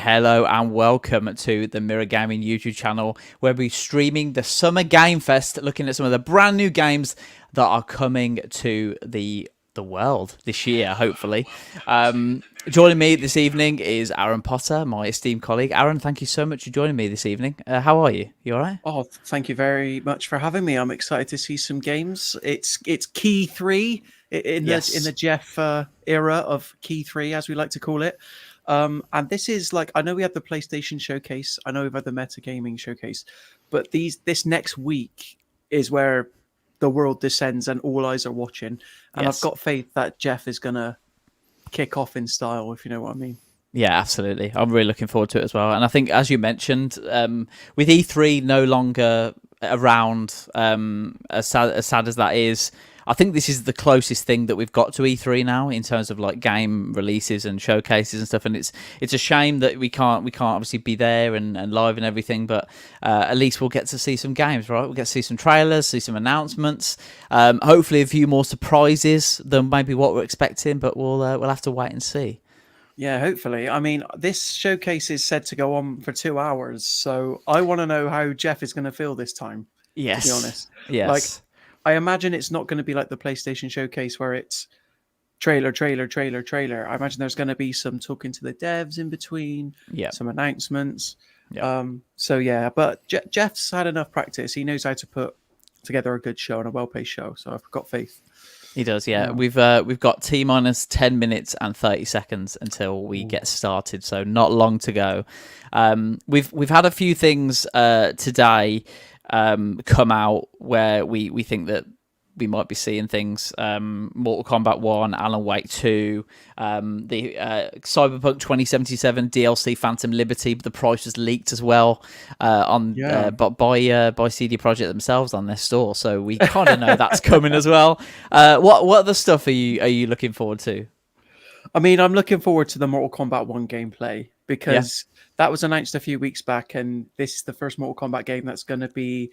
Hello and welcome to the Mirror Gaming YouTube channel, where we're streaming the Summer Game Fest, looking at some of the brand new games that are coming to the world this year, hopefully. Joining me this evening is Aaron Potter, my esteemed colleague. Aaron, thank you so much for joining me this evening. How are you? You all right? Oh, thank you very much for having me. I'm excited to see some games. It's Key 3 in the Jeff era of Key 3, as we like to call it. And this is like, I know we had the PlayStation showcase, I know we've had the Meta Gaming showcase, but this next week is where the world descends and all eyes are watching. And I've got faith that Jeff is gonna kick off in style, if you know what I mean. Yeah, absolutely. I'm really looking forward to it as well. And I think, as you mentioned, with E3 no longer around, as sad as that is, I think this is the closest thing that we've got to E3 now in terms of like game releases and showcases and stuff. And it's a shame that we can't obviously be there and live and everything. But at least we'll get to see some games, right? We'll get to see some trailers, see some announcements. Hopefully a few more surprises than maybe what we're expecting. But we'll have to wait and see. Yeah, hopefully. I mean, this showcase is said to go on for 2 hours, so I want to know how Jeff is going to feel this time. Yes. To be honest. Yes. Like, I imagine it's not going to be like the PlayStation showcase where it's trailer. I imagine there's going to be some talking to the devs in between, some announcements. So yeah, but Jeff's had enough practice. He knows how to put together a good show and a well-paced show, so I've got faith. He does, yeah. We've got T-minus 10 minutes and 30 seconds until we get started, so not long to go. We've had a few things today come out where we think that we might be seeing things. Mortal Kombat 1, Alan Wake 2, the Cyberpunk 2077 DLC Phantom Liberty, but the price was leaked as well by CD Projekt themselves on their store, so we kind of know that's coming as well. What other stuff are you looking forward to? I mean, I'm looking forward to the Mortal Kombat 1 gameplay because that was announced a few weeks back, and this is the first Mortal Kombat game that's going to be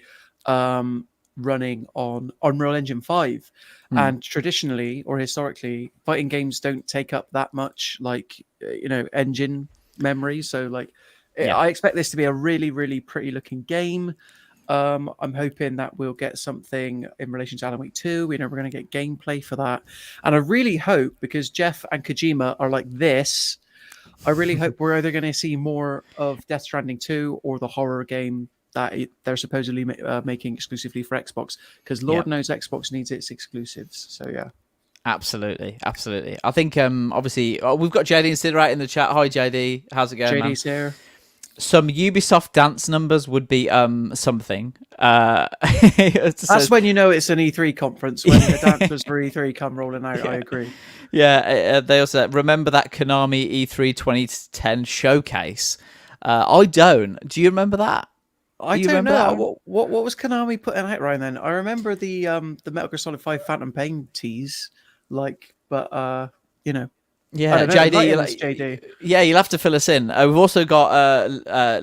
running on Unreal Engine 5. And traditionally or historically, fighting games don't take up that much engine memory. So I expect this to be a really, really pretty looking game. I'm hoping that we'll get something in relation to Alan Wake 2. We know we're going to get gameplay for that. And I really hope, because Jeff and Kojima are like this, I really hope we're either going to see more of Death Stranding 2 or the horror game that they're supposedly making exclusively for Xbox, because Lord knows Xbox needs its exclusives. So yeah, absolutely. I think obviously we've got JD and Sid right in the chat. Hi JD, how's it going? JD's here. Some Ubisoft dance numbers would be something. That's when you know it's an E3 conference, when the dancers for E3 come rolling out. I agree. Yeah, they also remember that Konami E3 2010 showcase. I don't. Do you remember that? I don't know. What was Konami putting out right then? I remember the Metal Gear Solid 5 Phantom Pain tease, but you know. Yeah, JD. Yeah, you'll have to fill us in. We've also got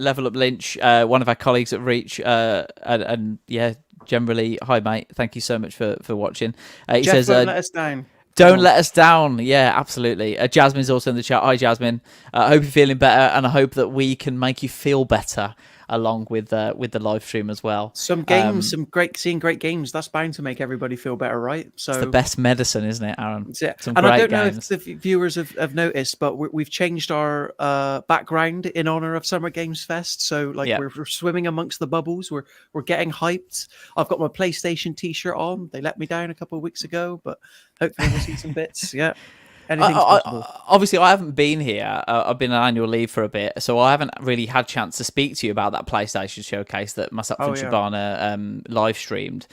Level Up Lynch, one of our colleagues at Reach, and yeah, generally, hi mate. Thank you so much for watching. He says, "Don't let us down." Don't let us down. Yeah, absolutely. Jasmine's also in the chat. Hi, Jasmine. I hope you're feeling better, and I hope that we can make you feel better along with the live stream as well. Some games, seeing great games, that's bound to make everybody feel better, right? So it's the best medicine, isn't it, Aaron? And I don't know if the viewers have noticed, but we've changed our background in honor of Summer Games Fest. So we're swimming amongst the bubbles. We're getting hyped. I've got my PlayStation t-shirt on. They let me down a couple of weeks ago, but hopefully we'll see some bits. Yeah. Obviously, I haven't been here. I've been on annual leave for a bit, so I haven't really had a chance to speak to you about that PlayStation showcase that myself and Shabana live streamed.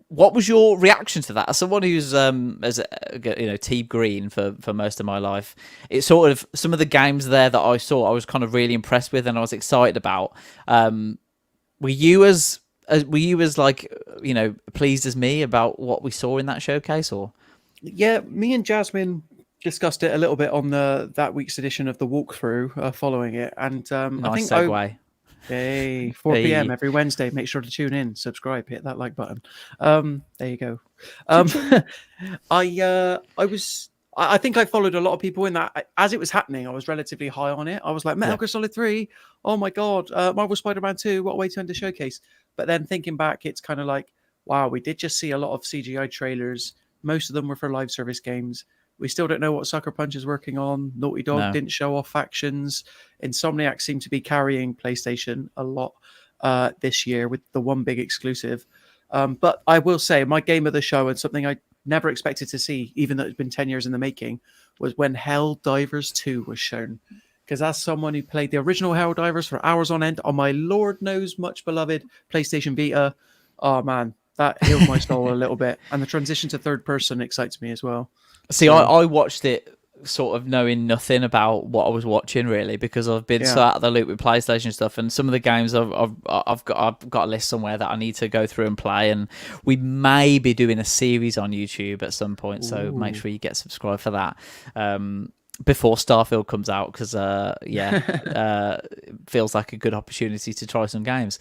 What was your reaction to that? As someone who's Team Green for most of my life, it's sort of some of the games there that I saw, I was kind of really impressed with, and I was excited about. Were you as pleased as me about what we saw in that showcase, or? Yeah, me and Jasmine discussed it a little bit on that week's edition of the walkthrough following it, and nice segue. Hey, 4 p.m. every Wednesday. Make sure to tune in, subscribe, hit that like button. There you go. I I think I followed a lot of people in that. As it was happening, I was relatively high on it. I was like, Metal Gear Solid 3, oh my God, Marvel Spider-Man 2, what a way to end the showcase. But then thinking back, it's kind of like, wow, we did just see a lot of CGI trailers. Most of them were for live service games. We still don't know what Sucker Punch is working on. Naughty Dog didn't show off factions. Insomniac seemed to be carrying PlayStation a lot this year with the one big exclusive. But I will say my game of the show, and something I never expected to see, even though it's been 10 years in the making, was when Helldivers 2 was shown. Because as someone who played the original Helldivers for hours on end on my Lord knows much beloved PlayStation Vita, oh man, that healed my soul a little bit. And the transition to third person excites me as well. See, I watched it sort of knowing nothing about what I was watching really, because I've been so out of the loop with PlayStation stuff, and some of the games I've got a list somewhere that I need to go through and play, and we may be doing a series on YouTube at some point. So make sure you get subscribed for that before Starfield comes out, because it feels like a good opportunity to try some games.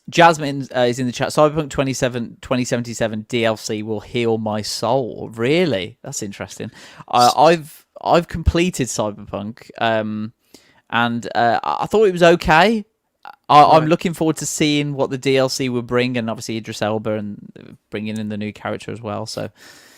Jasmine is in the chat. Cyberpunk 2077 DLC will heal my soul. Really? That's interesting. I've completed Cyberpunk, and I thought it was okay. I'm looking forward to seeing what the DLC will bring, and obviously Idris Elba and bringing in the new character as well. So,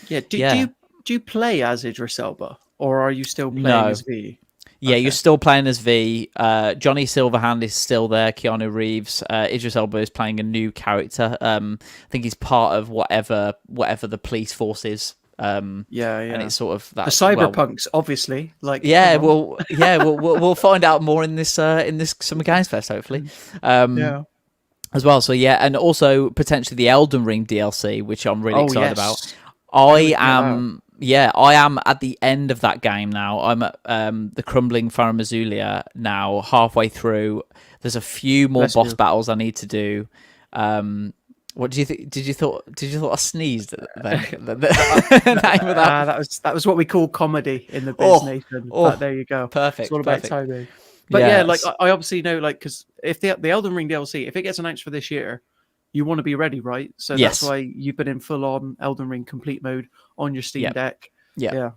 do you play as Idris Elba, or are you still playing as V? Yeah, you're still playing as V. Johnny Silverhand is still there. Keanu Reeves. Idris Elba is playing a new character. I think he's part of whatever the police force is. And it's sort of that. The Cyberpunks, obviously. We'll find out more in this Summer Games Fest, hopefully. As well. So and also potentially the Elden Ring DLC, which I'm really excited about. I am at the end of that game now. I'm at the Crumbling Farum Azulia now, halfway through. There's a few more boss battles I need to do. What do you think? Did you thought I sneezed then? That was what we call comedy in the business. But there you go. Perfect. It's all about timing. But I obviously know, because if the Elden Ring DLC, if it gets announced for this year, you want to be ready, right? So that's why you've been in full-on Elden Ring complete mode on your Steam Deck. Yeah,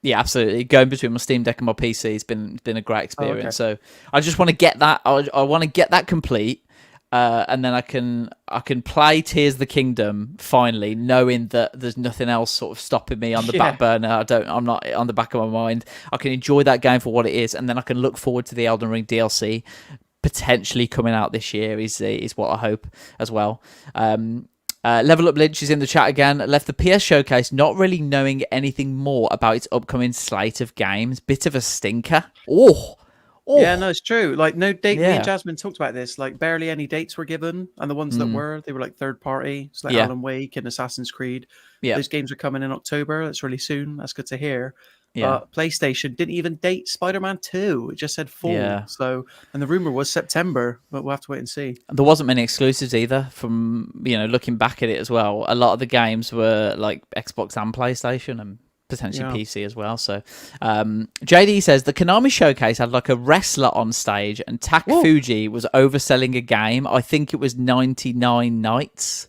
absolutely. Going between my Steam Deck and my PC has been a great experience. So I just want to get that. I want to get that complete, and then I can play Tears of the Kingdom finally, knowing that there's nothing else sort of stopping me on the back burner. I'm not on the back of my mind. I can enjoy that game for what it is, and then I can look forward to the Elden Ring DLC. Potentially coming out this year is what I hope as well. Level Up Lynch is in the chat again. Left the PS Showcase not really knowing anything more about its upcoming slate of games. Bit of a stinker. Yeah, no, it's true. Like, no date. Me and Jasmine talked about this. Like, barely any dates were given, and the ones that were, they were like third party. It's like Alan Wake and Assassin's Creed. Those games are coming in October. That's really soon. That's good to hear. PlayStation didn't even date Spider-Man 2. It just said fall. So, and the rumor was September, but we'll have to wait and see. There wasn't many exclusives either. From looking back at it as well, a lot of the games were like Xbox and PlayStation, and potentially PC as well. So, JD says the Konami showcase had like a wrestler on stage, and Tak Fuji was overselling a game. I think it was 99 Nights.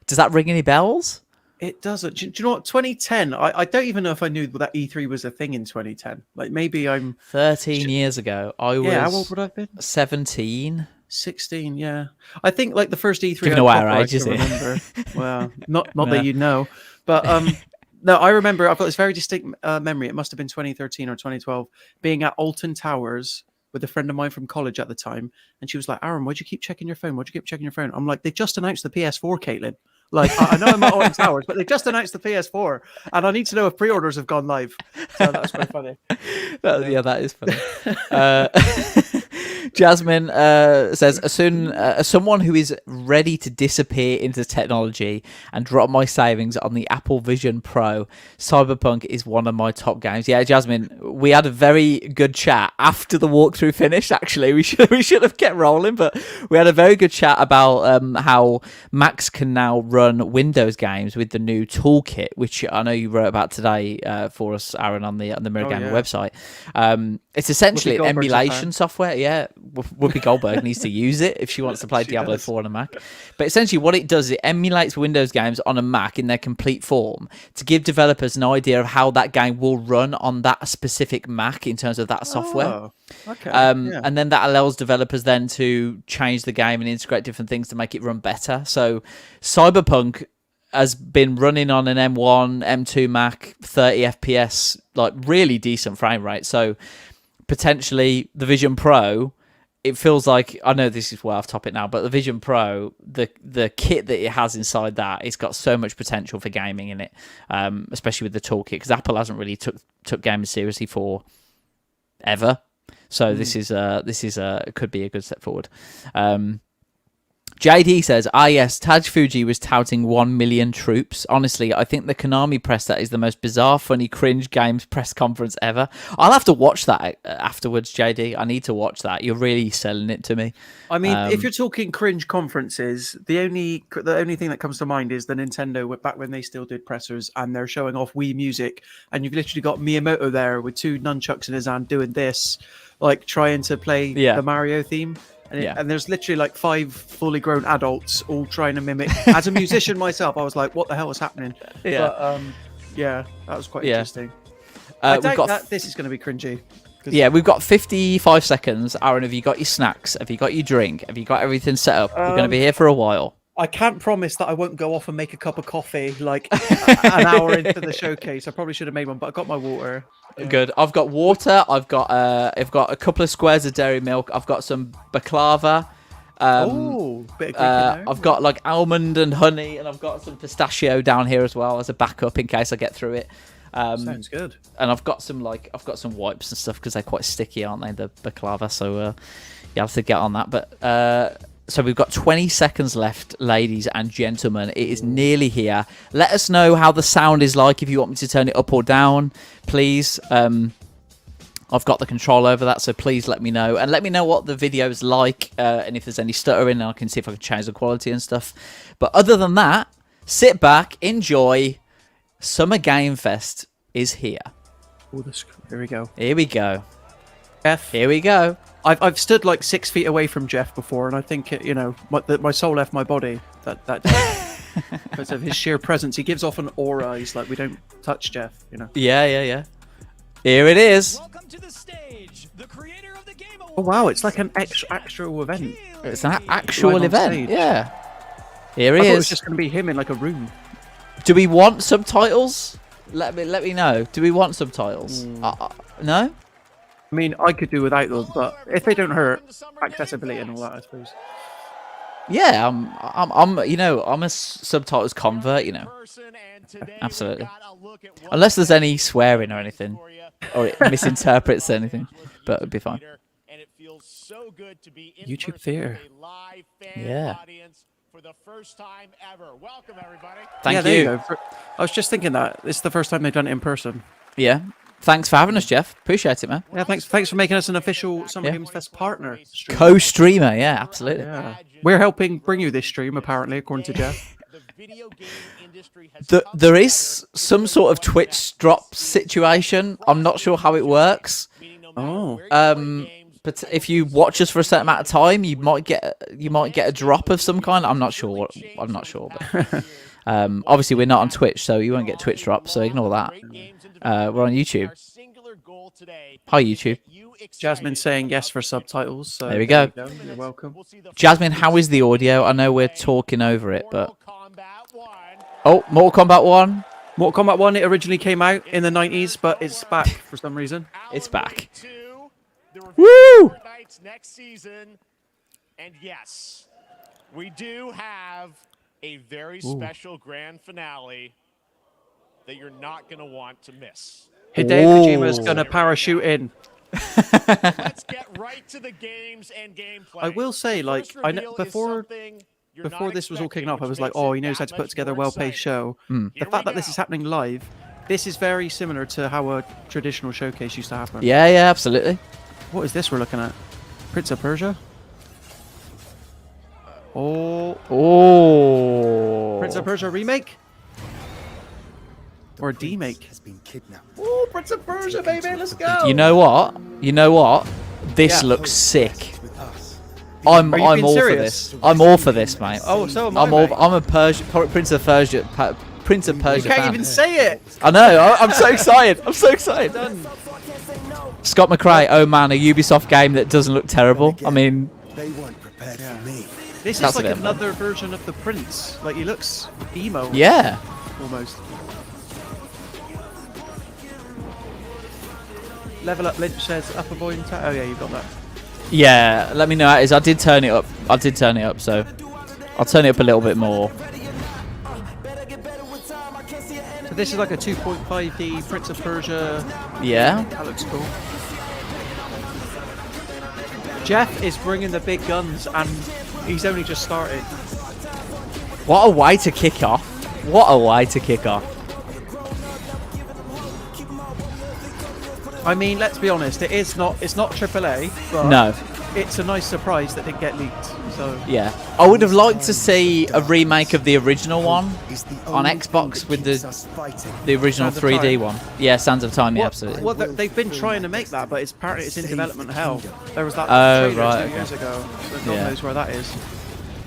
Does that ring any bells? It doesn't. Do you know what? 2010. I don't even know if I knew that E3 was a thing in 2010. Like, maybe I'm 13 years ago. I was how old would I have been? 17. 16. Yeah, I think like the first E3. Giving away our age, is it? Well, not that you know, but no, I remember. I've got this very distinct memory. It must have been 2013 or 2012, being at Alton Towers with a friend of mine from college at the time, and she was like, "Aaron, why'd you keep checking your phone? Why'd you keep checking your phone?" I'm like, "They just announced the PS4, Caitlin." Like, I know I'm at Alton Towers, but they just announced the PS4, and I need to know if pre-orders have gone live. So that's quite funny. That is funny. Jasmine says, as someone who is ready to disappear into technology and drop my savings on the Apple Vision Pro, Cyberpunk is one of my top games. Yeah, Jasmine, we had a very good chat after the walkthrough finished. Actually, we should have kept rolling, but we had a very good chat about how Macs can now run Windows games with the new toolkit, which I know you wrote about today for us, Aaron, on the Mirror Gamer website. It's essentially an emulation software. Yeah, Whoopi Goldberg needs to use it if she wants to play Diablo does. 4 on a Mac. But essentially what it does is it emulates Windows games on a Mac in their complete form to give developers an idea of how that game will run on that specific Mac in terms of that software. Oh, okay. And then that allows developers then to change the game and integrate different things to make it run better. So Cyberpunk has been running on an M1, M2 Mac, 30 FPS, like really decent frame rate. So potentially the Vision Pro, it feels like, I know this is way off topic now, but the Vision Pro, the kit that it has inside that, it's got so much potential for gaming in it, especially with the toolkit, because Apple hasn't really took gaming seriously for ever. So this is could be a good step forward. JD says, yes, Taj Fuji was touting 1 million troops. Honestly, I think the Konami press that is the most bizarre, funny, cringe games press conference ever. I'll have to watch that afterwards, JD. I need to watch that. You're really selling it to me. I mean, if you're talking cringe conferences, the only thing that comes to mind is the Nintendo back when they still did pressers and they're showing off Wii Music, and you've literally got Miyamoto there with 2 nunchucks in his hand doing this, like trying to play the Mario theme. And there's literally like 5 fully grown adults all trying to mimic. As a musician myself, I was like, what the hell is happening? But that was quite interesting. I doubt that this is going to be cringy. Yeah, we've got 55 seconds. Aaron, have you got your snacks? Have you got your drink? Have you got everything set up? We're going to be here for a while. I can't promise that I won't go off and make a cup of coffee like an hour into the showcase. I probably should have made one, but I got my water. Yeah. Good. I've got water. I've got a couple of squares of dairy milk. I've got some baklava. Bit of I've got like almond and honey, and I've got some pistachio down here as well as a backup in case I get through it. Sounds good. And I've got some wipes and stuff because they're quite sticky, aren't they? The baklava. So you have to get on that. But so we've got 20 seconds left, ladies and gentlemen. It is nearly here. Let us know how the sound is like if you want me to turn it up or down, please. I've got the control over that, so please let me know. And let me know what the video is like and if there's any stuttering, and I can see if I can change the quality and stuff. But other than that, sit back, enjoy. Summer Game Fest is here. Here we go. Here we go. Jeff. Here we go. I've stood like 6 feet away from Jeff before, and I think my soul left my body that because of his sheer presence. He gives off an aura. He's like, we don't touch Jeff, Yeah. Here it is. Welcome to the stage, the creator of the Game Awards. Oh wow, it's like an actual event. It's an actual event. Stage. Yeah. Here he I thought is. it was just going to be him in like a room. Do we want subtitles? Let me know. Do we want subtitles? No. I mean, I could do without them, but if they don't hurt accessibility and all that, I suppose. Yeah, I'm a subtitles convert, Absolutely. Unless there's any swearing or anything, or it misinterprets anything, but it'd be fine. YouTube theater. Yeah. For the first time ever. Welcome, everybody. Thank there you. you go. I was just thinking that this is the first time they've done it in person. Yeah. Thanks for having us, Jeff. Appreciate it, man. Yeah, thanks for making us an official Summer Games Fest partner. Co-streamer, yeah, absolutely. Yeah. We're helping bring you this stream, apparently, according to Jeff. There is some sort of Twitch drop situation. I'm not sure how it works. Oh. But if you watch us for a certain amount of time, you might get a drop of some kind. I'm not sure. But obviously we're not on Twitch, so you won't get Twitch drops. So ignore that. We're on YouTube. Hi YouTube. Jasmine saying yes for subtitles. So there we go. You're welcome. Jasmine, how is the audio? I know we're talking over it, but Mortal Kombat 1. Mortal Kombat 1. It originally came out in the 90s, but it's back for some reason. It's back. Woo! Next season, and yes, we do have a very special grand finale that you're not going to want to miss. Hideo Kojima's going to parachute in. Let's get right to the games and gameplay. I will say, like, I know before this was all kicking off, I was like, oh, he knows how to put together a well-paced show. The fact that this is happening live, this is very similar to how a traditional showcase used to happen. Yeah, absolutely. What is this we're looking at? Prince of Persia? Oh. Prince of Persia remake? Or a demake? Oh, Prince of Persia, baby, let's go! You know what? This looks sick. I'm Are you being all serious? for this. I'm all for this, mate. Oh, so am I, I'm all. mate. I'm a Prince of Persia. Prince of Persia You can't fan. even say it. I know. I'm so excited. I'm so excited. Scott McRae. Oh man, a Ubisoft game that doesn't look terrible. I mean, They weren't prepared for me. This That's is like a bit another version of the Prince. Like he looks emo. yeah. Almost. Level Up Lynch says upper volume. Oh yeah, you've got that. Yeah, let me know how it is. I did turn it up. So I'll turn it up a little bit more. So this is like a 2.5D Prince of Persia. Yeah. That looks cool. Jeff is bringing the big guns, and he's only just started. What a way to kick off. What a way to kick off. I mean, let's be honest. It's not AAA, but No. it's a nice surprise that didn't get leaked. So Yeah. I would have liked to see a remake of the original one Is the on only Xbox thing that with keeps us fighting. the original Sands of 3D Time. one. Yeah, Sands of Time. Yeah, Well, absolutely. well, they've been trying to make that, but it's apparently it's in development hell. There was that Oh, trailer right, 2 okay. years ago, so God Yeah. knows where that is.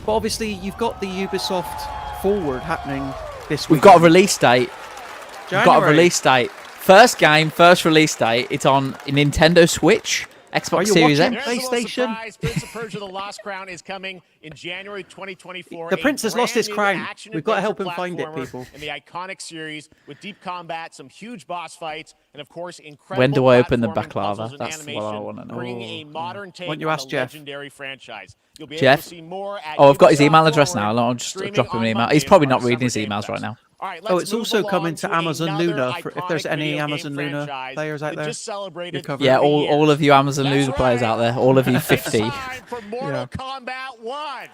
But obviously, you've got the Ubisoft Forward happening this week. We've got a release date. We've got a January. release date. First game, first release date. It's on Nintendo Switch, Xbox Are you Series watching? X. There's a little PlayStation. surprise. Prince of Persia: The Lost Crown is coming in January 2024. The Prince has lost his brand new crown. action We've got to help him adventure find it, platformer people. In the iconic series with deep combat, some huge boss fights, and of course incredible. When do I open the platforming, baklava? puzzles, and That's what I animation, wanna know. Bringing a modern take Why don't you on ask the Jeff? legendary franchise. You'll be Jeff? able to see more at Oh, I've got his Ubisoft email address Forward, now. I'll just streaming drop him an on email. Monday He's as probably part not of reading his Summer Game emails right Fest. now. All right, Oh, let's it's move also along coming to Amazon another Luna. If there's iconic any video Amazon game Luna franchise players out that there, just celebrated you're covered. Yeah, 30 all years. of you Amazon That's Loser players right. out there, all of you It's 50. time for Mortal Yeah. Kombat 1.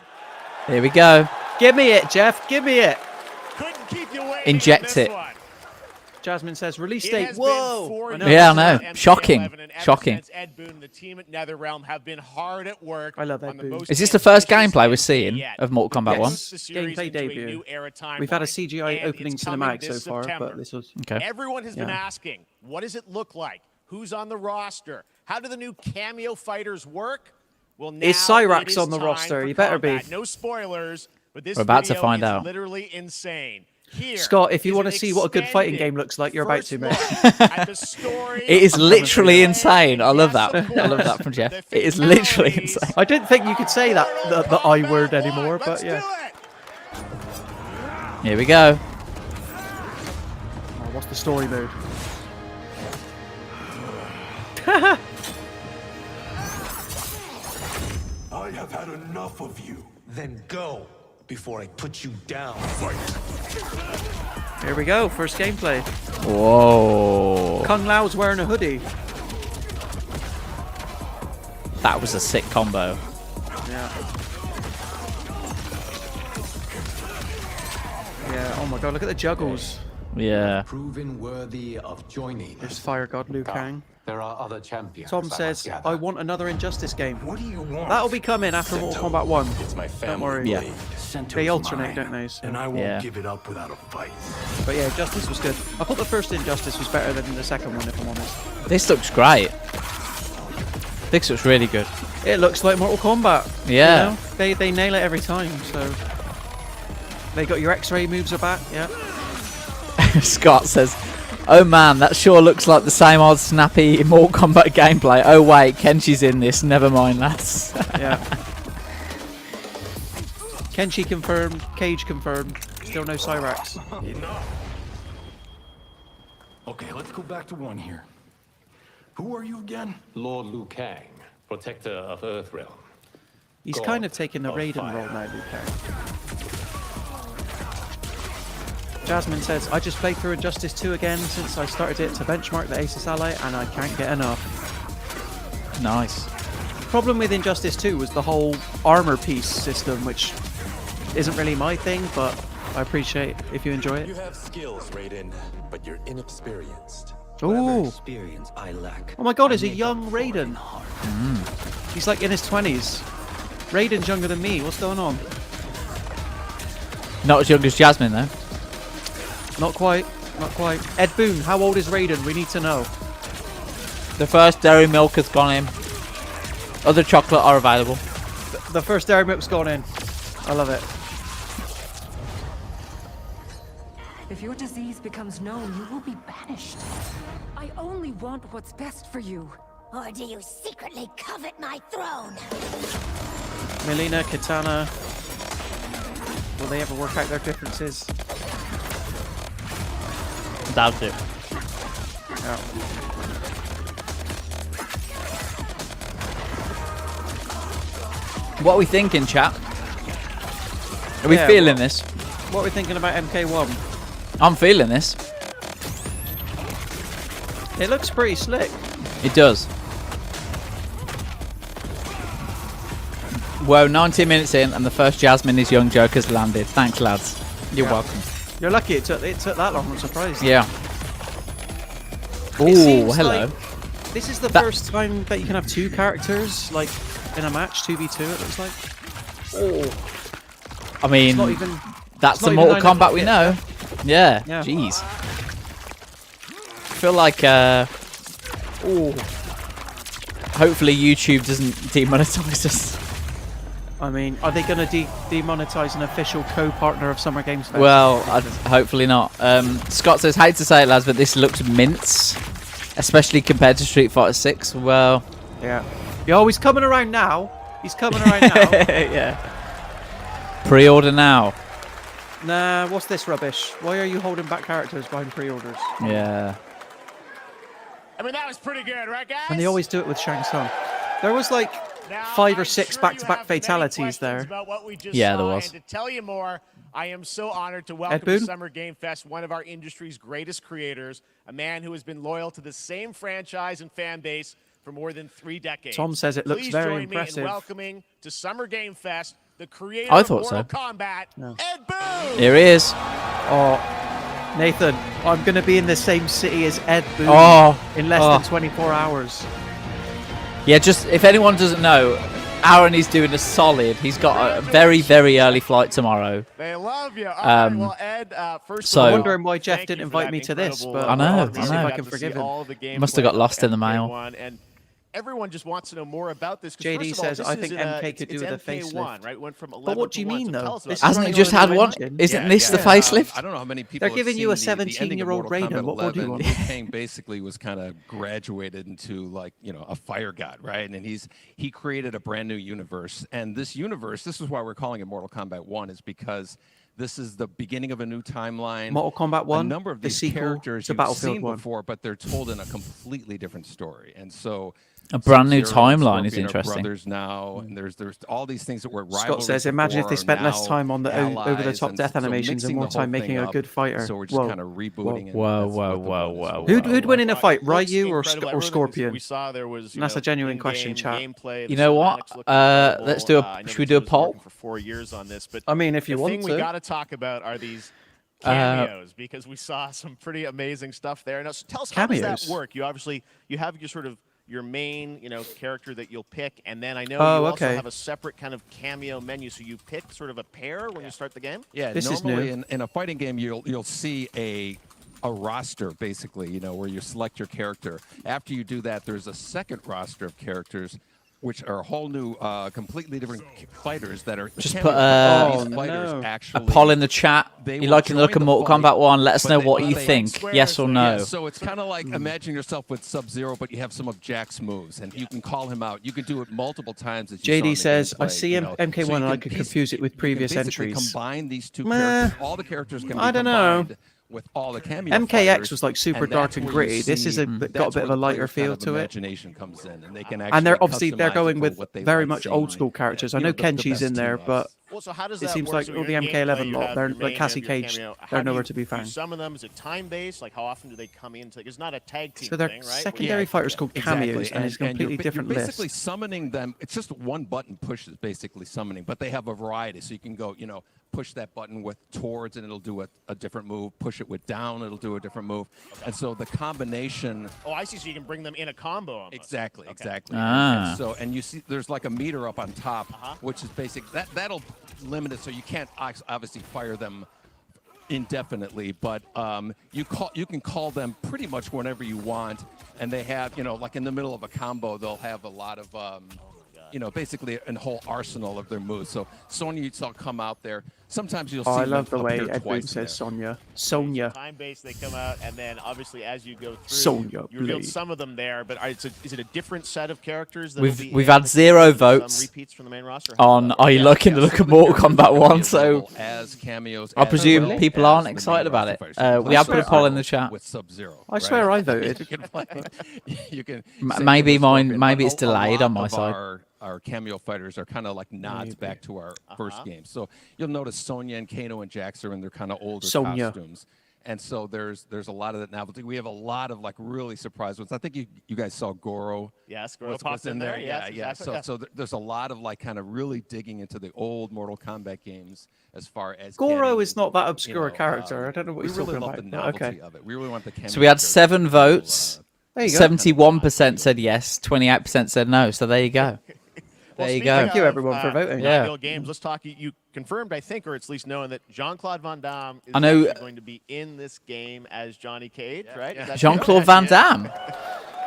Here we go. Give me it, Jeff. Give me it. Couldn't keep you waiting. Inject on this it. one. Jasmine says release It date. has Whoa. been 4 I know. years Yeah, I know. since Shocking. MK11, and ever Shocking. since Ed Boon and the team at NetherRealm have been hard at work. I love Ed on the Boon. most Is this the first ambitious gameplay we're gameplay seeing yet. of Mortal Kombat 1? Boost the series Gameplay into a debut. new era We've had a timeline, CGI and opening it's coming cinematic so this far, September. but this was Okay. Everyone has been Yeah. asking, what does it look like? Who's on the roster? How do the new cameo fighters work? Well, now Is Cyrax it is on the time roster? for You better be. combat. No spoilers, but this We're about to video find is out. literally insane. Here Scott, if you is want an to see what a good fighting extended game looks like, you're about to, mate. first look at the story It is of literally the insane. I love Yes, that. of I love course, that from Jeff. the It is literally fatalities. insane. I didn't think you could say that the I word Kombat anymore, 1. but Let's yeah. do it. Here we go. Oh, what's the story mode? I have had enough of you. Then go before I put you down. Here we go. First gameplay. Whoa. Kung Lao's wearing a hoodie. That was a sick combo. Yeah. Yeah. Oh my god! Look at the juggles. Yeah. Proven worthy of joining. There's Fire God Liu Kang. There are other champions. Tom I must says, gather. "I want another Injustice game." What do you want? That'll be coming after Mortal Kombat 1. It's my family. Don't worry. Yeah. They alternate, don't they? So. And I won't Yeah. give it up without a fight. But yeah, Justice was good. I thought the first Injustice was better than the second one, if I'm honest. This looks great. This looks really good. It looks like Mortal Kombat. Yeah. You know? They nail it every time. So they got your X-ray moves are back. Yeah. Scott says, "Oh man, that sure looks like the same old snappy Mortal Kombat gameplay. Oh wait, Kenshi's in this. Never mind, lads." Yeah. Kenshi confirmed. Cage confirmed. Still no Cyrax. Enough. Okay, let's go back to one here. Who are you again? Lord Liu Kang, protector of Earthrealm. He's God kind of taking the of Raiden fire. role now, Liu Kang. Jasmine says, I just played through Injustice 2 again since I started it to benchmark the Asus Ally and I can't get enough. Nice. The problem with Injustice 2 was the whole armor piece system, which isn't really my thing, but I appreciate if you enjoy You it. have skills, Raiden, but you're inexperienced. Ooh. Experience I lack. Oh my god, he's a young Raiden. He's like in his 20s. Raiden's younger than me. What's going on? Not as young as Jasmine though. Not quite. Not quite. Ed Boon, how old is Raiden? We need to know. The first dairy milk has gone in. Other chocolate are available. The first dairy milk's gone in. I love it. If your disease becomes known, you will be banished. I only want what's best for you. Or do you secretly covet my throne? Melina, Katana. Will they ever work out their differences? Doubt it. Yeah. What are we thinking, chat? Are we feeling this? What are we thinking about MK1? I'm feeling this. It looks pretty slick. It does. Whoa, 19 minutes in, and the first Jasmine is Young Joker's landed. Thanks, lads. You're welcome. You're lucky it took that long. I'm surprised. Yeah. It Ooh, seems hello. like this is the first time that you can have two characters like in a match, 2v2. It looks like. Oh. I mean, Not even, that's the not even Mortal 9 Kombat we know. Yeah. Yeah. Jeez. I feel like, hopefully YouTube doesn't demonetize us. I mean, are they going to demonetize an official co-partner of Summer Games Fest? Well, hopefully not. Scott says, hate to say it, lads, but this looks mince, especially compared to Street Fighter 6. Well, yeah. Oh, he's coming around now. He's coming around now. Yeah. Pre-order now. Nah, what's this rubbish? Why are you holding back characters behind pre-orders? Yeah. I mean, that was pretty good, right, guys? And they always do it with Shang Tsung. There was like Now, 5 or I'm 6 sure back-to-back you have many fatalities there. questions about what we just Yeah, there saw, was. And to tell you more, I am so honored to welcome to Boon? Summer Game Fest one of our industry's greatest creators, a man who has been loyal to the same franchise and fan base for more than 3 decades. Tom says it looks Please very join impressive. me in welcoming to Summer Game Fest the creator I of thought so. Mortal Kombat, Ed Boon. Here he is. Oh, Nathan, I'm going to be in the same city as Ed Boon in less than 24 hours. Yeah, just if anyone doesn't know, Aaron is doing a solid. He's got a very, very early flight tomorrow. They love you. All right, well, Ed, first so- of all, I'm wondering why Jeff thank didn't you for invite that me to this, incredible, but I know, I'll see if I know. I can forgive him. Must have got lost in the mail. MK1, and everyone just wants to know more about this. 'cause JD first of all, says, this I is think in MK could do it's with a MK1, facelift. right? Went from 11 But what to do you 1, mean, so though? tell us about This that. Hasn't he running just on had a one? engine. Isn't this the facelift? I don't know how many people They're giving have you a seen the ending of 17-year-old Mortal Raiden. Kombat What more do you 11. want? Liu Kang basically was kind of graduated into like, you know, a fire god, right? And he created a brand new universe. And this universe, this is why we're calling it Mortal Kombat 1, is because this is the beginning of a new timeline. Mortal Kombat 1, a number of the these sequel characters to you've Battlefield seen 1. before, but they're told in a completely different story. And so A brand new Sub-Zero and timeline is Scorpion are interesting. brothers now, and there's all these things that were rivalries. Scott says, imagine if they before, spent less now time on the over-the-top allies, death so animations and mixing more the whole time making thing a up. good fighter. So we're just Whoa. kind of rebooting it. Whoa, That's whoa, what the whoa, one is. whoa, Who'd win in a fight, Looks Ryu or incredible. Everything that Scorpion? We saw there was, And that's a genuine question, in-game chat. gameplay. You The know what? cinematics look incredible. Let's do a- I know should we the do a team was poll? working for 4 years on this, but I mean, if you the want thing to. we got to talk about are these cameos because we saw some pretty amazing stuff there. Now, so tell us, how does Cameos? that work? You have your sort of your main, character that you'll pick, and then I know Oh, you also okay. have a separate kind of cameo menu. So you pick sort of a pair when you start the game. Yeah, This is normally new. in a fighting game, you'll see a roster basically, where you select your character. After you do that, there's a second roster of characters, which are a whole new, completely different fighters that are. Just cameos. put a- These fighters no. actually, A poll in the chat. they You will liking the look join of the Mortal fight, Kombat 1? Let us but know they- what but you they- think. Yes or no? Yeah, so it's kind of like imagine yourself with Sub-Zero, but you have some of Jack's moves, and you can call him out. You can do it multiple times. As you saw in JD the says, I gameplay, see you know. MK1 So you and I can could piece- confuse it with you can previous basically entries. Combine these two Meh. characters. All the characters can be I don't know. combined with all the cameo MKX fighters, was like super and dark that's and where you gritty. This is see- got a that's bit of where a the lighter player's feel kind of to it. Imagination comes in, and they can And they're actually they're customize going it for with what they very like much seeing. old school characters. I know The Kenshi's best in there, team-ups. but Well, so how does it that seems work? like So all the your MK11 gameplay, you lot, have they're your like main, Cassie you have your Cage. cameo. How They're do nowhere you- to be do found. some of them, is it time-based? Like, how often do they come into? Like, it's not a tag team So they're thing, right? secondary fighters called cameos, and it's a completely different you're basically list. summoning them. It's just one button push is basically summoning, but they have a variety. So you can go, push that button with towards, and it'll do a different move. Push it with down, it'll do a different move. And so the combination. Oh, I see. So you can bring them in a combo. Almost. Exactly, Okay. exactly. Ah. And you see, there's like a meter up on top, which is basic. That'll limit it, so you can't obviously fire them indefinitely, but you can call them pretty much whenever you want, and they have like in the middle of a combo they'll have a lot of basically a whole arsenal of their moves. So Sonya, you saw come out there. Sometimes you'll see. I love the way appear Ed Boon twice in says there. Sonya. Time based, they come out, and then obviously as you go through, Sonya, you revealed Blade. some of them there. But is it a different set of characters? That We've had 0 votes repeats from the main roster? on. Are you looking to look at Mortal Kombat 1? So as cameos, I as presume well people as aren't the excited main about it. roster fighters. We have put a poll in the chat. With Sub-Zero. I swear I voted. you can play. You can Maybe say mine. Scorpion, Maybe but it's delayed a on my lot of side. Our cameo fighters are kind of like nods back to our first game. So you'll notice Sonya and Kano and Jax are in their kind of older costumes. And so there's a lot of that novelty. We have a lot of like really surprise ones. I think you guys saw Goro. Yes, Goro was popped in there. Yeah, Yes, yeah. exactly. So there's a lot of like kind of really digging into the old Mortal Kombat games as far as Goro getting, is not that obscure a character. I don't know what we he's really talking love about. the but novelty okay. of it. We really want the cameo. So we had characters 7 to, votes. There you go. 71% said yes. 28% said no. So there you go. Well, There you speaking go. Thank you, everyone, for voting. Yeah. Real games. Let's talk. You confirmed, I think, or it's at least known that Jean-Claude Van Damme is I know- actually going to be in this game as Johnny Cage, right? Is that Jean-Claude true? Van Damme.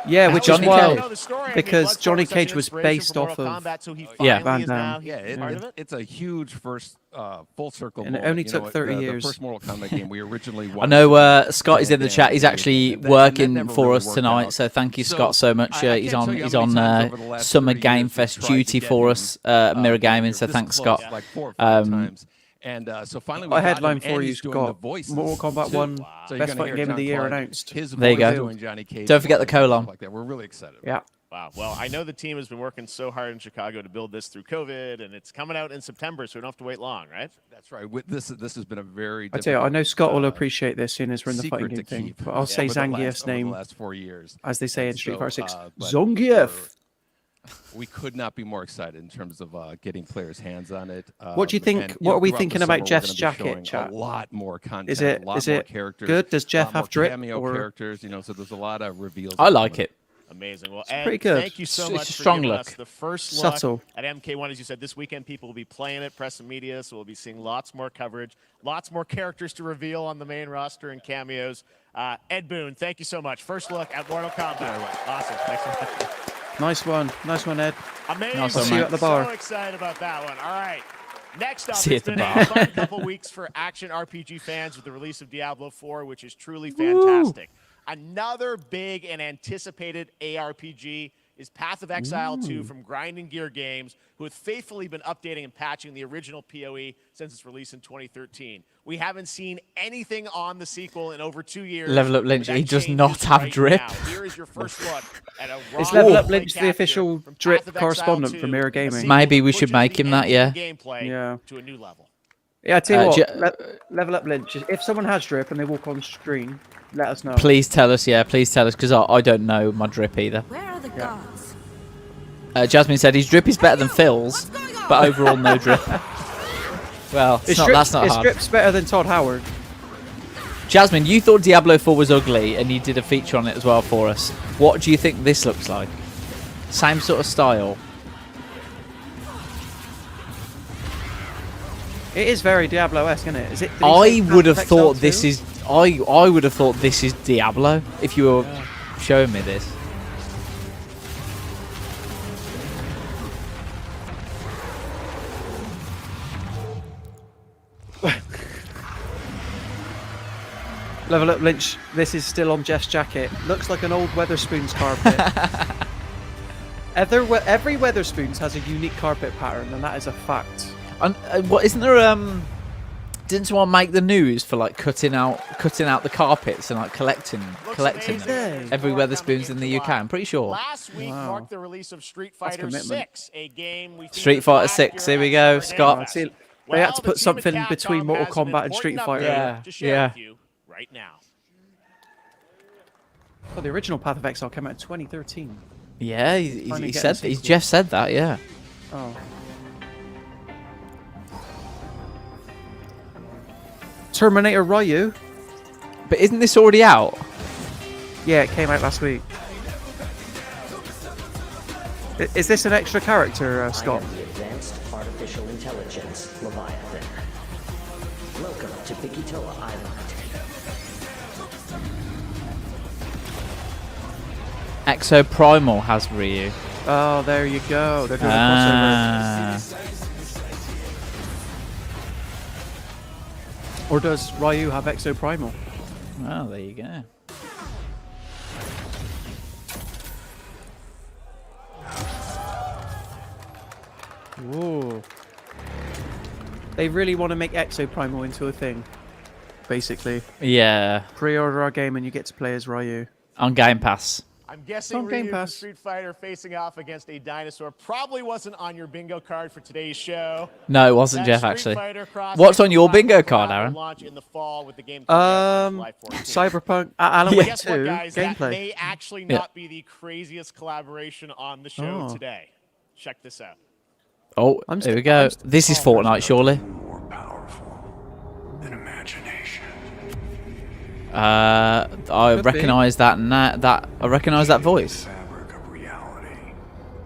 Yeah, which Johnny is wild. Cage. Because Johnny Cage was based off of Yeah. Van Damme. It's a huge first full circle. And it moment. only You took know, 30 the years. first Mortal Kombat game we originally I wanted know to do Scott is in the Van chat. He's Damme, actually and that working never for really us worked tonight. out. So thank you, So, Scott, so much. I He's can't on. tell you He's how on many times over the last Summer 30 Game years Fest we've tried duty to for get us, him, Mirror Gaming. this So thanks, close, Scott. like 4 or 5 times. And so finally, we My got headline him, for and you, he's doing the Scott. voices, Mortal Kombat too. 1 So you're Best gonna Fighting hear Game of the Year Jean-Claude, announced. His There you voice go. doing Johnny Cage Don't forget the and stuff colon. Like that. We're really excited. Yeah. Wow. Well, I know the team has been working so hard in Chicago to build this through COVID, and it's coming out in September, so we don't have to wait long, right? That's right. This has been a very. I tell you, I know difficult, Scott will appreciate this seeing as we're in the secret fighting to game thing. keep, But I'll say over the Zangief's over the name, last 4 years, as they say And in Street so, Fighter 6. but Zangief! We could not be more excited in terms of getting players' hands on it. What do you think? And, What are we throughout the thinking summer, about we're Jeff's gonna be jacket, showing chat? A lot more content. Is it- a lot is more it characters, good? Does Jeff a lot more have drip, cameo or- characters? So there's a lot of reveals. I like it. Amazing. Well, It's Ed, pretty good. thank you so It's much a for strong giving look. us the first look Subtle. at MK1. As you said, this weekend people will be playing it, press and media, so we'll be seeing lots more coverage, lots more characters to reveal on the main roster and cameos. Ed Boon, thank you so much. First look at Mortal Kombat. Awesome. Thanks so much. Nice one. Nice one, Ed. Amazing. Nice one, See you at the bar. So excited about that one. All right. Next up, See you it's at the been bar. a fun couple weeks for action RPG fans with the release of Diablo 4, which is truly fantastic. Another big and anticipated ARPG is Path of Exile 2 from Grinding Gear Games, who have faithfully been updating and patching the original PoE since its release in 2013. We haven't seen anything on the sequel in over 2 years. Level Up but Lynch, that he does changes not have right drip. now. Here is your first look at a Is raw Level Up gameplay Lynch the capture official from drip Path of Exile correspondent 2, for Mirror a Gaming? sequel Maybe we that should pushes make the him that, engine yeah. gameplay Yeah. to a new level. Yeah, I tell you J- what, Level Up Lynch, if someone has drip and they walk on screen, let us know. Please tell us, because I don't know my drip either. Where are the gods? Jasmine said his drip is better than Phil's, but overall no drip. Well, His that's not his hard. drip's better than Todd Howard. Jasmine, you thought Diablo 4 was ugly, and you did a feature on it as well for us. What do you think this looks like? Same sort of style. It is very Diablo-esque, isn't it? Is it? Did he I say would have Path of Exile thought this 2? is. I would have thought this is Diablo if you were showing me this. Level Up Lynch, this is still on Jeff's jacket. Looks like an old Weatherspoons carpet. Every Weatherspoons has a unique carpet pattern, and that is a fact. And what isn't there? Didn't someone make the news for like cutting out the carpets and like collecting amazing. them? Every Weatherspoons in the UK, I'm pretty sure. Last week Wow. marked the release of Street Fighter commitment. 6, a game we Street featured Fighter last 6, year here we at go, Summer Scott. Game Fest. See, they Well, had to the put team at something Capcom between Mortal has an Kombat and Street important Fighter. update to share with you right now. Oh, the original Path of Exile came out in 2013. Yeah, Finally he getting said. a sequel. Jeff said that. Yeah. Oh. Terminator Ryu? But isn't this already out? Yeah, it came out last week. Is this an extra character, Scott? I am the Advanced Artificial Intelligence Leviathan. Welcome to Bikitoa Island. Exo Primal has Ryu. Oh, there you go. They're doing a crossover. Or does Ryu have Exo Primal? Well, there you go. Whoa. They really want to make Exo Primal into a thing, basically. Yeah. Pre-order our game and you get to play as Ryu. On Game Pass. I'm guessing on Game Ryu from Pass. Street Fighter facing off against a dinosaur probably wasn't on your bingo card for today's show. No, it wasn't, That Jeff, Street actually. Fighter cross What's on your platform bingo card, will Aaron? launch in the fall with the game coming out on July 14th. Cyberpunk, Alan Wake Guess 2 what, guys? That gameplay. may actually not be the craziest collaboration on the show today. Check this out. Oh, here we go. This is Fortnite, surely. More powerful than imagination. I recognise that I recognise that voice. Fabric of reality.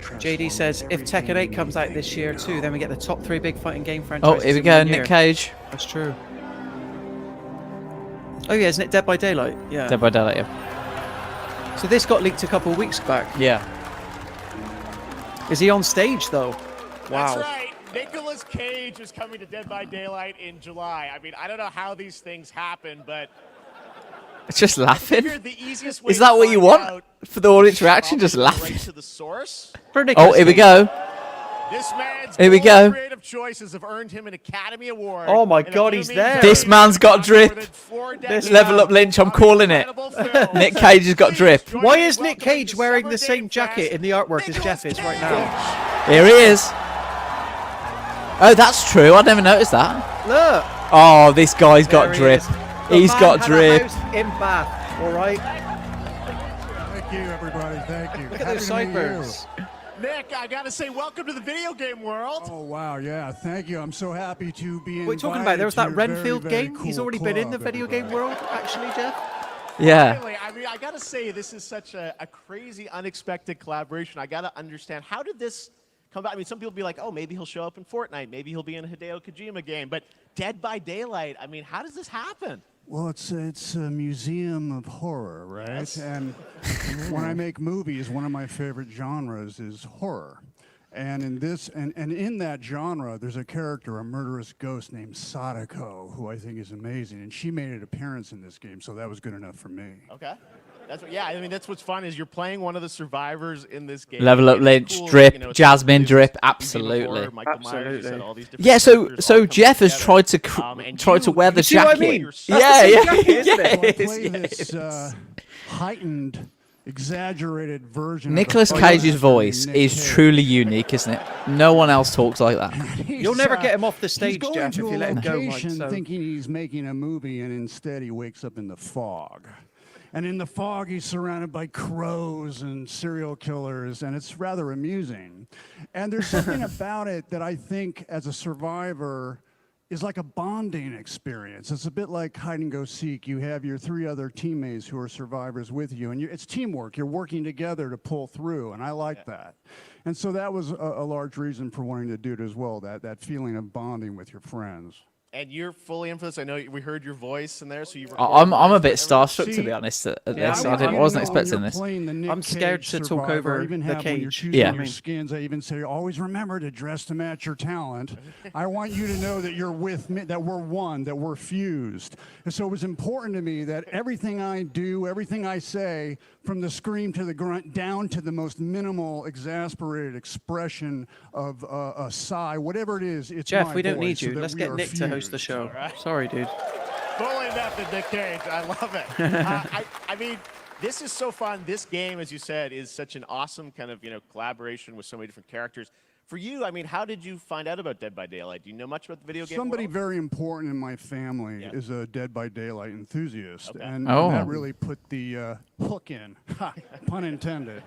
JD says, if Tekken 8 comes out this year too, then we get the top 3 big fighting game Oh, franchises. here we in go, one Nick year. Cage. That's true. Oh yeah, isn't it Dead by Daylight? Yeah. Dead by Daylight, yeah. So this got leaked a couple of weeks back. Yeah. Is he on stage though? Wow. That's right. Nicolas Cage is coming to Dead by Daylight in July. I mean, I don't know how these things happen, but It's just laughing. figured the easiest way Is that to what you find want out for the audience reaction? probably Just go laughing. right to the source. For Nicolas Oh, here we Cage. go. This man's Here we bold go. creative choices have earned him an Academy Award. Oh my and God, if he's you there. mean This man's got more drip. than 4 This decades Level Up Lynch, I'm of calling it. incredible films. Nick Cage has got drip. Please join Why me is in Nick welcoming Cage to wearing Summer the same Game jacket Fest, in the artwork as Nicolas Jeff is right now? Here he is. Oh, that's true. I never noticed that. Look. Oh, this guy's got There he drip. is. The He's man got had drip. A house in Bath, all right. Thank you, everybody. Thank you. Look at those sideburns. Nick, I gotta say, welcome to the video game world. Oh wow, yeah, thank you. I'm so happy to be invited. What are you talking about? There was to that your very, Renfield very game. He's cool already been in the club, video game everybody. world, actually, Jeff. Yeah. Really, I mean, I gotta say, this is such a crazy, unexpected collaboration. I gotta understand, how did this come about? I mean, some people be like, oh, maybe he'll show up in Fortnite. Maybe he'll be in a Hideo Kojima game. But Dead by Daylight, I mean, how does this happen? Well, it's a museum of horror, right? Yes. And when I make movies, one of my favorite genres is horror. And in this, and in that genre, there's a character, a murderous ghost named Sadako, who I think is amazing. And she made an appearance in this game, so that was good enough for me. Okay. That's what, yeah, I mean, that's what's fun is you're playing one of the survivors in this game. Level Up It's Lynch, cool, drip, you know, it's Jasmine this drip, museum of absolutely. horror, Michael Myers, you said all these different Yeah, so characters all coming Jeff has together. tried to wear the see what I jacket. mean? That's Yeah, the yeah, same jacket, isn't it? So I yes, play yes. this heightened, exaggerated version. Nicolas of the Cage's Master voice Nick is Cage. truly unique, isn't it? No one else talks like that. You'll never get him off the He's stage, going Jeff, if to you a let him go, Mike. location So. thinking he's making a movie, and instead he wakes up in the fog. And in the fog, he's surrounded by crows and serial killers, and it's rather amusing. And there's something about it that I think, as a survivor, is like a bonding experience. It's a bit like hide and go seek. You have your 3 other teammates who are survivors with you, and it's teamwork. You're working together to pull through, and I like that. And so that was a large reason for wanting to do it as well, that feeling of bonding with your friends. And you're fully in for this. I know we heard your voice in there, so you. I'm a bit recorded starstruck, to See, be honest, at yeah, this. I I want you wasn't to expecting this. I'm scared to talk over I even the have, when you're cage. choosing Yeah. your skins, I even say, always remember to dress to match your talent. I want you to know that you're with me, that we're one, that we're fused. And so it was important to me that everything I do, everything I say, from the scream to the grunt, down to the most minimal, exasperated expression of a sigh, whatever it is, it's Jeff, my we don't voice, need so you. that Let's we get are Nick to host the fused. show. right. Sorry, dude. Fully invested, Nick Cage. I love it. I mean, this is so fun. This game, as you said, is such an awesome kind of collaboration with so many different characters. For you, I mean, how did you find out about Dead by Daylight? Do you know much about the video game Somebody world? very important in my family Yeah. is a Dead by Daylight enthusiast, Okay. and Oh. that really put the hook in, Ha, pun intended.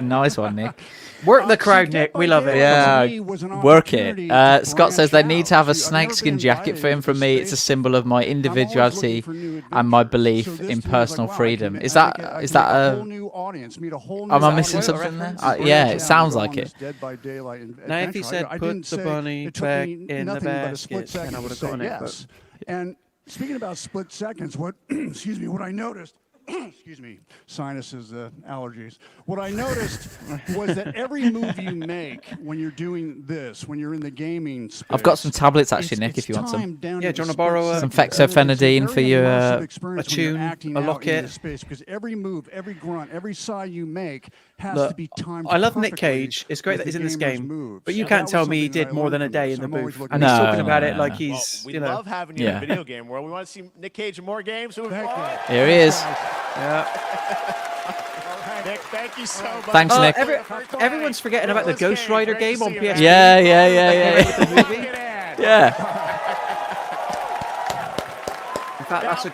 Nice one, Nick. Work the See, crowd, Dead Nick. by We love it. Yeah, Daylight to me was an work it. opportunity to Scott says they branch need to have a out. See, I've never snakeskin been jacket invited for him. into From me, it's a space. symbol of my I'm always individuality looking for new and my adventures. belief So this in to me was personal like, wow, freedom. I Is can that meet a? whole new audience, meet a whole new Am I audience, missing spoiler something there? reference? Yeah, branch it out sounds and go like on it. this Dead by Daylight Now, if he adventure. said, I put didn't the say- bunny it took back me in the nothing but a split basket, and second I to would've say gotten it, yes. And speaking about split seconds, what excuse me, what I noticed excuse me, sinuses, allergies. What I noticed was that every move you make when you're doing this, when you're in the gaming space, I've got some tablets actually, Nick, if you want some. Yeah, do you want to borrow some fexofenadine for your a tune, a locket? Because every move, every grunt, every sigh you make has Look, to be timed. I love Nick perfectly Cage. It's great that with he's in the this gamer's game, moves. but you So can't that tell was me he something that did I more than a learned day from in the this. I'm always booth, looking and he's at talking about it like Well, he's, we you know. love having you Yeah. in the video game world. We want to see Nick Cage in more games. So Here he is. Nick, thank you so much. Thanks, Nick. Everyone's forgetting about the Ghost Rider game on PS3. Yeah. Yeah. In fact, that's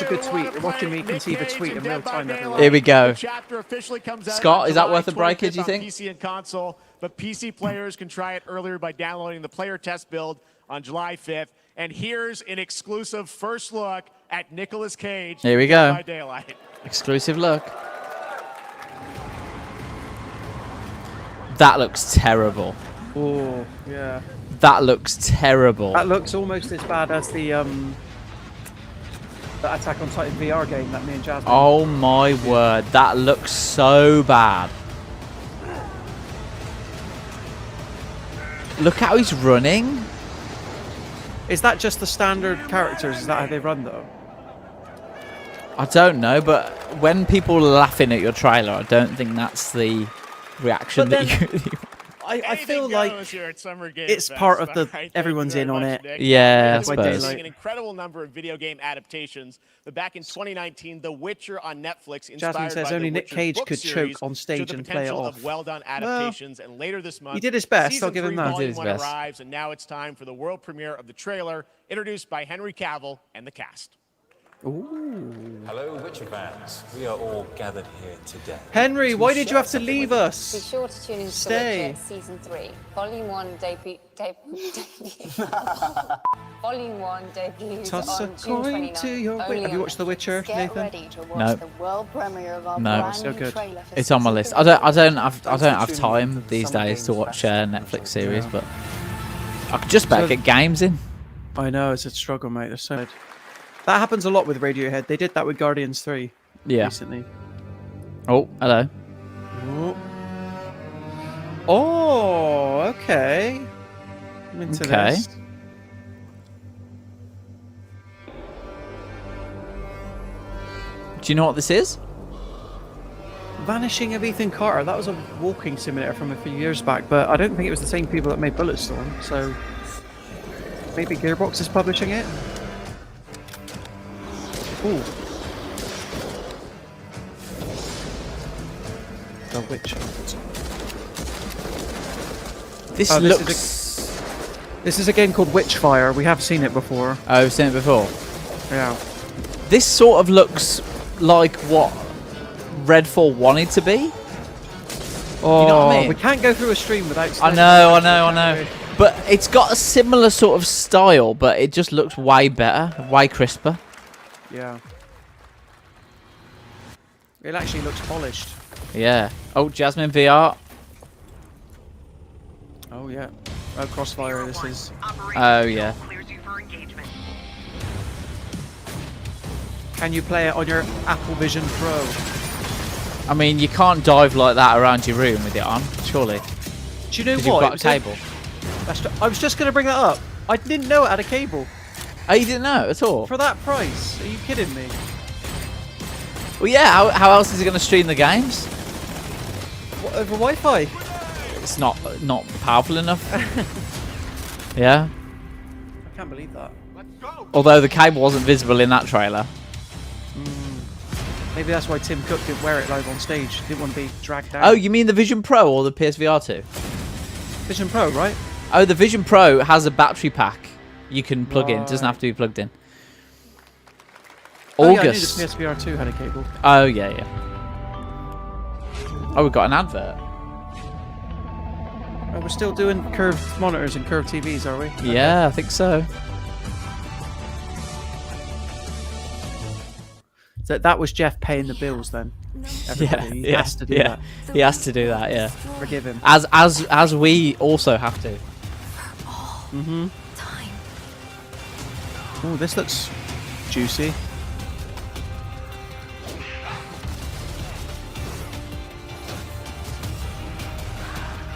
a good tweet. You're watching me conceive a tweet in real time. Everyone. Here we go. Chapter officially comes out Scott, is that July worth a breakage, you 25th think? on PC and console, but PC players can try it earlier by downloading the player test build on July 5th. And here's an exclusive first look at Nicolas Cage. Here we Dead go. by Daylight. Exclusive look. That looks terrible. Oh, yeah. That looks terrible. That looks almost as bad as the Attack on Titan VR game that me and Jasmine. Oh my word, that looks so bad. Look how he's running. Is that just the standard characters? Is that how they run though? I don't know, but when people are laughing at your trailer, I don't think that's the reaction But that you... I feel like it's part of the everyone's in on it. Yeah, I We're suppose. seeing an incredible number of video game adaptations. But back in 2019, The Witcher on Netflix, inspired Jasmine says by only the Nick Witcher Cage book could series, choke on stage showed the and play it potential off. of well-done adaptations. And later this month, he did his best. Season I'll give him 3, that. Volume He did his 1 best. arrives, and now it's time for the world premiere of the trailer, introduced by Henry Cavill and the cast. Ooh. Hello, Witcher fans. We are all gathered here today. Henry, why did you have to leave Be us? sure to tune in to Stay. Witcher Season 3. Volume 1 Volume 1 debuts Toss a on June coin 29th. to your Only Have you on watched The Witcher, Get Nathan? ready to watch No. the world premiere of our No. brand So new good. trailer for It's on my Season list. 3. I don't have time these days to watch Netflix series, but I could just about get games in. I know, it's a struggle, mate. There's so much. That happens a lot with Radiohead. They did that with Guardians 3 recently. Oh, hello. Oh, okay. I'm into Okay. this. Do you know what this is? Vanishing of Ethan Carter. That was a walking simulator from a few years back, but I don't think it was the same people that made Bulletstorm. So maybe Gearbox is publishing it. Ooh. The Witcher. This Oh, looks... This is a game called Witchfire. We have seen it before. Oh, I've seen it before. Yeah. This sort of looks like what Redfall wanted to be. Oh, You know what I mean? we can't go through a stream without. I know. But it's got a similar sort of style, but it just looks way better, way crisper. Yeah. It actually looks polished. Yeah. Oh, Jasmine VR. Oh yeah. Oh, Crossfire. This is. Oh yeah. Can you play it on your Apple Vision Pro? I mean, you can't dive like that around your room with it on, surely. Do you know 'Cause what? you've It got a was cable. I was just going to bring that up. I didn't know it had a cable. Oh, you didn't know at all? For that price? Are you kidding me? Well, yeah. How else is it going to stream the games? What, over Wi-Fi? It's not powerful enough. Yeah. I can't believe that. Although the cable wasn't visible in that trailer. Maybe that's why Tim Cook didn't wear it live on stage. He didn't want to be dragged down. Oh, you mean the Vision Pro or the PSVR 2? Vision Pro, right? Oh, the Vision Pro has a battery pack you can plug in. It doesn't have to be plugged in. Oh, August. yeah, I knew the PSVR 2 had a cable. Oh, yeah. Oh, we've got an advert. Oh, we're still doing curved monitors and curved TVs, are we? Yeah, I think so. That was Jeff paying the bills then. Everybody. He has to do that. He has to do that, yeah. Forgive him. As we also have to. Mm-hmm. Oh, this looks juicy.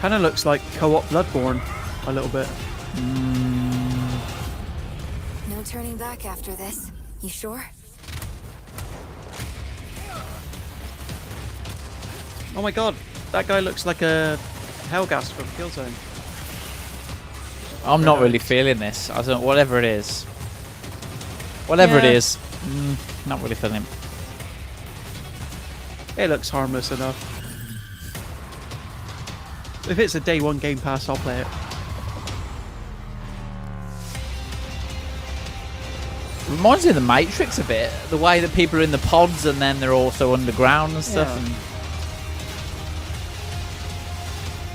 Kind of looks like co-op Bloodborne a little bit. No turning back after this. You sure? Oh my god, that guy looks like a Hellghast from Killzone. I'm not really feeling this. I don't. Whatever it is. Whatever it is. Not really feeling it. It looks harmless enough. If it's a day one Game Pass, I'll play it. Reminds me of the Matrix a bit. The way that people are in the pods and then they're also underground and stuff. Yeah. And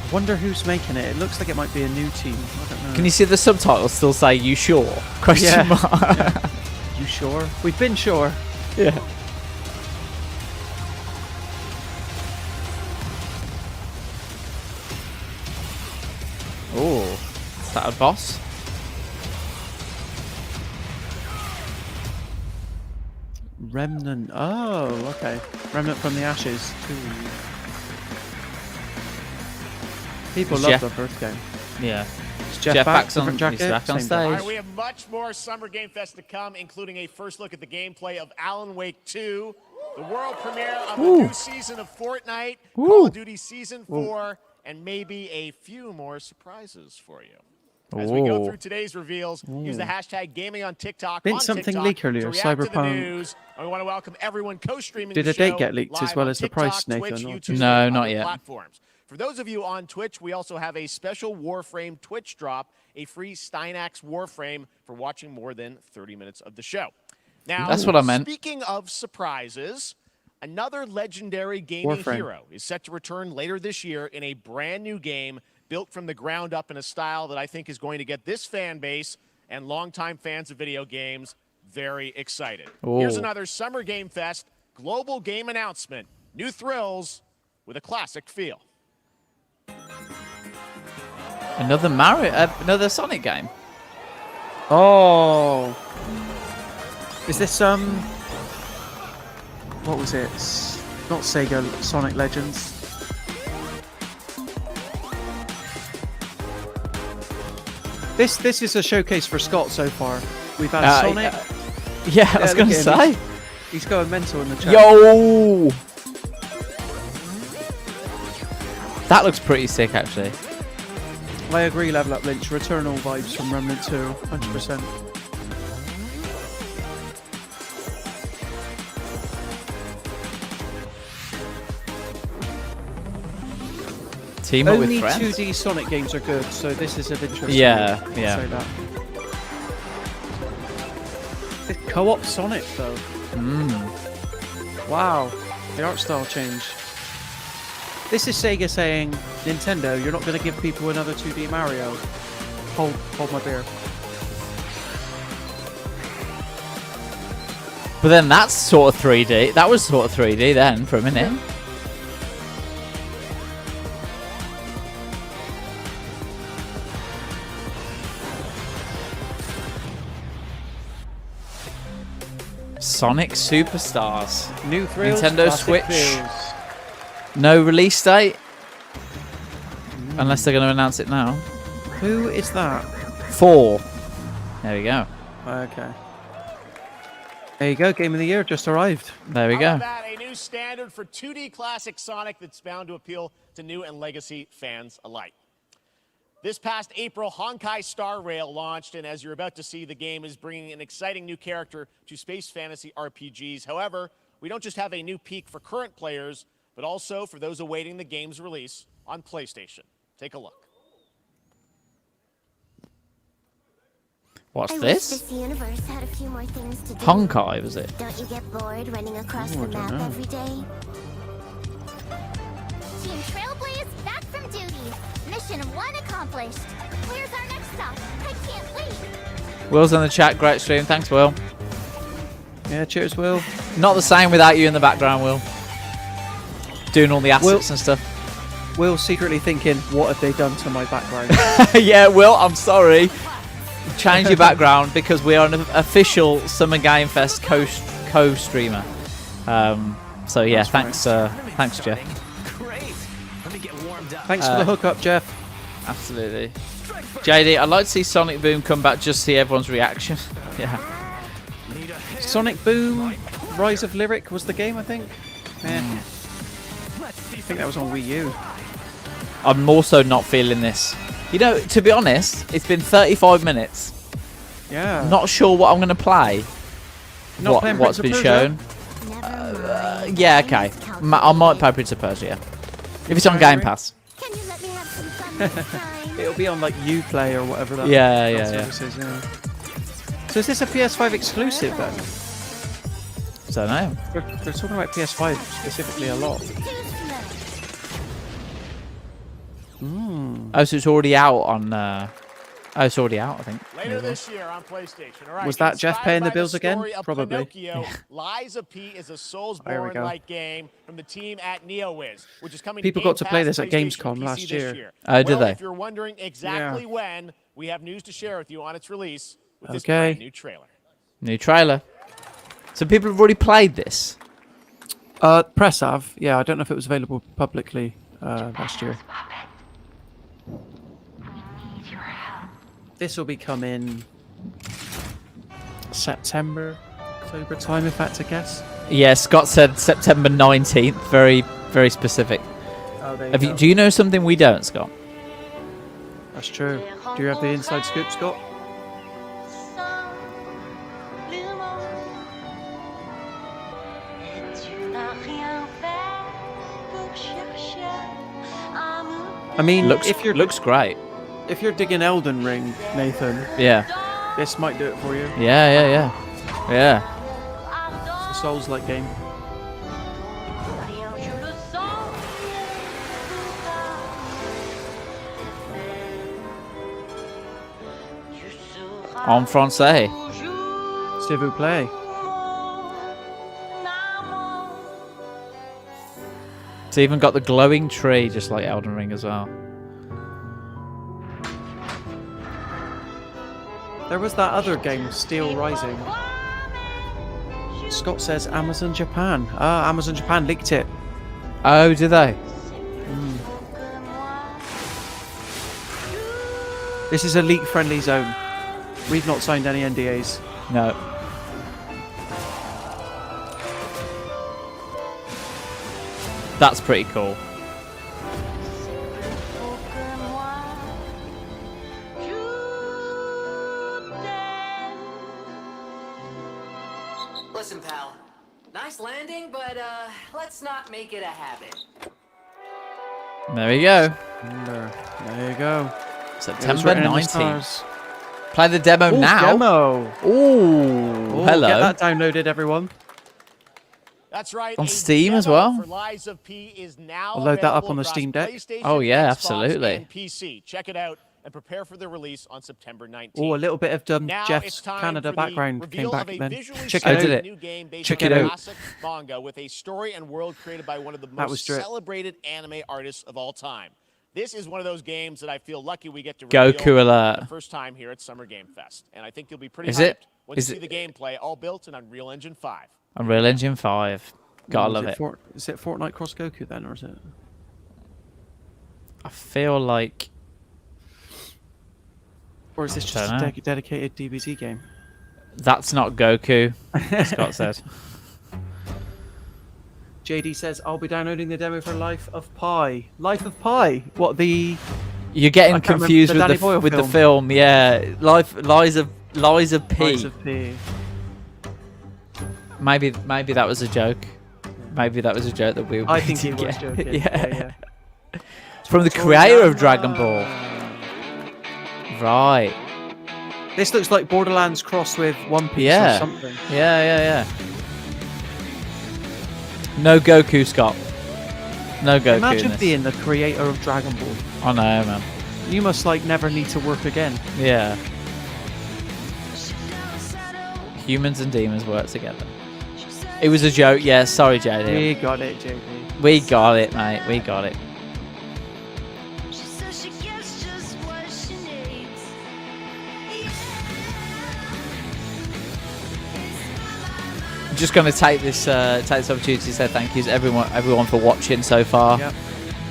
I wonder who's making it. It looks like it might be a new team. I don't know. can you see the subtitles still say "You sure?" Question mark. Yeah. You sure? We've been sure. Yeah. Oh, is that a boss? Remnant. Oh, okay. Remnant from the Ashes. Ooh. People love the first game. Yeah. Is Jeff back back's on, different jacket? he's back on Same stage. All right, we have much more Summer Game Fest to come, including a first look at the gameplay of Alan Wake 2, the world premiere of a new season of Fortnite, Call of Duty Season 4, and maybe a few more surprises for you. As we go through today's reveals, use the hashtag gaming on TikTok. Didn't something leak earlier? Cyberpunk. And we want to welcome everyone co-streaming. Did the a date show get leaked as live well on as the TikTok, price, Nathan? Twitch, Or- YouTube, No, and not other yet. platforms. For those of you on Twitch, we also have a special Warframe Twitch drop, a free Steinax Warframe for watching more than 30 minutes of the show. Now, That's what I meant. Speaking of surprises, another legendary gaming Warframe. hero is set to return later this year in a brand new game built from the ground up in a style that I think is going to get this fan base and longtime fans of video games very excited. Here's Ooh. another Summer Game Fest global game announcement. New thrills with a classic feel. Another another Sonic game. Oh. Is this what was it? Not Sega Sonic Legends. This is a showcase for Scott so far. We've had Sonic. Yeah, I was going to look at him. say. He's going mental in the chat. Yo! That looks pretty sick, actually. I agree, Level Up Lynch. Returnal vibes from Remnant 2, 100%. Team up with Only friends. 2D Sonic games are good, so this is of interest. Yeah, to me. yeah. I'll say that. The co-op Sonic, though. Wow, the art style change. This is Sega saying, Nintendo, you're not going to give people another 2D Mario. Hold my beer. But then that's sort of 3D. That was sort of 3D then for a minute. Sonic Superstars. New thrills, Nintendo classic Switch. feels. No release date. Unless they're going to announce it now. Who is that? 4. There we go. Okay. There you go, Game of the Year just arrived. There we How go. about that? A new standard for 2D classic Sonic that's bound to appeal to new and legacy fans alike. This past April, Honkai Star Rail launched, and as you're about to see, the game is bringing an exciting new character to space fantasy RPGs. However, we don't just have a new peak for current players, but also for those awaiting the game's release on PlayStation. Take a look. What's I this? wish this universe had a few more things to do. Honkai, was it? Don't you get bored running across Oh, I the don't map know. every day? Team Trailblaze back from duty. Mission 1 accomplished. Where's our next stop? I can't wait. Will's on the chat. Great stream. Thanks, Will. Yeah, cheers, Will. Not the same without you in the background, Will. Doing all the assets and stuff. Will secretly thinking, what have they done to my background? Yeah, Will, I'm sorry. Change your background because we are an official Summer Game Fest co-streamer. So yeah, That's thanks, thanks, Jeff. Let me get warmed up. Thanks for the hookup, Jeff. Absolutely. JD, I'd like to see Sonic Boom come back just to see everyone's reaction. Yeah. Sonic Boom, Rise of Lyric was the game, I think. Yeah. I think that was on Wii U. I'm also not feeling this. You know, to be honest, it's been 35 minutes. Yeah. Not sure what I'm going to play. Not playing what's Prince been of shown. Yeah, okay. I might play Prince of Persia, yeah. If it's on Game Pass. Can you let me have some fun this time? It'll be on like Uplay or whatever that. Yeah. service is, yeah. So is this a PS5 exclusive then? Don't know. They're talking about PS5 specifically a lot. Oh, so it's already out on. It's already out, I think. Later this year on PlayStation. All right, Was that Jeff paying the bills again? Probably. Probably. Liza P is a There we go. Soulsborne-like game from the team at NeoWiz, which is coming. People to Game got to play Pass, this at PlayStation, Gamescom PC last this year. Oh, did they? If you're wondering exactly when, we have news to share with you on its release with this Okay. brand new trailer. New trailer. So people have already played this. Press have. Yeah, I don't know if it was available publicly last year. This will be coming September, October time, if that's a guess. Yeah, Scott said September 19th. Very, very specific. Oh, there you go. Do you know something we don't, Scott? That's true. Do you have the inside scoop, Scott? I mean, looks great. If you're digging Elden Ring, Nathan, Yeah. this might do it for you. Yeah. It's a Souls-like game. En français. S'il vous plaît. It's even got the glowing tree, just like Elden Ring as well. There was that other game, Steel Rising. Scott says Amazon Japan. Ah, Amazon Japan leaked it. Oh, did they? This is a leak-friendly zone. We've not signed any NDAs. No. That's pretty cool. Listen, pal. Nice landing, but let's not make it a habit. There we go. There you go. September 19th. Play the demo Ooh, now. Demo. Ooh, hello. Get that downloaded, everyone. That's right. On Steam as well? For Liza P is now I'll load that up available on the across Steam Deck. PlayStation, Oh, yeah, Xbox, absolutely. and PC. Check it out and prepare for the release on September 19th. Oh, a little bit of Now Jeff's it's time Canada for the background came reveal back of a then. visually Check stunning it out. new game based Check on it a out. classic manga with a story and world created by one of the That was most drip. celebrated anime artists of all time. This is one of those games that I feel lucky we get to Goku reveal alert. for the first time here at Summer Game Fest. And I think you'll be pretty Is hyped it? when Is you see it- the gameplay, all built in Unreal Engine 5. Unreal Engine 5. Gotta love it. Is it Fortnite Cross Goku then, or is it? I feel like... Or is this I just don't a know. dedicated DBZ game? That's not Goku, Scott said. JD says, I'll be downloading the demo for Life of Pi. Life of Pi? What, the... You're getting I can't confused remember with the Danny Boyle with the film. film, yeah. Liza P. Lies of P. Maybe that was a joke. Maybe that was a joke that we were I going think to he was get. joking. Yeah. It's from the creator of Dragon Ball. Right. This looks like Borderlands cross with One Piece Yeah. or something. Yeah. No Goku, Scott. No Goku. in Imagine this. being the creator of Dragon Ball. I know, man. You must like never need to work again. Yeah. Humans and demons work together. It was a joke, yeah. Sorry, JD. We got it, JD. We got it, mate. We got it. I'm just going to take this opportunity to say thank yous everyone for watching so far. Yep.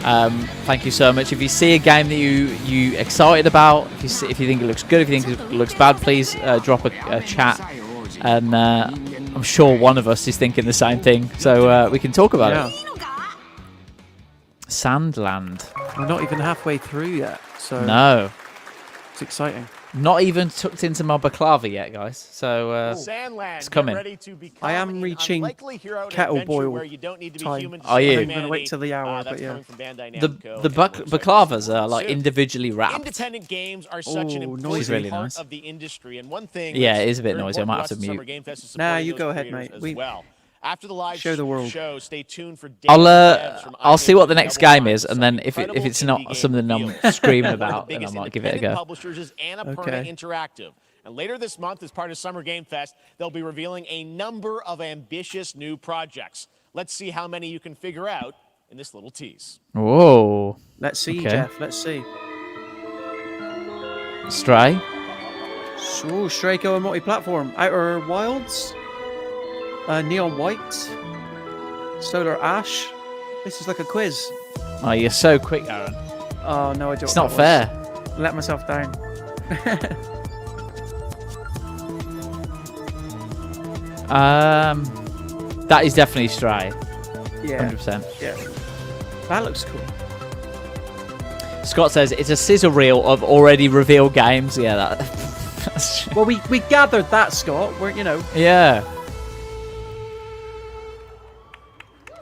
Thank you so much. If you see a game that you excited about, if you think it looks good, if you think it looks bad, please drop a chat, and I'm sure one of us is thinking the same thing, so we can talk about it. Sandland. We're not even halfway through yet, so no, it's exciting. Not even tucked into my baklava yet, guys. So it's coming. I am reaching kettle boil time. Are you? I'm going to wait till the hour, but yeah. The baklavas are like individually wrapped. Independent games are such an important really part nice. of the industry, and one thing. Yeah, it is a bit noisy. I might have to mute. Nah, you go ahead, mate. After the live show the world. show, stay tuned for I'll see what the next game is, and then if it's not something I'm screaming about, then I might give it a go. Publishers is Annapurna Interactive. And later this month, as part of Summer Game Fest, they'll be revealing a number of ambitious new projects. Let's see how many you can figure out in this little tease. Whoa. Let's see, Jeff. Let's see. Stray. Ooh, Stray going multi-platform. Outer Wilds. Neon White. Solar Ash. This is like a quiz. Oh, you're so quick, Aaron. Oh, no, I don't. It's not fair. Let myself down. That is definitely Stray. Yeah. 100%. Yeah. That looks cool. Scott says it's a sizzle reel of already revealed games. Yeah, that's well, we gathered that, Scott. We're, you know. Yeah.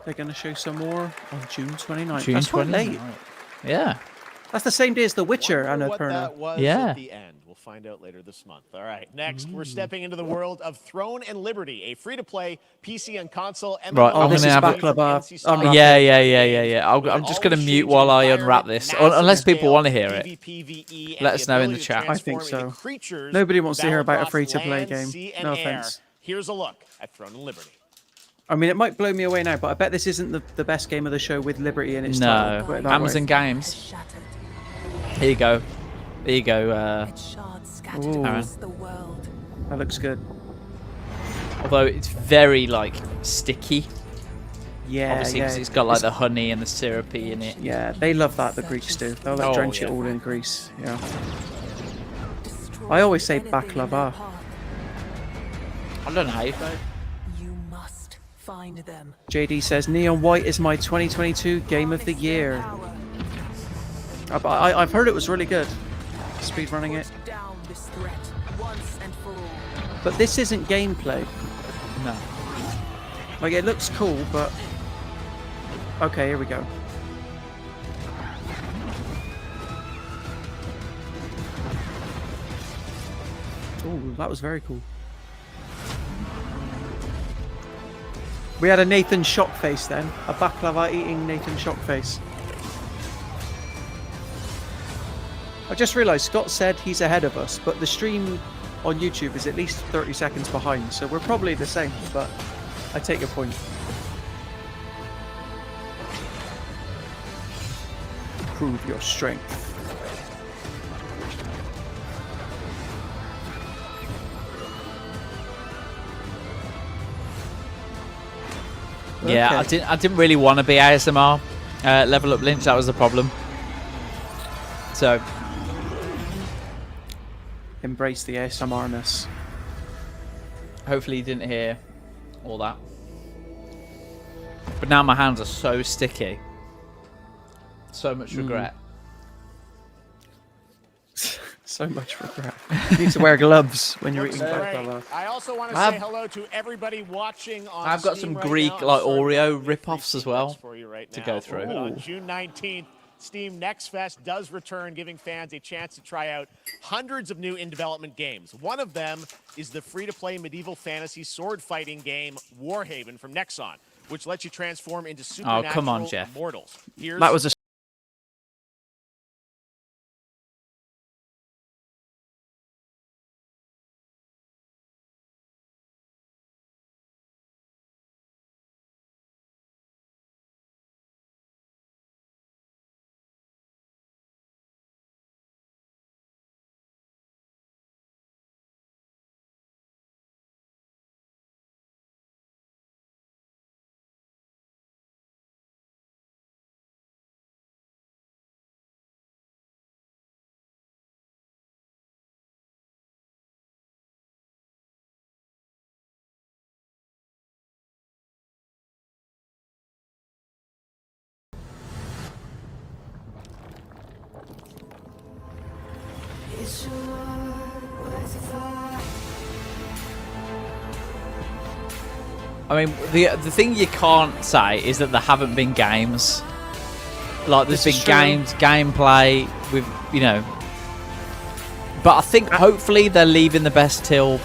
They're going to show some more on June 29th. June That's 29th. quite late. Yeah. That's the same day as The Witcher, Annapurna. Yeah. At the end. We'll find out later this month. All right. Next, we're stepping into the world of Throne and Liberty, a free-to-play PC and console. Right. Oh, this is baklava. Yeah. I'm just going to mute while I unwrap this, unless people want to hear it. Let us know in the chat. I think so. Nobody wants to hear about a free-to-play game. No offense. Here's a look at Throne and Liberty. I mean, it might blow me away now, but I bet this isn't the best game of the show with Liberty in its title. No, Amazon Games. Here you go. There you go, Aaron. That looks good. Although it's very, like, sticky. Yeah, obviously, because it's got, like, the honey and the syrupy in it. Yeah, they love that, the Greeks do. They'll like, drench it all in grease. Yeah. I always say baklava. I don't know how you say it. Find them. JD says Neon White is my 2022 Game of the Year. I've heard it was really good. Speedrunning it. But this isn't gameplay. No. Like, it looks cool, but... Okay, here we go. Ooh, that was very cool. We had a Nathan Shockface then. A baklava eating Nathan Shockface. I just realised Scott said he's ahead of us, but the stream on YouTube is at least 30 seconds behind, so we're probably the same, but I take your point. Prove your strength. Yeah, Okay. I didn't really want to be ASMR. Level Up Lynch, that was the problem. So embrace the ASMR-ness. Hopefully you didn't hear all that. But now my hands are so sticky. So much regret. So much regret. You need to wear gloves when you're eating baklava. I also want to say hello to everybody watching on I've got Steam some right Greek now. like Oreo rip-offs as well to go through. On June 19th, Steam Next Fest does return, giving fans a chance to try out hundreds of new in-development games. One of them is the free-to-play medieval fantasy sword-fighting game Warhaven from Nexon, which lets you transform into supernatural come on, Jeff. mortals. That was a I mean, the thing you can't say is that there haven't been games. Like, there's been games, gameplay, with, you know. But I think hopefully they're leaving the best till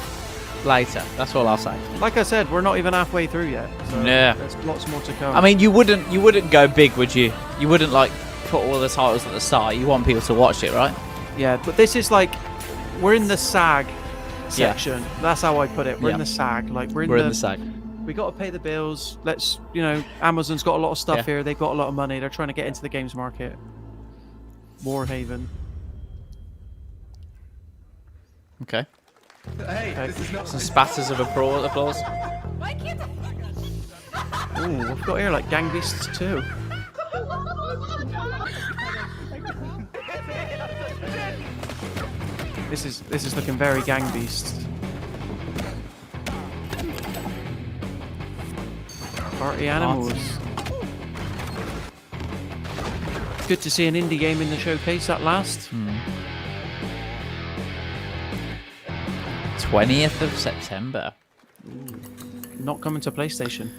later. That's all I'll say. Like I said, we're not even halfway through yet. So Yeah. there's lots more to come. I mean, you wouldn't go big, would you? You wouldn't, like, put all the titles at the start. You want people to watch it, right? Yeah, but this is like, we're in the SAG section. That's how I put it. We're in the SAG. Like, we're in the SAG. We got to pay the bills. Let's, you know, Amazon's got a lot of stuff here. They've got a lot of money. They're trying to get into the games market. Warhaven. Okay. Hey, this is not some spatters of applause. Ooh, we've got here like Gang Beasts 2. This is looking very Gang Beasts. Party animals. Good to see an indie game in the showcase at last. 20th of September. Not coming to PlayStation.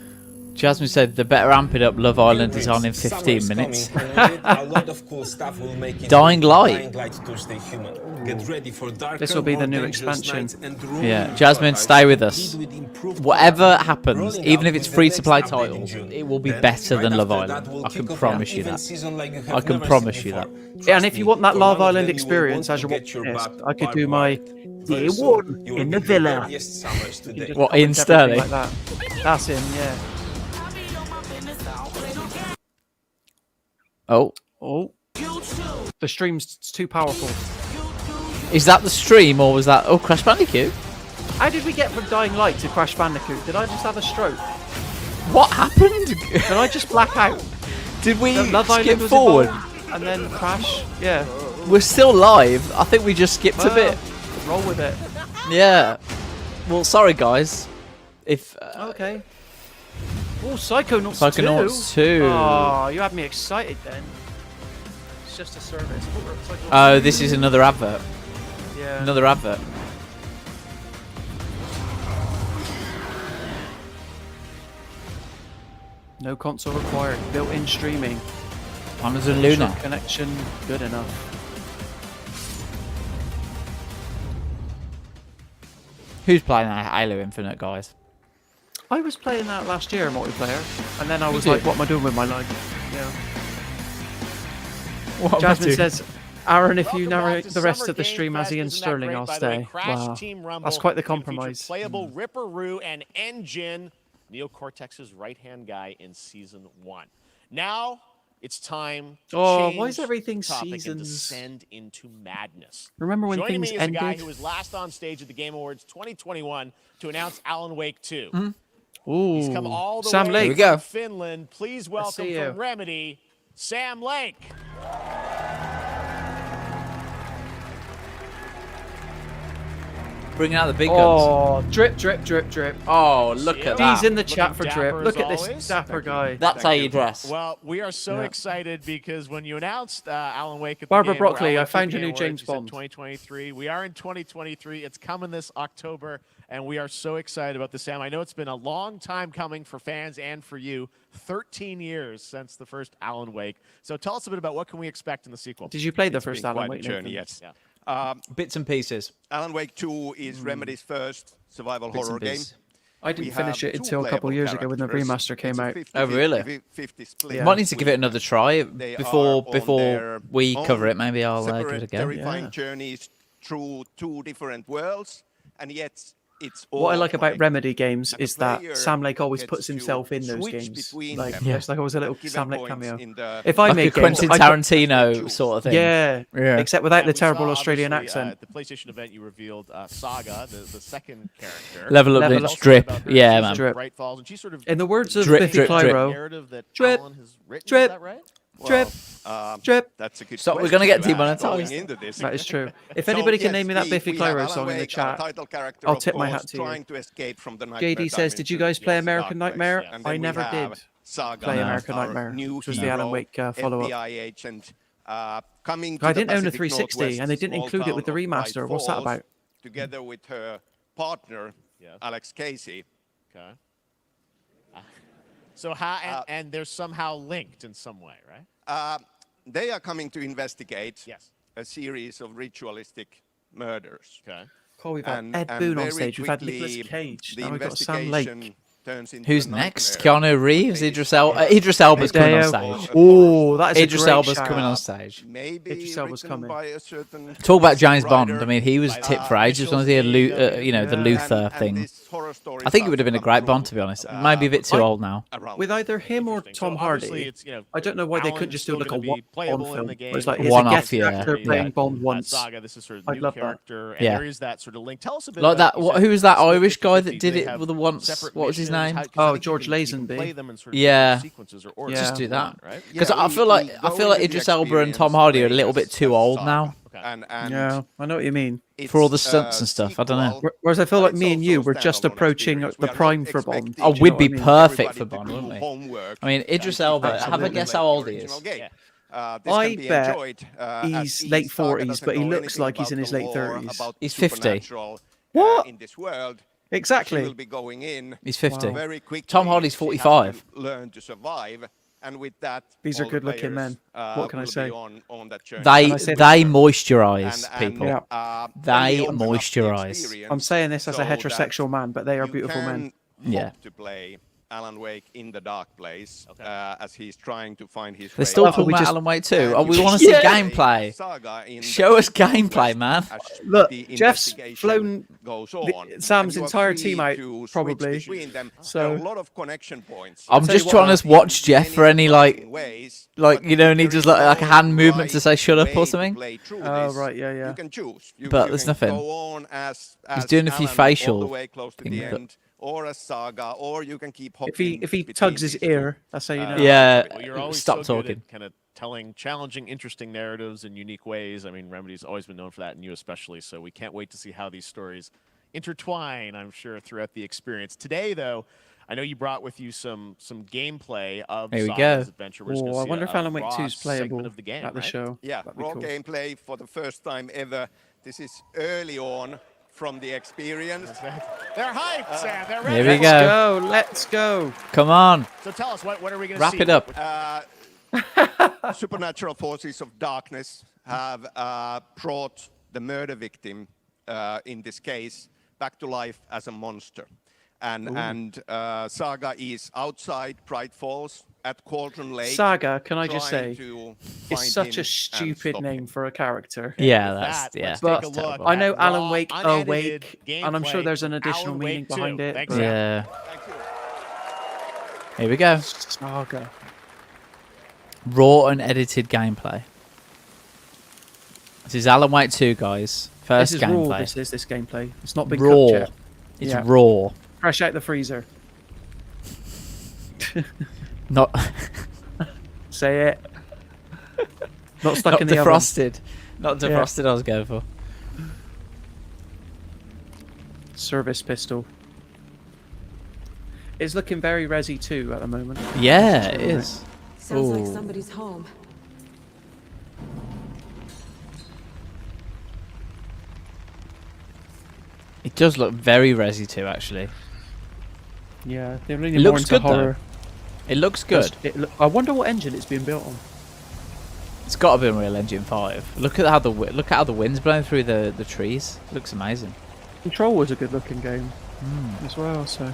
Jasmine said the better amp it up. Love Island is on in 15 minutes. A lot of cool stuff will make it Dying Light. Dying Light to stay human. Get ready for darker, This will be the more new dangerous expansion. nights and rule Yeah, in Jasmine, paradise. stay with us. With improved Whatever quality, happens, rolling even out if it's with the free to play next update in titles, June. it will be Then, better right than Love after that, Island. we'll I can kick off promise an you even that. season like you have I can never promise seen you that. before. Yeah, and if Trust you me, want that for Love one of Island them, you will experience want as to you're get your watching this, back I could barbed do my wire. Very Day soon, One you will in the be villa. dirtiest summers You today. just What, comment in everything Sterling? like that. That's him, yeah. Oh. Oh. The stream's too powerful. Is that the stream or was that... Oh, Crash Bandicoot? How did we get from Dying Light to Crash Bandicoot? Did I just have a stroke? What happened? Did I just black out? Did we The Love skip Island was forward? involved, and then Crash? Yeah. We're still live. I think we just skipped a bit. Roll with it. Yeah. Well, sorry, guys. If... Okay. Oh, Psychonauts 2. Psychonauts 2. Oh, you had me excited then. It's just a service. Oh, this is another advert. Yeah. Another advert. No console required. Built-in streaming. Amazon Luna. Short connection. Good enough. Who's playing Halo Infinite, guys? I was playing that last year in multiplayer, and then I was did? like, "What am I doing with my life?" Yeah. What am I Jasmine doing? says, "Aaron, if you Welcome back narrate to the rest Summer of the Game stream as Fest. Ian Isn't that Sterling, great, I'll by the way? stay." Crash Wow, Team Rumble that's quite the is gonna feature compromise. Playable Ripperoo and Engine, Neo Cortex's right-hand guy in Season 1. Now, it's time to Oh, change why is everything topic and seasons? descend into madness. Remember when Joining things me is a guy ended? who was last on stage at the Game Awards 2021 to announce Alan Wake 2. Ooh, He's come all the Sam way Lake. Here we go. from Finland. Please welcome see you. from Remedy, Sam Lake. Bringing out the big guns. Oh, drip, drip, drip, drip. Oh, look at that. He's in the chat for Looking drip. dapper Look as at this always. dapper guy. That's how you dress. Well, we are so Yeah. excited because when you announced Alan Wake at the Barbara Game, or Broccoli, Alan I Wake found at the your new Game James Awards, you said Bond. 2023. We are in 2023. It's coming this October, and we are so excited about this, Sam. I know it's been a long time coming for fans and for you. 13 years since the first Alan Wake. So tell us a bit about what can we expect in the sequel. Did you play the It's first been Alan quite a Wake? journey, Nathan? yes. Yeah. Bits and pieces. Alan Wake 2 is Remedy's first survival Bits horror and game. pieces. I didn't We finish have it two until a couple playable years ago when the characters. remaster came It's a out. 50, Oh, really? 50 split. Yeah. Might need to give it another try They before are on their we own cover it. Maybe I'll give separate, it a go. terrifying Yeah. journeys through two different worlds, and yet it's all What I like about connected. Remedy games And the is that player Sam Lake always gets puts to himself in those switch games. between Like, them. Yeah. it's like always a little Given Sam Lake points cameo. in the- If I Like a make Quentin games, Tarantino sort of thing. Yeah, Yeah. except without Yeah, the we terrible saw, Australian obviously, accent. At the PlayStation event, you revealed Saga, the second character. Level up Level its up. drip. About her. Yeah, She's man. in Drip. Bright Falls, and she sort of In the words of Drip, Biffy drip, drip. Clyro, narrative that Drip. Alan has written. Drip. Is that right? drip, drip. That's a good So we're question gonna get to ask demonetized. going into this. That is true. If So, anybody can yes, name me that we- Biffy we have Clyro Alan song in the Wake, our chat, title character, I'll of tip my course, hat to you. trying to escape from the nightmare JD says, "Did you dimension. guys play Yes, American dark place. Nightmare? And I then we never have did Saga, play American our Nightmare, new which was the hero, Alan Wake follow-up. FBI agent coming to I the didn't own a Pacific 360, Northwest and they didn't small include it with the town of Bright remaster. What's that Falls, about? Together with her partner, Alex Casey. Okay. So how and they're somehow linked in some way, right? They are coming to investigate Yes. a series of ritualistic murders. Okay. Cool, we've had Ed Boon on very stage. We've had quickly, Nicolas Cage. The Now we've got Sam Lake. investigation turns into Who's a next? nightmare. Keanu Reeves, Idris Elba's coming on stage. Oh, that is Idris a great Elba's shout. coming on stage. Maybe Idris Elba's written coming. by a certain Talk about James writer. Bond. I mean, he was tipped for ages. One of the the Luther thing. I think it would have been a great Bond, to be honest. Maybe a bit too old now. With either him or Tom Hardy, it's, you know, I don't know why they Alan's couldn't just do still like a gonna be Bond playable film. in the Where game. it's like, here's a One-off, guest yeah. actor playing Bond once. Saga, this is sort of I'd new love that. character, and Yeah. there is that sort of link. Tell us a bit Like about that. Who was that Irish guy that did it with the once? separate What was his missions, name? how- 'cause I Oh, think George you can Lazenby. play them in sort of Yeah. different sequences or orders. Just do that. Right? Because Yeah, I feel like we go into the Idris Elba and Tom experience Hardy are a playing little bit as too old Saga. now And Yeah, I know what you mean. for all the it's stunts a and stuff. I don't know. sequel, Whereas I feel like but me it's and you also were just standalone approaching experience. the We are not prime for Bond. expecting Oh, Do you we'd know be what I mean? perfect for everybody Bond, to do wouldn't we? homework I mean, Idris and Elba. Have a Absolutely. guess make how the old he original is. game. This I can be bet enjoyed, as he's each late Saga 40s, doesn't but he know looks anything like he's about in his the late lore, 30s. about He's 50. supernatural, What? in this world. Exactly. She will be going in He's 50. very quickly. Tom Hardy's She has 45. to learn to survive, and with that, These are all the good-looking players, men. What can I will be say? on that journey. They Can I say moisturize And, people. Yeah. They when we open up the moisturize. experience I'm saying this as a so that heterosexual man, but they are you beautiful can men. Yeah. hope to play Alan Wake in the dark place as he's trying to find his They're way still out. talking about just- Alan Wake 2. And Oh, we you want to can see play gameplay. Saga in the Show us Pacific gameplay, Northwest man. as Look, the Jeff's investigation flown goes the- on, Sam's and you are entire free team out, to switch probably. between them. So- There are a lot of connection points. I'm tell just you trying what, to watch Jeff for any like ways, like but you know, and he there does is like a no hand movement to right say shut up way or to something. play through Oh, this. right, yeah. You can choose. But you there's can nothing. Go on as doing a few Alan all facial the way close to thing, the but- end, or as Saga, or you can keep hopping. If he between tugs his these ear, that's how you know. Yeah. Well, you're always Stop so good talking. at kind of telling challenging, interesting narratives in unique ways. I mean, Remedy's always been known for that, and you especially. So we can't wait to see how these stories intertwine, I'm sure, throughout the experience. Today, though, I know you brought with you some gameplay of There we Saga's go. adventure. We're just gonna Oh, I see wonder a if Alan Wake raw 2 is segment playable of the game, at the right? show. Yeah, That'd be raw cool. gameplay for the first time ever. This is early on from the experience. They're hyped, Sam. They're ready. Here we Let's go. go. Let's go. Come on, So tell us, what are we going to wrap see? it up. Supernatural forces of darkness have brought the murder victim, in this case, back to life as a monster. And Saga is outside Bright Falls at Cauldron Lake. Saga, can I just trying say, to it's find such him a stupid and name for a character. Yeah, With that's that, yeah. let's But take a look I know at Alan raw, Wake, unedited Awake, and I'm sure gameplay there's an of additional Alan meaning Wake behind 2. it. Thanks, but- Sam. Yeah. Thank you. Here we go. Saga. Raw and edited gameplay. This is Alan Wake 2, guys. First This is gameplay. raw. This is this gameplay. It's not been Raw. cooked yet. It's Yeah. raw. Fresh out the freezer. Not Say it. Not stuck not in the oven. defrosted. Not defrosted. I was going for. Service pistol. It's looking very Resi 2 at the moment. Yeah, it is. Sounds like Ooh. somebody's home. It does look very Resi 2, actually. Yeah, they're It leaning more looks into good horror. though. It looks good. I wonder what engine it's being built on. It's got to be Unreal Engine 5. Look at how the wind's blowing through the trees. It looks amazing. Control was a good looking game as well. So.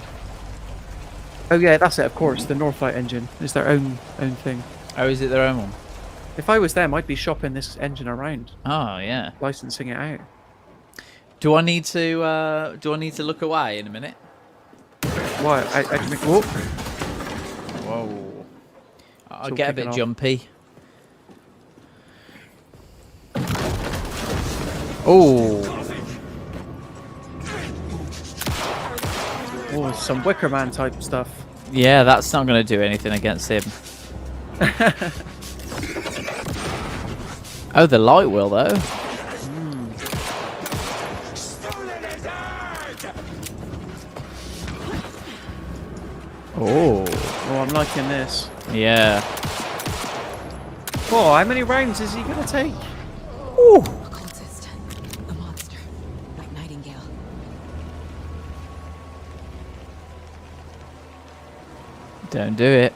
Oh yeah, that's it. Of course, the Northlight engine is their own thing. Oh, is it their own one? If I was them, I'd be shopping this engine around, Oh yeah. licensing it out. Do I need to look away in a minute? Why? Whoa. Whoa. I'll all get a kicking bit off. jumpy. Oh. Oh, some Wicker Man type stuff. Yeah, that's not going to do anything against him. Oh, the light will though. Oh. Oh, I'm liking this. Yeah. Oh, how many rounds is he going to take? A cultist. A monster. Like Nightingale. Don't do it.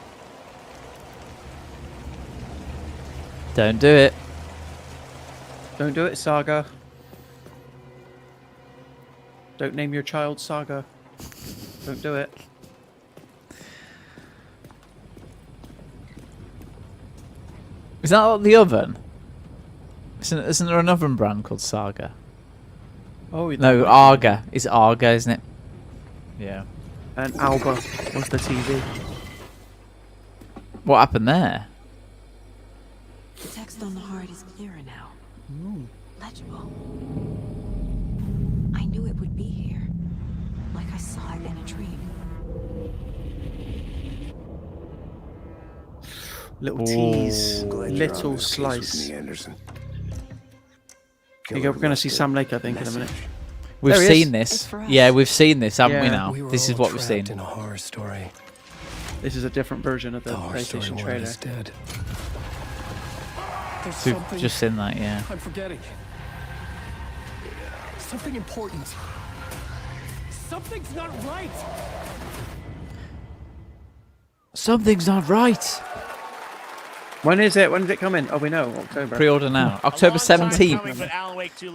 Don't do it. Don't do it, Saga. Don't name your child Saga. Don't do it. Is that the oven? Isn't there an oven brand called Saga? Oh, no, Arga. It's Arga, isn't it? Yeah. And Alba was the TV. What happened there? The text on the heart is clearer now. Legible. I knew it would be here. Like I saw it in a dream. Little tease. Little slice. Anderson. Here you go. We're going to see Sam Lake, I think, in a minute. We've There he seen is. this. Yeah, we've seen this, haven't we Yeah. now? This is what we've seen. In a horror story. This is a different version of the horror story PlayStation world trailer. is dead. There's We've something just seen that, yeah. I'm forgetting. Something important. Something's not right. Something's not right. When is it? When did it come in? Oh, we know. October. Pre-order now. October 17th.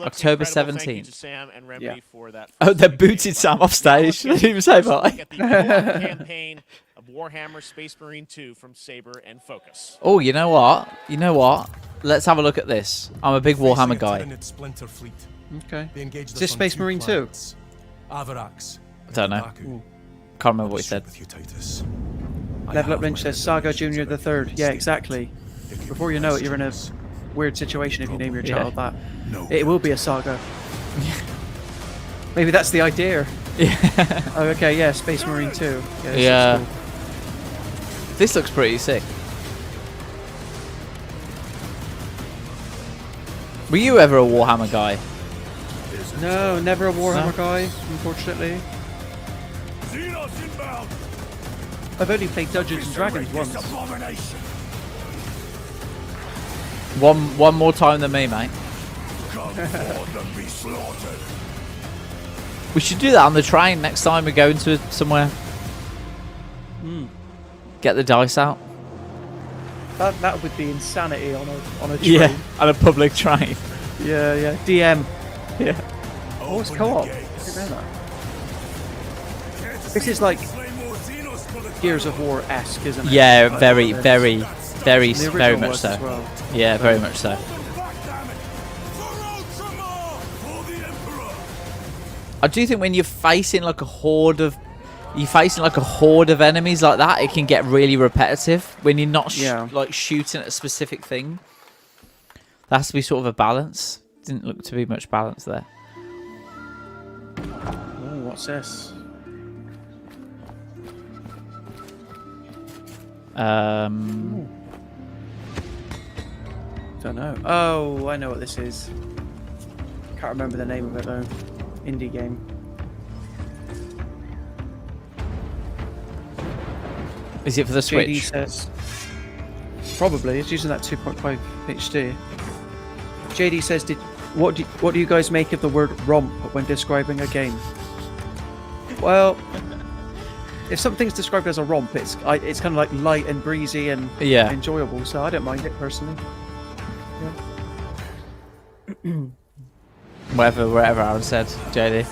October Thank you to 17th. Sam and Remedy for that. Oh, they booted Sam off stage. They didn't even say bye. Get the co-op campaign of Warhammer Space Marine 2 from Saber and Focus. Oh, you know what? You know what? Let's have a look at this. I'm a big Warhammer guy. Splinter fleet. Okay. They engaged Is this us on Space 2 Marine 2? planets. Avarax. I don't know. Baku. Can't remember what he said. With you, Titus. Level Up Lynch says Saga Junior the Third. Yeah, exactly. Before you know it, you're in a weird situation if you name your child that. It will be a Saga. Maybe that's the idea. Yeah. Oh, okay, yeah, Space Marine 2. this Yeah. looks cool. This looks pretty sick. Were you ever a Warhammer guy? No, never a Warhammer guy, unfortunately. I've only played Dungeons and Dragons once. One more time than me, mate. We should do that on the train next time we go into somewhere. Get the dice out. That would be insanity on a train. Yeah, on a public train. Yeah. DM. Yeah. Oh, it's co-op. I didn't know that. This is like Gears of War-esque, isn't it? Yeah, Like, very, the very original much was so. as well. Yeah, very much so. I do think when you're facing like a horde of enemies like that, it can get really repetitive when you're not like shooting at a specific thing. There has to be sort of a balance. Didn't look to be much balance there. Oh, what's this? Don't know. Oh, I know what this is. Can't remember the name of it though. Indie game. Is it for the Switch? JD says probably. It's using that 2.5 HD. JD says, what do you guys make of the word romp when describing a game? Well, if something's described as a romp, it's kind of like light and breezy and enjoyable. So I don't mind it personally. Yeah. Whatever Aaron said, JD.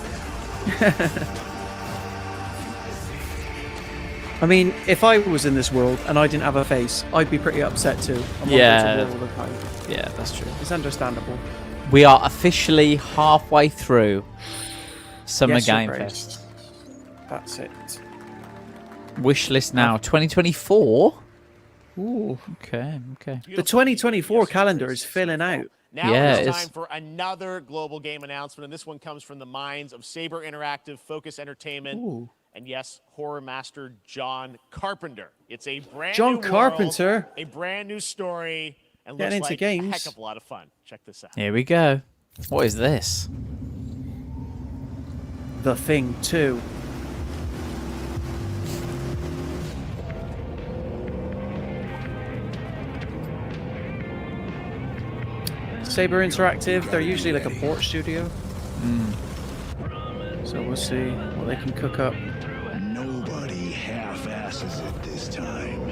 I mean, if I was in this world and I didn't have a face, I'd be pretty upset too. I'm Yeah. all the time. Yeah, that's true. It's understandable. We are officially halfway through Summer Yes, Your Game Grace. Fest. That's it. Wish list now, 2024. Ooh. Okay. The 2024 calendar is filling out. Now Yeah, it's it's- time for another global game announcement, and this one comes from the minds of Saber Interactive, Focus Entertainment, and yes, horror master John Carpenter. It's a brand John new world, Carpenter? a brand new story, and Getting looks into like games. a heck of a lot of fun. Check this out. Here we go. What is this? The Thing 2. Saber Interactive, they're usually like a port studio. So we'll see what they can cook up. Nobody half-asses it this time.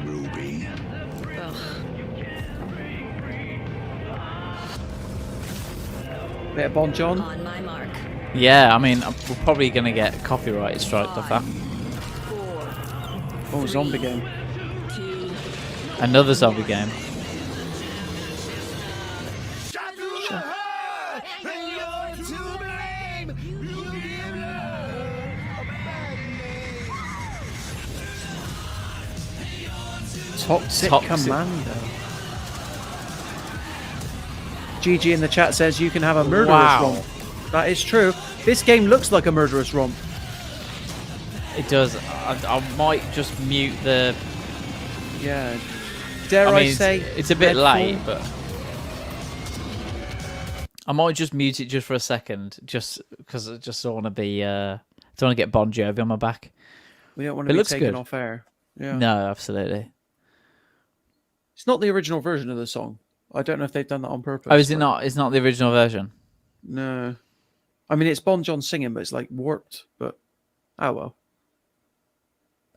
Ruby. Bit of Bon John. On my mark. Yeah, I mean, we're probably going to get copyright striked off that. Oh, zombie game. Another zombie game. Toxic Commando. GG in the chat says you can have a murderous romp. That is true. This game looks like a murderous romp. It does. I might just mute the... Yeah. Dare I say... It's a bit late, but... I might just mute it just for a second, just because I just don't want to be... don't want to get Bon Jovi on my back. We don't want to be taken off air. Yeah. No, absolutely. It's not the original version of the song. I don't know if they've done that on purpose. Oh, is it not? It's not the original version? No. I mean, it's Bon John singing, but it's like warped. But oh well.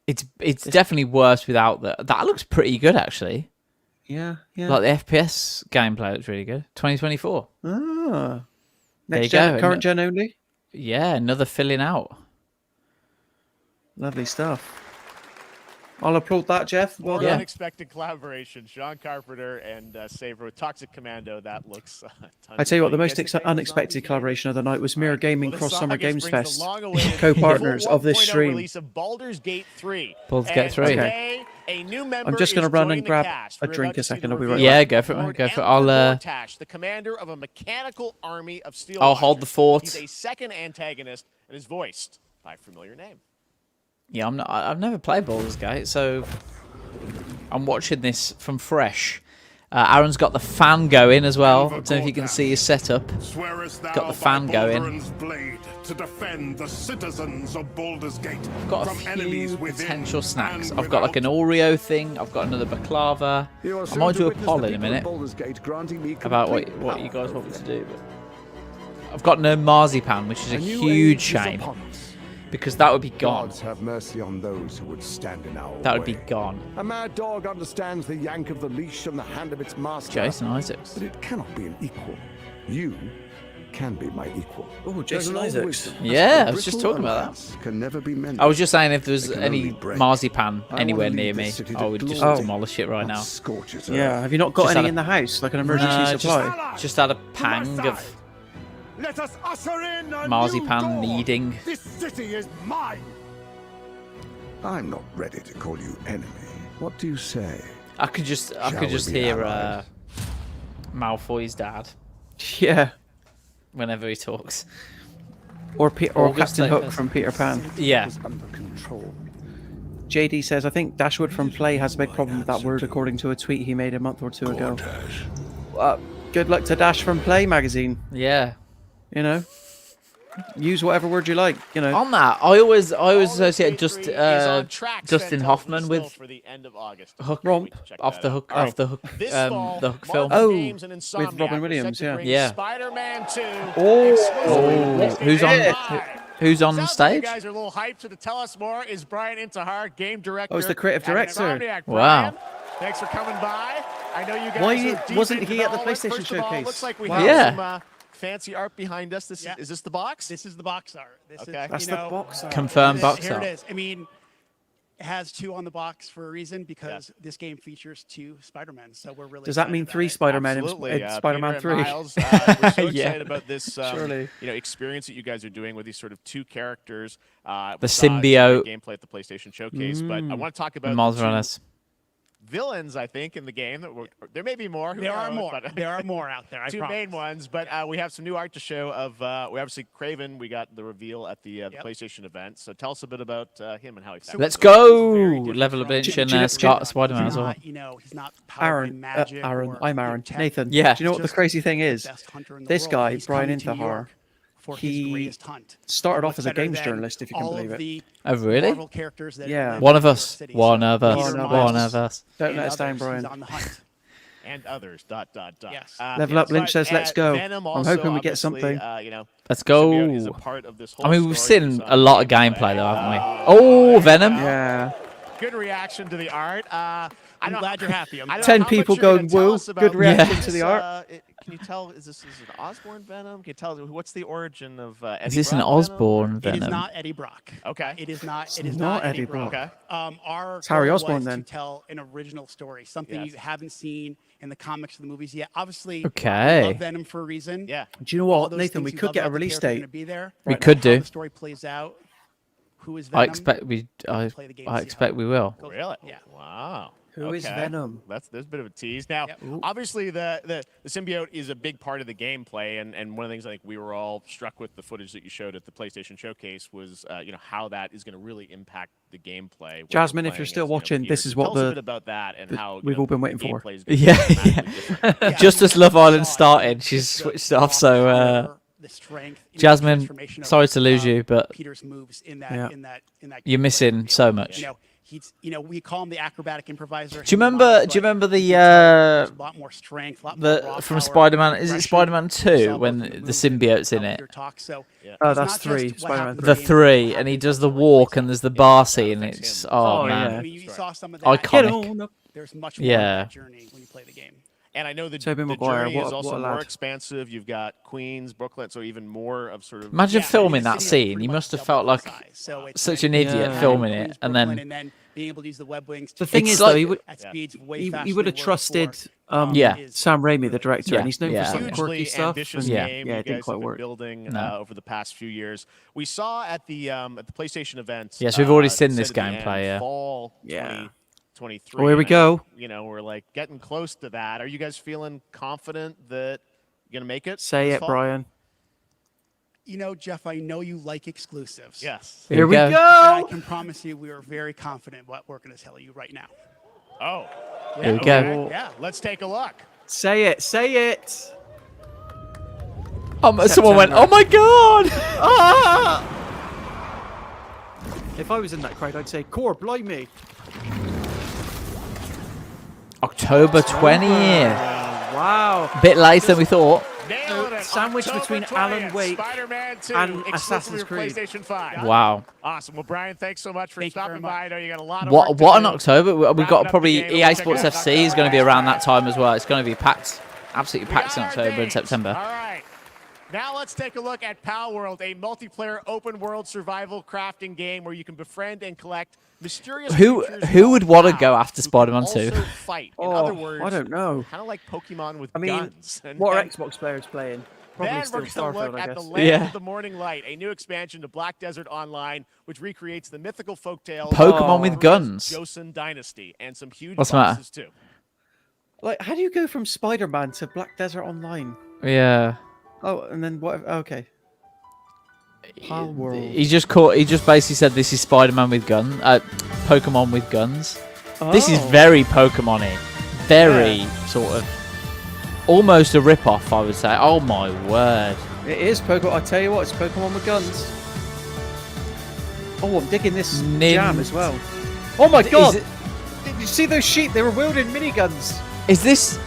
It's definitely worse without that. That looks pretty good, actually. Yeah, yeah. Like the FPS gameplay looks really good. 2024. Ah. There you gen, go. current gen only? Yeah, another filling out. Lovely stuff. I'll applaud that, Jeff. Well done. Unexpected collaboration. Sean Carpenter and Saber with Toxic Commando. That looks... I tell you what, the most unexpected collaboration of the night was Mirror Gaming Cross Summer Games Fest. Co-partners of this stream. Release of Baldur's Gate 3. Baldur's Gate 3. Today, a new member I'm just going to run and grab a drink a second. I'll be right back. Yeah, go for it. Go for it. I'll... the commander of a mechanical army of steel. I'll hold the fort. He's a second antagonist and is voiced by a familiar name. Yeah, I've never played Baldur's Gate, so I'm watching this from fresh. Aaron's got the fan going as well. I don't know if you can see his setup. Got the fan going. To defend the citizens of Baldur's Gate I've got a few potential snacks. I've got like an Oreo thing. I've got another baklava. I might do a poll in a minute about what you guys want me to do. But I've got no marzipan, which is a huge shame. Because that would be gone. Gods have mercy on those who would stand in our That would way. be gone. A mad dog understands the yank of the leash from the hand of its master. Jason Isaacs. But it cannot be an equal. You can be my equal. Oh, Jason Isaacs. Yeah, I was just talking about that. Can never be mended. I was just saying if there was any marzipan anywhere near me, I would just demolish it right now. Yeah, have you not got any in the house, like an emergency supply? Just had a pang of Let us usher in a marzipan needing. This city is mine. I'm not ready to call you enemy. What do you say? I could just hear Malfoy's dad. Yeah. Whenever he talks. Or Captain Hook from Peter Pan. Yeah. Under control. JD says, I think Dashwood from Play has a big problem with that word, according to a tweet he made a month or two ago. Good luck to Dash from Play magazine. Yeah. You know, use whatever word you like. You know. On that, I always associate Dustin Hoffman with Hook off the Hook film. Oh, with Robin Williams. Yeah. Yeah. Spider-Man 2. Oh, who's on stage? You guys are a little hyped. So to tell us more is Brian Intihar, game director. Oh, it's the creative director. Wow. Thanks for coming by. I know you guys. Why wasn't he at the PlayStation Showcase? Looks like we have some fancy art behind us. Is this the box? This is the box art. That's the box art. Confirmed box Here art. it is. I mean, it has 2 on the box for a reason because this game features 2 Spider-Men. So we're really. Does that mean 3 Spider-Men in Spider-Man 3? Miles, we're so excited about this Surely. experience that you guys are doing with these sort of 2 characters. The symbiote gameplay at the PlayStation Showcase. But I want to talk about Miles Morales. Villains, I think, in the game. There may be more. There are more. There are more out there. 2 main ones, but we have some new art to show of. We obviously Craven. We got the reveal at the PlayStation event. So tell us a bit about him and how he. Let's go. Level of Lynch and Scott Spider-Man as well. You know, he's not powered by magic. Aaron, I'm Aaron. Nathan. Yeah. Do you know what the crazy thing is? This guy, Brian Intihar, he started off as a games journalist, if you can believe it. Oh, really? Yeah. One of us. One of us. One of us. Don't let us down, Brian. And others. ... Yes. Level Up Lynch says, "Let's go." Venom I'm also, hoping we get something. You know, Let's go. symbiote is a part of this whole I mean, we've story. seen a lot of gameplay though, haven't we? Oh, Venom. Yeah. Good reaction to the art. I'm glad you're happy. 10 people going, woo. Good reaction to the art. Can you tell, is this an Osborn Venom? Can you tell, what's the origin of Eddie Is this an Brock Osborn It is Venom? not Eddie Brock. Okay. It is not. It It's is not not Eddie Eddie Brock. Okay. Our It's Harry goal Osborn was then. to tell an original story, something Yes. you haven't seen in the comics or the movies yet. Obviously, Okay. we love Venom for a reason. Yeah. Do you know All what, those Nathan? things We you could love get a about the release character are date. gonna be there. We But could how do. the story plays out. Who is Venom? I expect we will. Really? Yeah. Wow. Who is Okay. Venom? There's a bit of a tease. Now, obviously, the symbiote is a big part of the gameplay, and one of the things I think we were all struck with the footage that you showed at the PlayStation Showcase was, how that is going to really impact the gameplay. when Jasmine, you're if you're playing still as, watching, Peter. this is what Tell us a the- bit about that and how we've all been waiting the for. gameplay is gonna be Yeah. dramatically different. Just as Love Island started, she's switched off. So, the strength, Jasmine, transformation of, sorry to lose you, but Peter's moves in that Yeah. in that you're missing so much. He's we call him the acrobatic improviser. Do you remember? Do you remember the a lot more strength, a lot more raw from power, Spider-Man? Is it aggression, Spider-Man 2 self when movement, the symbiote's in it? your talk. So Oh, it's that's not 3. just what happened Spider-Man in The the game, 3, and he does the walk, and there's the bar scene. It's man, I mean, you saw some of that. iconic. There's much more of Yeah. that journey when you play the game. And I know the Tobey the Maguire, journey what is a also more lad. expansive. You've got Queens, Brooklyn, so even more of sort of. Imagine Yeah, filming the that city is scene. pretty You much must have double felt like the size. So it's such been an idiot Yeah. filming Queens, it, and Brooklyn, then and being able to use the web wings. The thing It's is, like- though, he would, at speeds way he faster would than have we were trusted before. Yeah. Sam Raimi, the director, Yeah. and he's known Yeah. for some quirky Hugely stuff. ambitious And game yeah, you it didn't guys quite have been work. building No. over the past few years. We saw at the PlayStation event. Yes, we've already seen said this at the end, gameplay, yeah. Fall Yeah. 2023. Oh, here we and go. we're like getting close to that. Are you guys feeling confident that you're gonna make it? Say this it, fall? Brian. Jeff, I know you like exclusives. Yes. Here we And go. I can promise you, we are very confident what we're going to tell you right now. Oh. Here we okay. go. Yeah. Let's take a look. Say it. Say it. Someone went, "Oh my god!" Ah! If I was in that crowd, I'd say, "Core, blimey." October 20th. Wow. Bit later than we thought. Nailing it. Sandwich October between 20th, Alan Wake Spider-Man 2, and exclusively Assassin's for Creed. PlayStation 5. Wow. Awesome. Well, Brian, thanks so much for Thank you stopping very much. by. I know you got a lot of work to What in do. October? We've Wrapping got up probably the game. EA We'll Sports check out FC is going to be Dr. around that time as well. It's going to be packed, absolutely We packed got in our October and dates. September. All right. Now let's take a look at Pal World, a multiplayer open world survival crafting game where you can befriend and collect mysterious Who creatures would called want to Pal, go after who Spider-Man can 2? also fight. In Oh, other words, I don't know. kind of like Pokemon with I mean, guns. And- what are and Xbox players playing? Probably then still we're going to Starfield, look I at the guess. Land Yeah. of the Morning Light, a new expansion to Black Desert Online, which recreates the mythical folktale Pokemon with of guns. Joseon Dynasty, and some huge What's the matter? bosses too. Like, how do you go from Spider-Man to Black Desert Online? Yeah. Oh, and then what? Okay. Pal World. He just basically said this is Spider-Man with Pokemon with guns. This is Oh. very Pokemon-y. Very sort of almost a rip-off, I would say. Oh my word. It is Pokemon. I tell you what, it's Pokemon with guns. Oh, I'm digging this jam as well. Oh my god! Did you see those sheep? They were wielding miniguns. Is this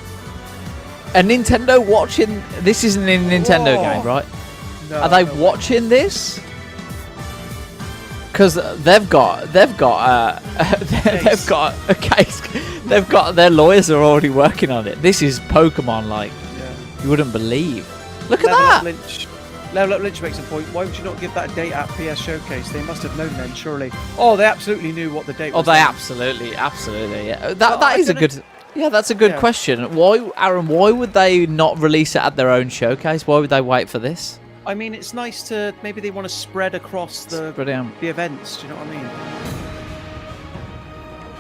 a Nintendo watching? This isn't a Nintendo Whoa. game, right? No, Are they no way. watching this? Because they've got they've got a case. They've got their lawyers are already working on it. This is Pokemon like you wouldn't believe. Look at that. Level Up Lynch makes a point. Why would you not give that date at PS Showcase? They must have known then, surely. Oh, they absolutely knew what the date Oh, was. they then. absolutely. Yeah. That I is a couldn't- good. Yeah, that's a good Yeah. question. Why, Aaron? Why would they not release it at their own showcase? Why would they wait for this? I mean, it's nice to maybe they want to spread across the events. Do you know what I mean?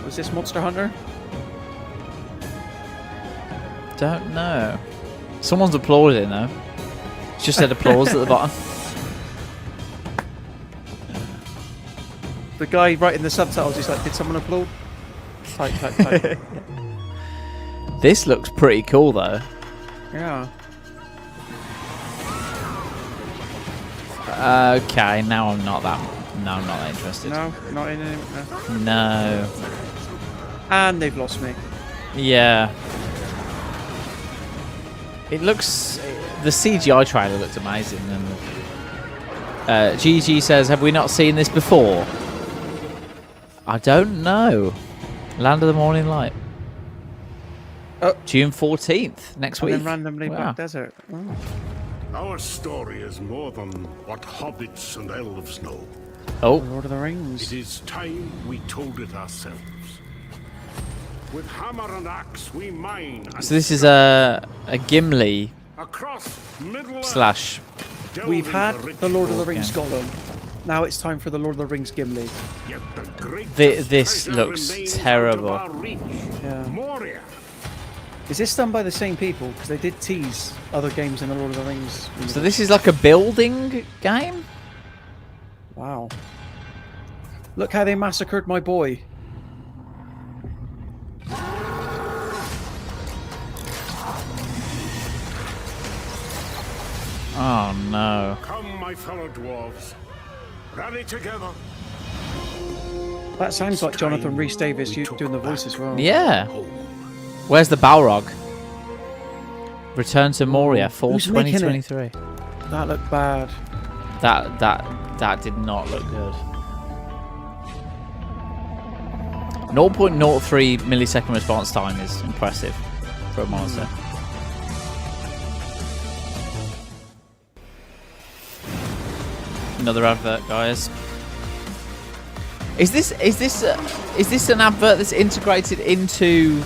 Was this Monster Hunter? Don't know. Someone's applauding though. It's just said applause at the bottom. The guy writing the subtitles is like, did someone applaud? Type. This looks pretty cool though. Yeah. Okay, now I'm not that. No, I'm not that interested. No, not in any. No. No. And they've lost me. Yeah. It looks... The CGI trailer looked amazing. And GG says, have we not seen this before? I don't know. Land of the Morning Light. Oh. June 14th, next week. And then randomly Black Desert. Oh. Our story is more than what hobbits and elves know. Oh. Lord of the Rings. It is time we told it ourselves. With hammer and axe we mine. So this is a Gimli Across slash... We've had the Lord of the Rings Gollum. Now it's time for the Lord of the Rings Gimli. This looks terrible. Yeah. Is this done by the same people? Because they did tease other games in the Lord of the Rings universe. So this is like a building game? Wow. Look how they massacred my boy. Oh no. Come, my fellow dwarves. Rally together. That sounds like Jonathan Rhys-Davies doing the voice as well. Yeah. Where's the Balrog? Return to Moria, fall Who's making 2023. That looked bad. That did not look good. 0.03 millisecond response time is impressive for a monster. Another advert, guys. Is this an advert that's integrated into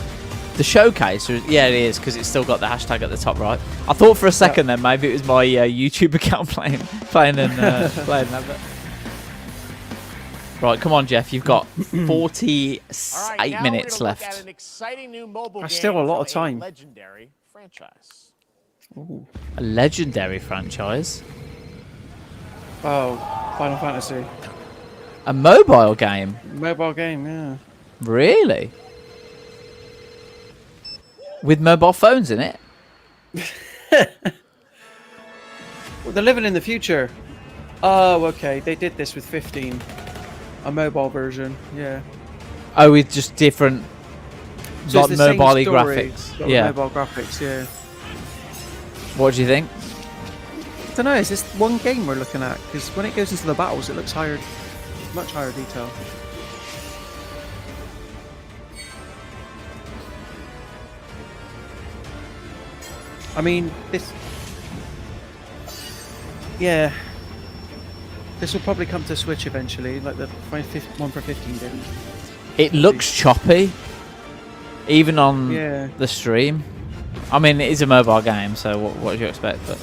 the showcase? Or, yeah, it is, because it's still got the hashtag at the top right. I thought for a second then maybe it was my YouTube account playing an advert. Right, come on, Jeff. You've got 48 minutes left. That's still a lot of time. Legendary franchise. Ooh. A legendary franchise. Oh, Final Fantasy. A mobile game. Mobile game, yeah. Really? With mobile phones in it? Well, they're living in the future. Oh, okay. They did this with 15. A mobile version, yeah. Oh, with just different, So like it's the same mobile story, graphics. but with Yeah. mobile graphics, yeah. What do you think? I don't know, is this one game we're looking at? Because when it goes into the battles, it looks higher, much higher detail. I mean, this... Yeah. This will probably come to Switch eventually, like the one for 15 did. It looks choppy, even on Yeah. the stream. I mean, it is a mobile game, so what do you expect? But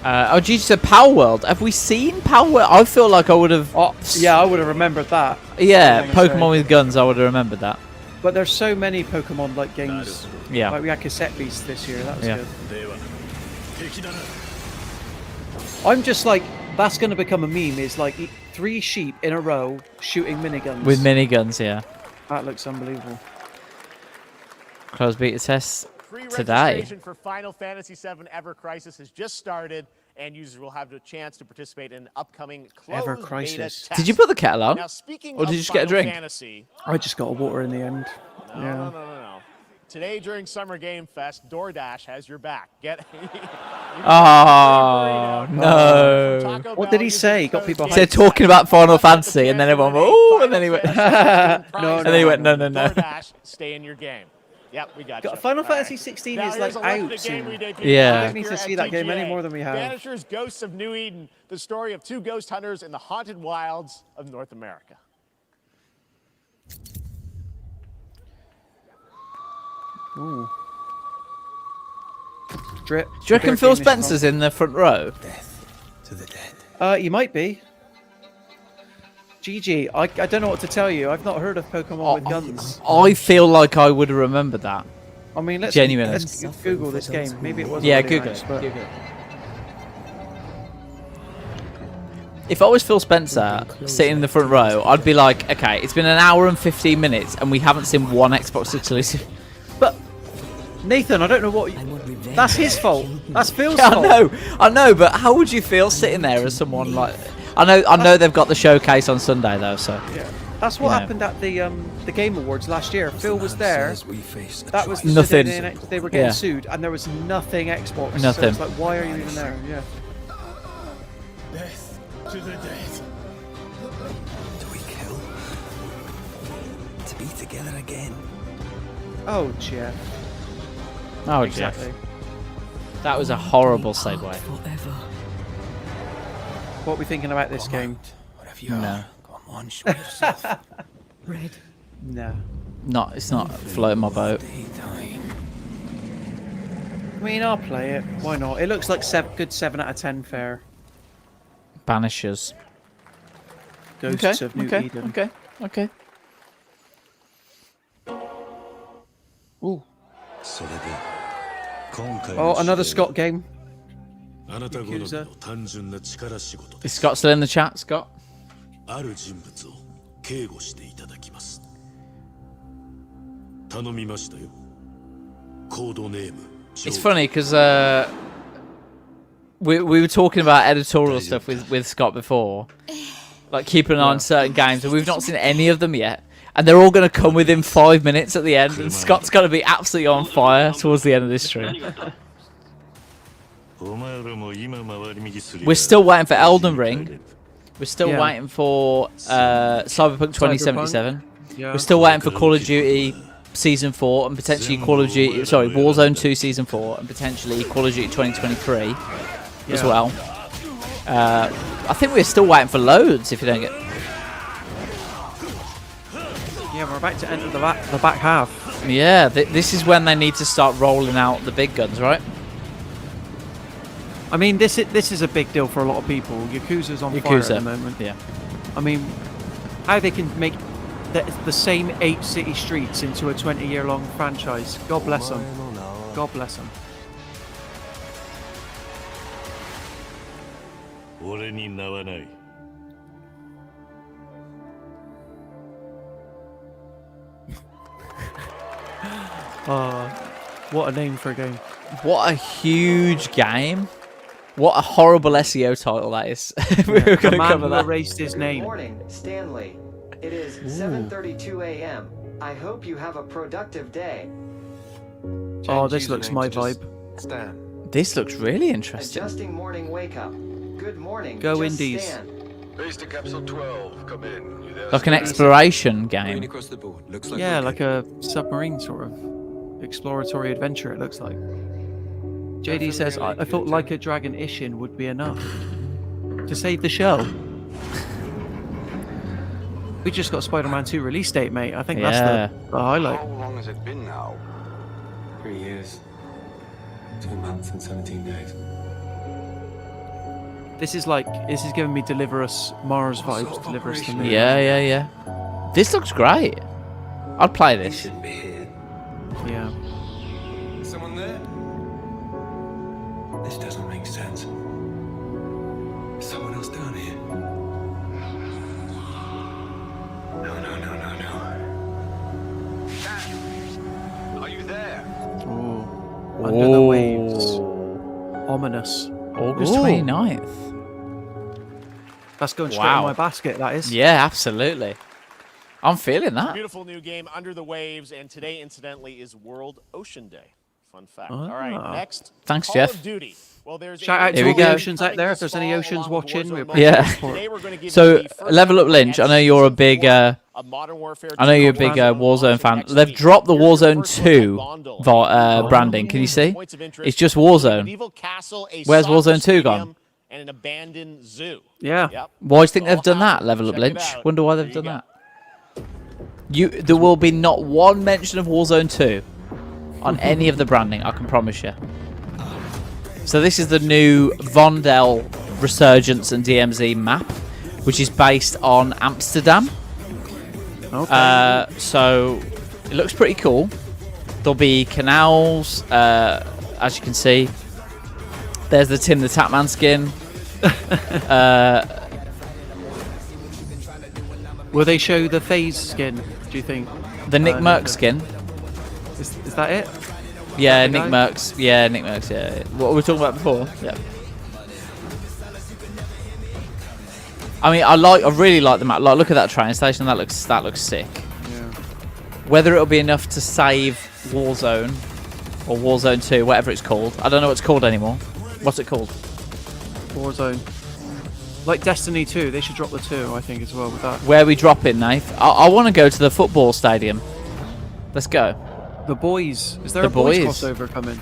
oh, geez, you said Power World. Have we seen Power World? I feel like I would have. Oh, yeah, I would have remembered that. Yeah, Pokemon with guns. I would have remembered that. But there's so many Pokemon-like games. Yeah. Like we had Cassette Beast this year. That was Yeah. good. I'm just like, that's going to become a meme. Is like 3 sheep in a row shooting miniguns. With miniguns, yeah. That looks unbelievable. Close beta test today. Pre-registration for Final Fantasy VII Ever Crisis has just started, and users will have the chance to participate in upcoming closed Ever beta Crisis. test. Did you put the kettle on? Now, speaking Or did of you just get a Final drink? Fantasy, I just got a water in the end. No. Today during Summer Game Fest, DoorDash has your back. Get. Oh no! What did he say? Got people. He said talking about Final Fantasy, and then everyone went, "Oh!" And then he went, No, and then he went, "No, no, no." DoorDash, stay in your game. Yep, we got you. Final All Fantasy right. 16 Now is here's like a look at out the game soon. we debuted Yeah. I don't need to see that game any more than we have. Vanishers, Ghosts of New Eden, the story of 2 ghost hunters in the haunted wilds of North America. Ooh. Drip. Do you reckon Phil Spencer's in the front row? To the dead. You might be. GG, I don't know what to tell you. I've not heard of Pokemon with guns. I feel like I would have remembered that. I mean, let's Google this game. Maybe it wasn't. Yeah, really Google nice, it. but- Google it. If I was Phil Spencer sitting in the front row, I'd be like, okay, it's been an hour and 15 minutes and we haven't seen one Xbox exclusive. But Nathan, I don't know what. That's his fault. That's Phil's Yeah, fault. I know, but how would you feel sitting there as someone like? I know they've got the showcase on Sunday though, so. Yeah. That's what happened at the Game Awards last year. Phil was there. That was nothing. They were getting sued, and there was nothing Xbox. Nothing. So it's like, why are you even there? Yeah. Death to the dead. Do we kill? To be together again. Oh, Jeff. Oh, exactly. Jeff. That was a horrible segue. What are we thinking about this game? No. Come on, show yourself. Red. No. It's not floating my boat. I mean, I'll play it. Why not? It looks like good 7 out of 10 fare. Banishers. Ghosts of New Eden. Okay. Ooh. Oh, another Scott game. Yakuza. Is Scott still in the chat, Scott? It's funny because we were talking about editorial stuff with Scott before, like keeping an eye on certain games, and we've not seen any of them yet. And they're all going to come within 5 minutes at the end, and Scott's going to be absolutely on fire towards the end of this stream. We're still waiting for Elden Ring. We're still waiting for Cyberpunk 2077. Yeah. We're still waiting for Call of Duty Season 4 and potentially Warzone 2 Season 4 and potentially Call of Duty 2023 as well. I think we're still waiting for loads if you don't get... Yeah, we're about to enter the back half. Yeah, this is when they need to start rolling out the big guns, right? I mean, this is a big deal for a lot of people. Yakuza's on fire at the moment. Yeah. I mean, how they can make the same 8 city streets into a 20-year-long franchise. God bless them. God bless them. What a name for a game. What a huge game. What a horrible SEO title that is. We were going to cover that. Erased his name. Good morning, Stanley. It is 7:32 a.m. I hope you have a productive day. Oh, this looks my vibe. Stan. This looks really interesting. Adjusting morning wake up. Good morning. Go just Indies. Stan. Base to capsule 12. Come in. You there, Like an Stan? exploration game. Across the board. Looks like Yeah, like a submarine sort of exploratory adventure, it looks like. JD says, I thought Like a Dragon Ishin would be enough to save the show. We just got Spider-Man 2 release date, mate. I think that's the highlight. How long has it been now? 3 years. 2 months and 17 days. This is giving me Deliver Us Mars vibes. Deliver Us to me. Yeah. This looks great. I'd play this. Yeah. Someone there? This doesn't make sense. Is someone else down here? No. Are you there? Ooh. Under the waves. Ominous. August 29th. That's going straight in my basket, that is. Yeah, absolutely. I'm feeling that. Beautiful new game, Under the Waves, and today, incidentally, is World Ocean Day. Fun fact. All right, next. Thanks, Call Jeff. of Duty. Well, there's Shout out to Here we all the go. oceans out there. If there's any oceans watching, we Yeah. Today we're going to give So, you the first Level Up look Lynch, at I know you're a Season big 4 of Modern Warfare I know 2 you're a big Warzone fan. next They've week. dropped the Here's Warzone first look at 2 Bondle. branding. Can you see? Points of interest, It's just a Warzone. medieval castle, a Where's soccer Warzone 2 stadium, gone? And an abandoned zoo. Yeah. Yep. Why do you think they've done that, happened. Level Up Check it Lynch? out. Wonder why they've There done you that. There will be not one mention of Warzone 2 on any of the branding, I can promise you. So this is the new Vondel Resurgence and DMZ map, which is based on Amsterdam. Okay. So it looks pretty cool. There'll be canals, as you can see. There's the Tim the Tatman skin. Will they show the FaZe skin, do you think? The Nick Merck skin. Is that it? Yeah, the Nick guy? Merckx. Yeah, Nick Merckx. Yeah. What were we talking about before? Yeah. I mean, I really like the map. Like, look at that train station. That looks sick. Yeah. Whether it'll be enough to save Warzone or Warzone 2, whatever it's called. I don't know what it's called anymore. What's it called? Warzone. Like Destiny 2, they should drop the 2, I think, as well with that. Where are we dropping, Nath? I want to go to the football stadium. Let's go. The boys. Is there a boys crossover coming?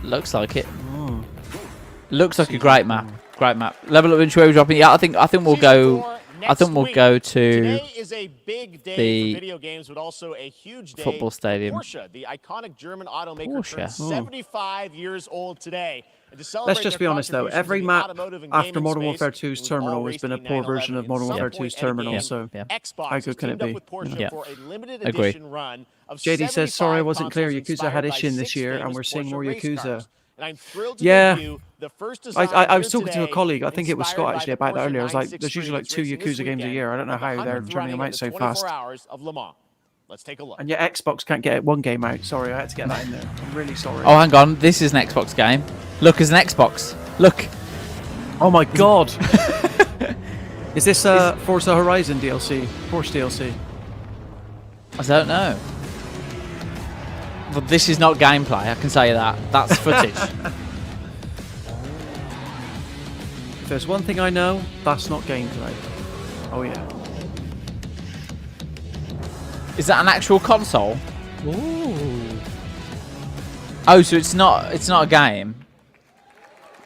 Looks like it. Oh. Looks like a great map. Great map. Level up inch where we're dropping. Yeah, I think we'll go. I think we'll go to Today is a big day the for video games, but also a huge day football stadium. Porsche, the iconic German automaker, Porsche. turns 75 years old today. And to celebrate Let's just be their honest, though. contributions Every in the map automotive and after gaming Modern space, Warfare 2's we've all terminal has raced been a the poor 911 version of in Modern some Warfare point 2's at a terminal, game. so Xbox how good can it teamed up be? with Porsche Yeah. for a limited Agree. edition run of JD says, sorry I 75 wasn't clear. consoles Yakuza had inspired by Ishin this 6 year, and famous we're seeing Porsche more race Yakuza. cars. And I'm thrilled to Yeah. give you the first design I was here talking to a today, colleague, I think it was inspired Scott by actually, the about that Porsche earlier. I was like, there's 963 usually like that's 2 racing this Yakuza games a weekend, year. I don't know and the how they're 100th turning running them of out the so 24 fast. hours of Le Mans. Let's take a look. And yet Xbox can't get one game out. Sorry, I had to get that in there. I'm really sorry. Oh, hang on. This is an Xbox game. Look, there's an Xbox. Look. Oh my god. Is this Forza Horizon DLC? Porsche DLC? I don't know. But this is not gameplay. I can say that. That's footage. If there's one thing I know, that's not gameplay. Oh yeah. Is that an actual console? Ooh. Oh, so it's not a game.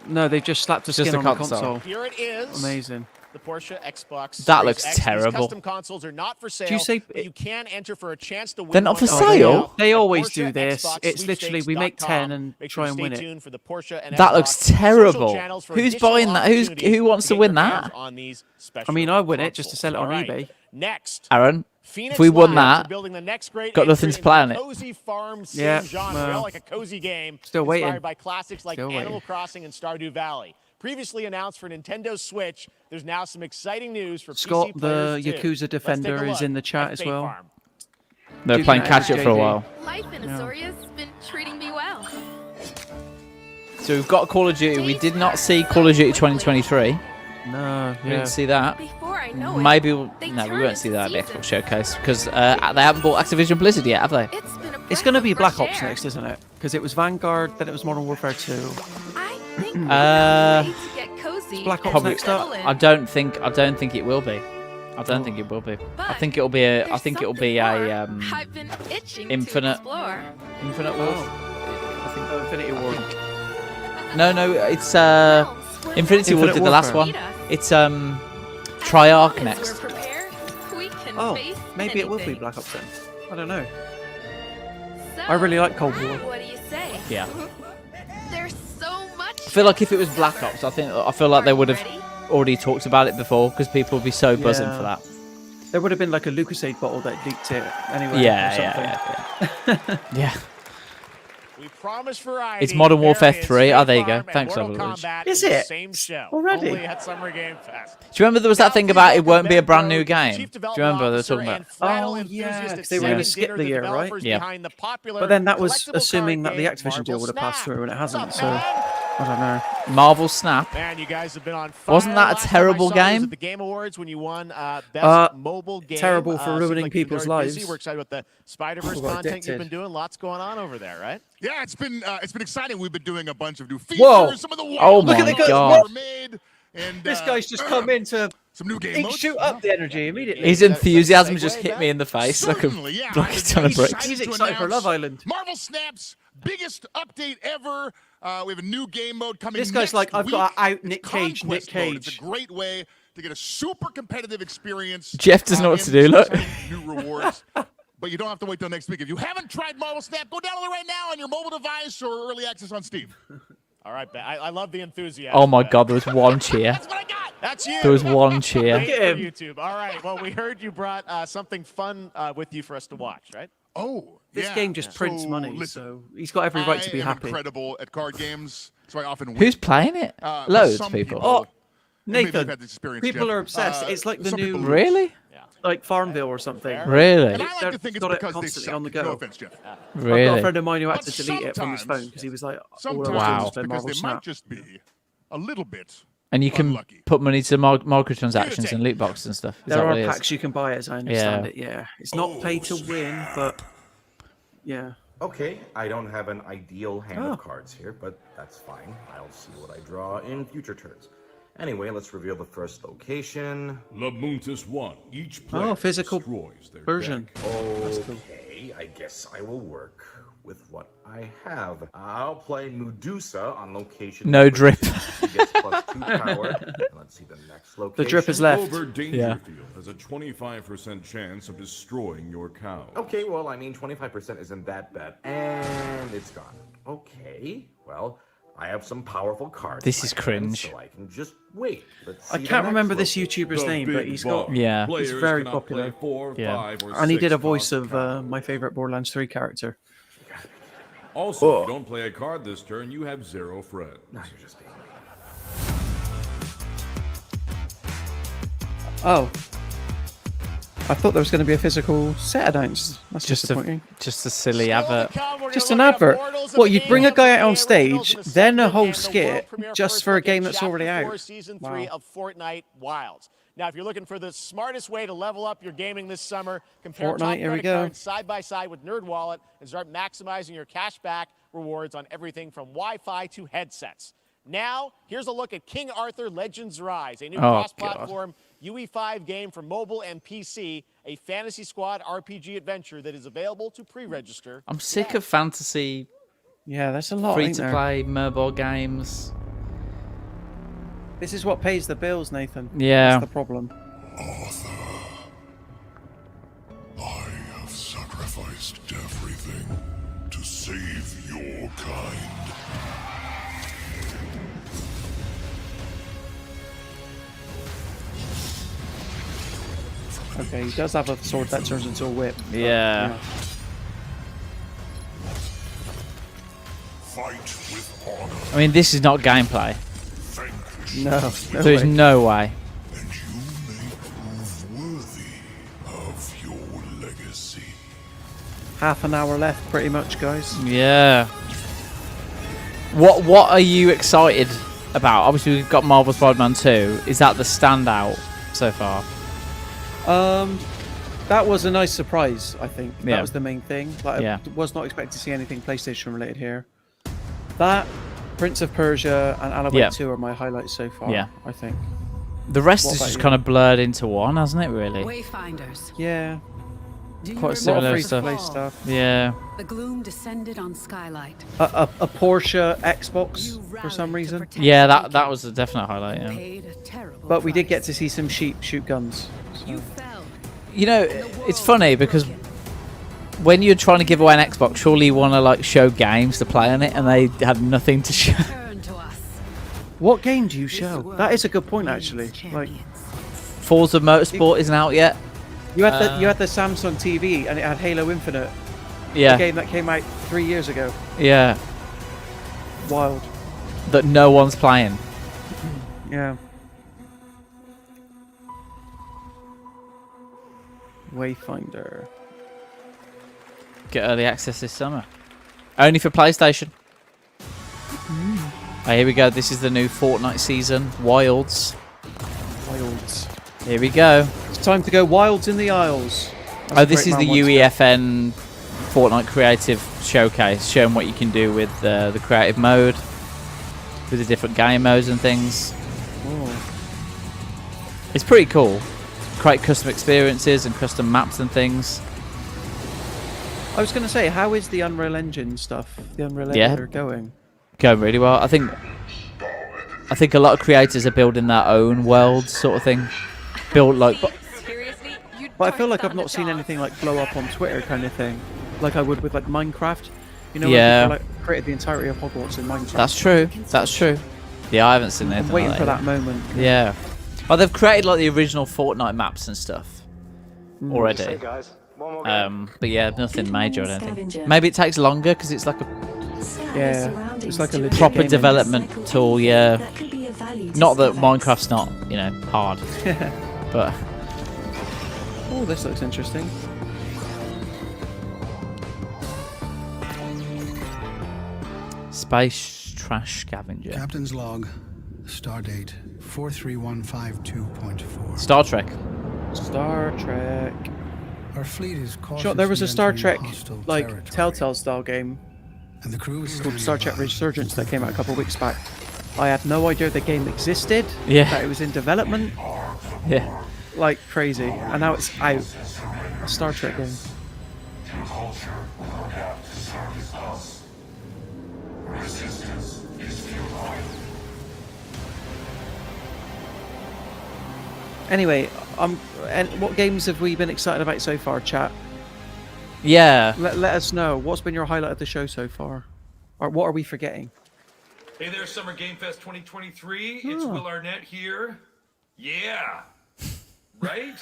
No, they just slapped a Just skin a on the console. console. Here it is. Amazing. The Porsche Xbox. That Series looks X. These terrible. custom consoles are not for sale. Do you say but you can enter for a chance to win. They're not for one sale? right now They at always Porsche do this. Xbox It's literally we make 10 and Make try sure and to win stay it. tuned for the Porsche and That Xbox looks social terrible. channels for Who's additional buying that? Who opportunities wants to get win your hands that? on these I special mean, I win it just to sell it on consoles. All eBay. Next, Aaron, Phoenix if we won Lights are that, building the next great got nothing entry to play on into it. the cozy farm sim Yeah, genre. well, We all like a cozy game still waiting. inspired by classics like Still Animal waiting. Crossing and Stardew Valley. Previously announced for Nintendo Switch, there's now some exciting news for Scott, PC the players too. Yakuza Let's take a Defender, is look in the chat at as Fate well. Farm. They're Duke playing and catch up for a JD. while. Life in Azoria's been treating me well. So we've got Call of Duty. We did not see Call of Duty 2023. No, We yeah. didn't see that. Before I know Maybe they no, we turn won't see into that at the seasons. Xbox Showcase because they haven't bought Activision Blizzard yet, have they? It's been a It's breath going to of be fresh Black Ops air. next, isn't it? Because it was Vanguard, then it was Modern Warfare 2. I think we're Uh, ready to get cozy Black Ops and Probably. next up. settle in. I don't think it will be. I don't think it will be. I But think it'll be a. I there's think it'll something be a more I've been itching Infinite- to explore. Infinite War. I think Infinity War. No, it's Infinity War Infinite did the last Warfare. one. It's Treyarch As next. we're prepared, we can Oh, face maybe it will be anything. Black Ops then. I don't know. So, I really like Cold War. what do you say? Yeah. There's so much. I feel like if it was Black Ops, I feel like they would have already talked about it before because people would be so buzzing Yeah. for that. There would have been like a LucasAid bottle that leaked it anyway. or Yeah. Yeah. We promise variety. It's Modern There Warfare is 3. Fate Oh, there you Farm go. and Thanks, Mortal Overlord. Kombat Is in the it? same show. Already? Only at Summer Game Fest. Do you remember there was that thing about it won't be a brand new game? Chief Do you Development remember they were Officer talking about? and flannel Oh, enthusiast yeah, at 'cause they were gonna Second skip Dinner, the year, right? developers Yeah. behind the popular But then that was collectible assuming card that the game Activision deal Marvel would have passed Snap. through, and it hasn't. What's So up, man? I don't know. Marvel Snap. Man, you guys have been on fire. Wasn't that a Last time I terrible saw you was game? at the Game Awards when you won Best Mobile Game. Terrible for Seems ruining like you've been people's very busy. lives. We're excited about the Spider-Verse People got content you've addicted. been doing. Lots going on over there, right? Yeah, it's been exciting. We've been doing a bunch of new features. Whoa. Some of the Oh wild my ones that God. were made, and This guy's just come in to some new game modes. shoot up the energy immediately. His enthusiasm just hit me in the face like a Certainly, yeah. like a ton of bricks. He's to excited for announce Love Island. Marvel Snap's biggest update ever. We have a new game mode coming. This guy's next like, I've got week. to out Nick Cage. Conquest Nick mode. It's a Cage. great way to get a super competitive experience. Jeff doesn't know what to and do, look. some new rewards. But you don't have to wait till next week. If you haven't tried Marvel Snap, go download it right now on your mobile device or early access on Steam. All right, Ben. I love the enthusiasm. Oh my Ben. God, there was one cheer. That's what I got. That's you. There was one cheer. Wait Look for at him. YouTube. All right. Well, we heard you brought something fun with you for us to watch, right? Oh, This yeah. game just prints So, money, listen, so he's got every right to be I am happy. incredible at card games, so I often win. Who's playing it? But Loads some of people. Oh, maybe you've Nathan, had this experience, people Jeff. are obsessed. It's like the some new, people lose. Really? like Farmville or something. Really? And I like They've to think it's got it because they constantly suck. on the go. No offense, Jeff. I've got a Really? friend of mine who had But to delete it from his sometimes- phone because he was like, all I Sometimes was doing was it's playing because Marvel they might Snap. just be a little bit And you can put money to microtransactions and loot boxes and stuff. Is There that what are it is? packs you can buy, as I understand it. Yeah, it's not pay to win, but yeah. Okay, I don't have an ideal hand of cards here, but that's fine. I'll see what I draw in future turns. Anyway, let's reveal the first location. Labuntus 1. Each player physical destroys their version. deck. Okay, I guess I will work with what I have. I'll play Medusa on location. No drip. She gets +2 power. Let's see the next location. The drip is left. Clover Dangerfield has a 25% chance of destroying your cow. Okay, well, I mean, 25% isn't that bad. And it's gone. Okay, well, I have some powerful cards. This is cringe. So I can just wait. Let's see I can't remember this YouTuber's name, but he's got. Yeah. He's very popular. And he did a voice of my favorite Borderlands 3 character. Also, if you don't play a card this turn, you have 0 friends. No, you're just being... Oh. I thought there was going to be a physical set announced. That's disappointing. Just a silly advert. Just an advert. What, you'd bring a guy out on stage, then a whole skit, just for a game that's already out? Season 3 of Fortnite Wilds. Now, if you're looking for the smartest way to level up your gaming this summer, compare top credit cards side by side with NerdWallet and start maximizing your cashback rewards on everything from Wi-Fi to headsets. Now, here's a look at King Arthur Legends Rise, a new cross-platform UE5 game for mobile and PC, a Fantasy Squad RPG adventure that is available to pre-register. I'm sick of fantasy. Yeah, that's a lot. Free-to-play mobile games. This is what pays the bills, Nathan. Yeah. That's the problem. Arthur, I have sacrificed everything to save your kind. Okay, he does have a sword that turns into a whip. Yeah. Fight with honor. I mean, this is not gameplay. No, There's no way. And you may prove worthy of your legacy. Half an hour left, pretty much, guys. Yeah. What are you excited about? Obviously, we've got Marvel Spider-Man 2. Is that the standout so far? That was a nice surprise, I think. Yeah. That was the main thing. Like, I was not expecting to see anything PlayStation related here. That, Prince of Persia, and Alan Wake 2 are my highlights so far, I think. The rest is just kind of blurred into one, hasn't it, really? Wayfinders. Yeah. Quite similar stuff. Yeah. The gloom descended on Skylight. A Porsche Xbox for some reason. Yeah, that was a definite highlight, yeah. But we did get to see some sheep shoot guns. So. You know, it's funny because when you're trying to give away an Xbox, surely you want to like show games to play on it, and they had nothing to show. What game do you show? That is a good point, actually. Like, Forza Motorsport isn't out yet. You had the Samsung TV, and it had Halo Infinite. Yeah. A game that came out 3 years ago. Yeah. Wild. That no one's playing. Yeah. Wayfinder. Get early access this summer. Only for PlayStation. Oh, here we go. This is the new Fortnite season. Wilds. Wilds. Here we go. It's time to go wilds in the Isles. Oh, this is the UEFN Fortnite Creative Showcase, showing what you can do with the creative mode, with the different game modes and things. Oh. It's pretty cool. Create custom experiences and custom maps and things. I was going to say, how is the Unreal Engine stuff, the Unreal Engine going? Going really well. I think a lot of creators are building their own worlds, sort of thing. Build like. But I feel like I've not seen anything like blow up on Twitter kind of thing, like I would with like Minecraft. You know, yeah. Like, people, like, created the entirety of Hogwarts in Minecraft. That's true. That's true. Yeah, I haven't seen anything. I'm waiting like for that moment. Yeah. Oh, they've created like the original Fortnite maps and stuff already. Hey guys, one more game. But yeah, nothing major. I don't think. Maybe it takes longer because it's like it's like a proper development tool. Yeah. Not that Minecraft's not, you know, hard. But. Oh, this looks interesting. Space trash scavenger. Captain's log. Stardate 43152.4. Star Trek. Star Trek. Our fleet is Sure, there was a Star Trek hostile like territory. Telltale style game And the crew is called Star Trek Resurgence that came out a couple of weeks back. I had no idea the game existed. Yeah. That it was in development. Yeah. Like crazy, and now it's out. A Star Trek game. Anyway, and what games have we been excited about so far, chat? Yeah. Let us know. What's been your highlight of the show so far? Or what are we forgetting? Hey there, Summer Game Fest 2023. It's Will Arnett here. Yeah. Right?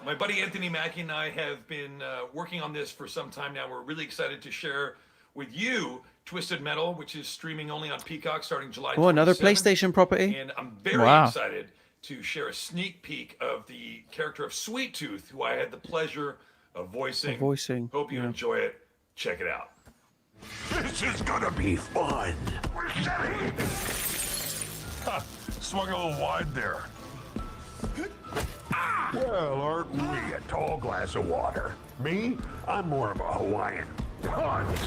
My buddy Anthony Mackie and I have been working on this for some time now. We're really excited to share with you Twisted Metal, which is streaming only on Peacock starting July 27th. Oh, another PlayStation property. And I'm very excited to share a sneak peek of the character of Sweet Tooth, who I had the pleasure of voicing. Hope you enjoy it. Check it out. This is gonna be fun. Swung a little wide there. Well, aren't we a tall glass of water? Me? I'm more of a Hawaiian punch.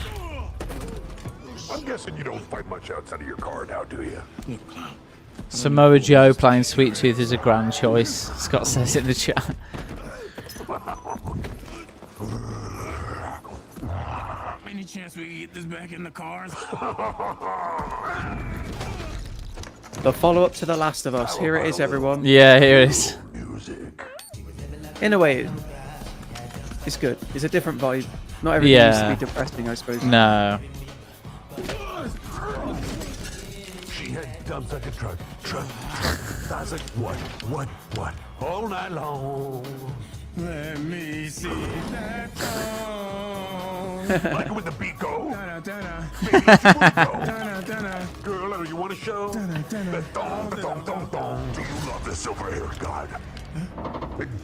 I'm guessing you don't fight much outside of your car now, do you? Samoa Joe playing Sweet Tooth is a grand choice. Scott says in the chat. Any chance we can get this back in the cars? The follow-up to The Last of Us. Here it is, everyone. Yeah, here it is. In a way, it's good. It's a different vibe. Not everything needs to be depressing, I suppose. No. She had dumps like a truck. I was like, what? All night long. Let me see that song. Like it with the beat go. Girl, you want to show? The thong. Do you love the silver-haired god?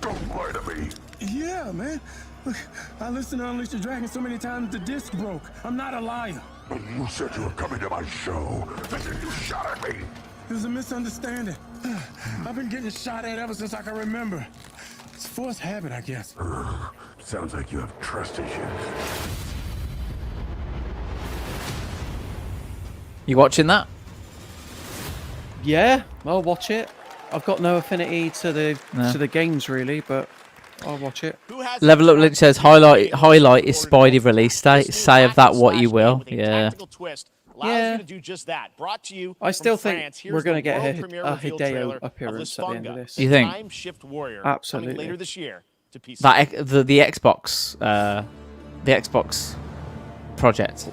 Don't lie to me. Yeah, man. Look, I listened to Unleash the Dragon so many times the disc broke. I'm not a liar. You said you were coming to my show, and then you shot at me. It was a misunderstanding. I've been getting shot at ever since I can remember. It's forced habit, I guess. Sounds like you have trust issues. You watching that? Yeah, I'll watch it. I've got no affinity to the games really, but I'll watch it. Level Up Link says highlight is Spidey release date. Say of that what you will. Yeah. Yeah. To do just that. Brought to you I still from think France. we're Here's going to the get world a premiere reveal Hideo trailer appearance of at the end of this. You think? Time Shift Warrior Absolutely. coming later this year to PC. That the Xbox project.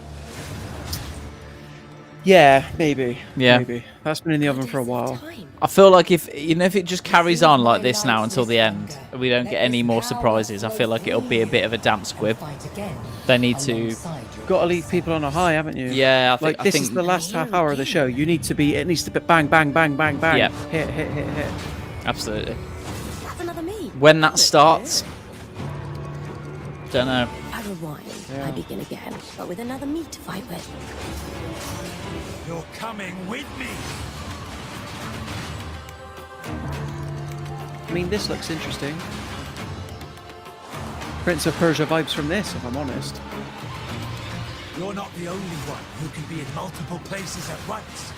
Yeah, maybe. Yeah. Maybe. That's been in the oven for a while. I feel like if it just carries on like this now until the end, we don't get any more surprises. I feel like it'll be a bit of a damp squib. They need to. Got to leave people on a high, haven't you? Yeah, I this think is the last half hour of the show. It needs to be bang, bang, bang, bang, bang. Yep. Hit. Absolutely. That's another me. When that starts, don't know. I rewind. I begin again, but with another me to fight with. You're coming with me. I mean, this looks interesting. Prince of Persia vibes from this, if I'm honest. You're not the only one who can be in multiple places at once.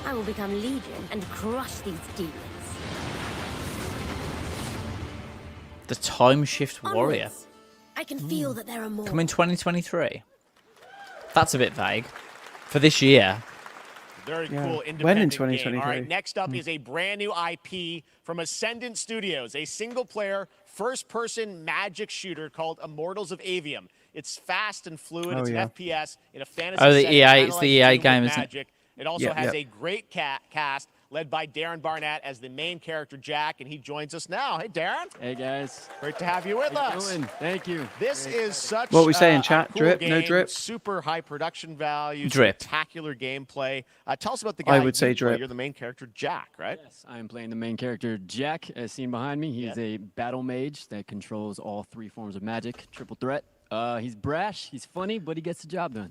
I will become Legion and crush these demons. The Time Shift Warrior. Onwards. I can feel that there are more. Coming 2023. That's a bit vague. For this year. Very cool independent When in game. 2023? All right, next up is a brand new IP from Ascendant Studios, a single-player, first-person magic shooter called Immortals of Avium. It's fast and fluid. It's an FPS in a fantasy setting. It's the EA game, isn't it? It also has a great cast led by Darren Barnett as the main character, Jack, and he joins us now. Hey, Darren. Hey, guys. Great to have you with us. Thank you. This is such What we saying, a chat? cool Drip? game, No drip? super high production value, Drip. spectacular gameplay. Tell us about the guy I would say you play. drip. You're the main character, Jack, right? Yes, I am playing the main character, Jack, as seen behind me. He's a battle mage that controls all three forms of magic, triple threat. He's brash, he's funny, but he gets the job done.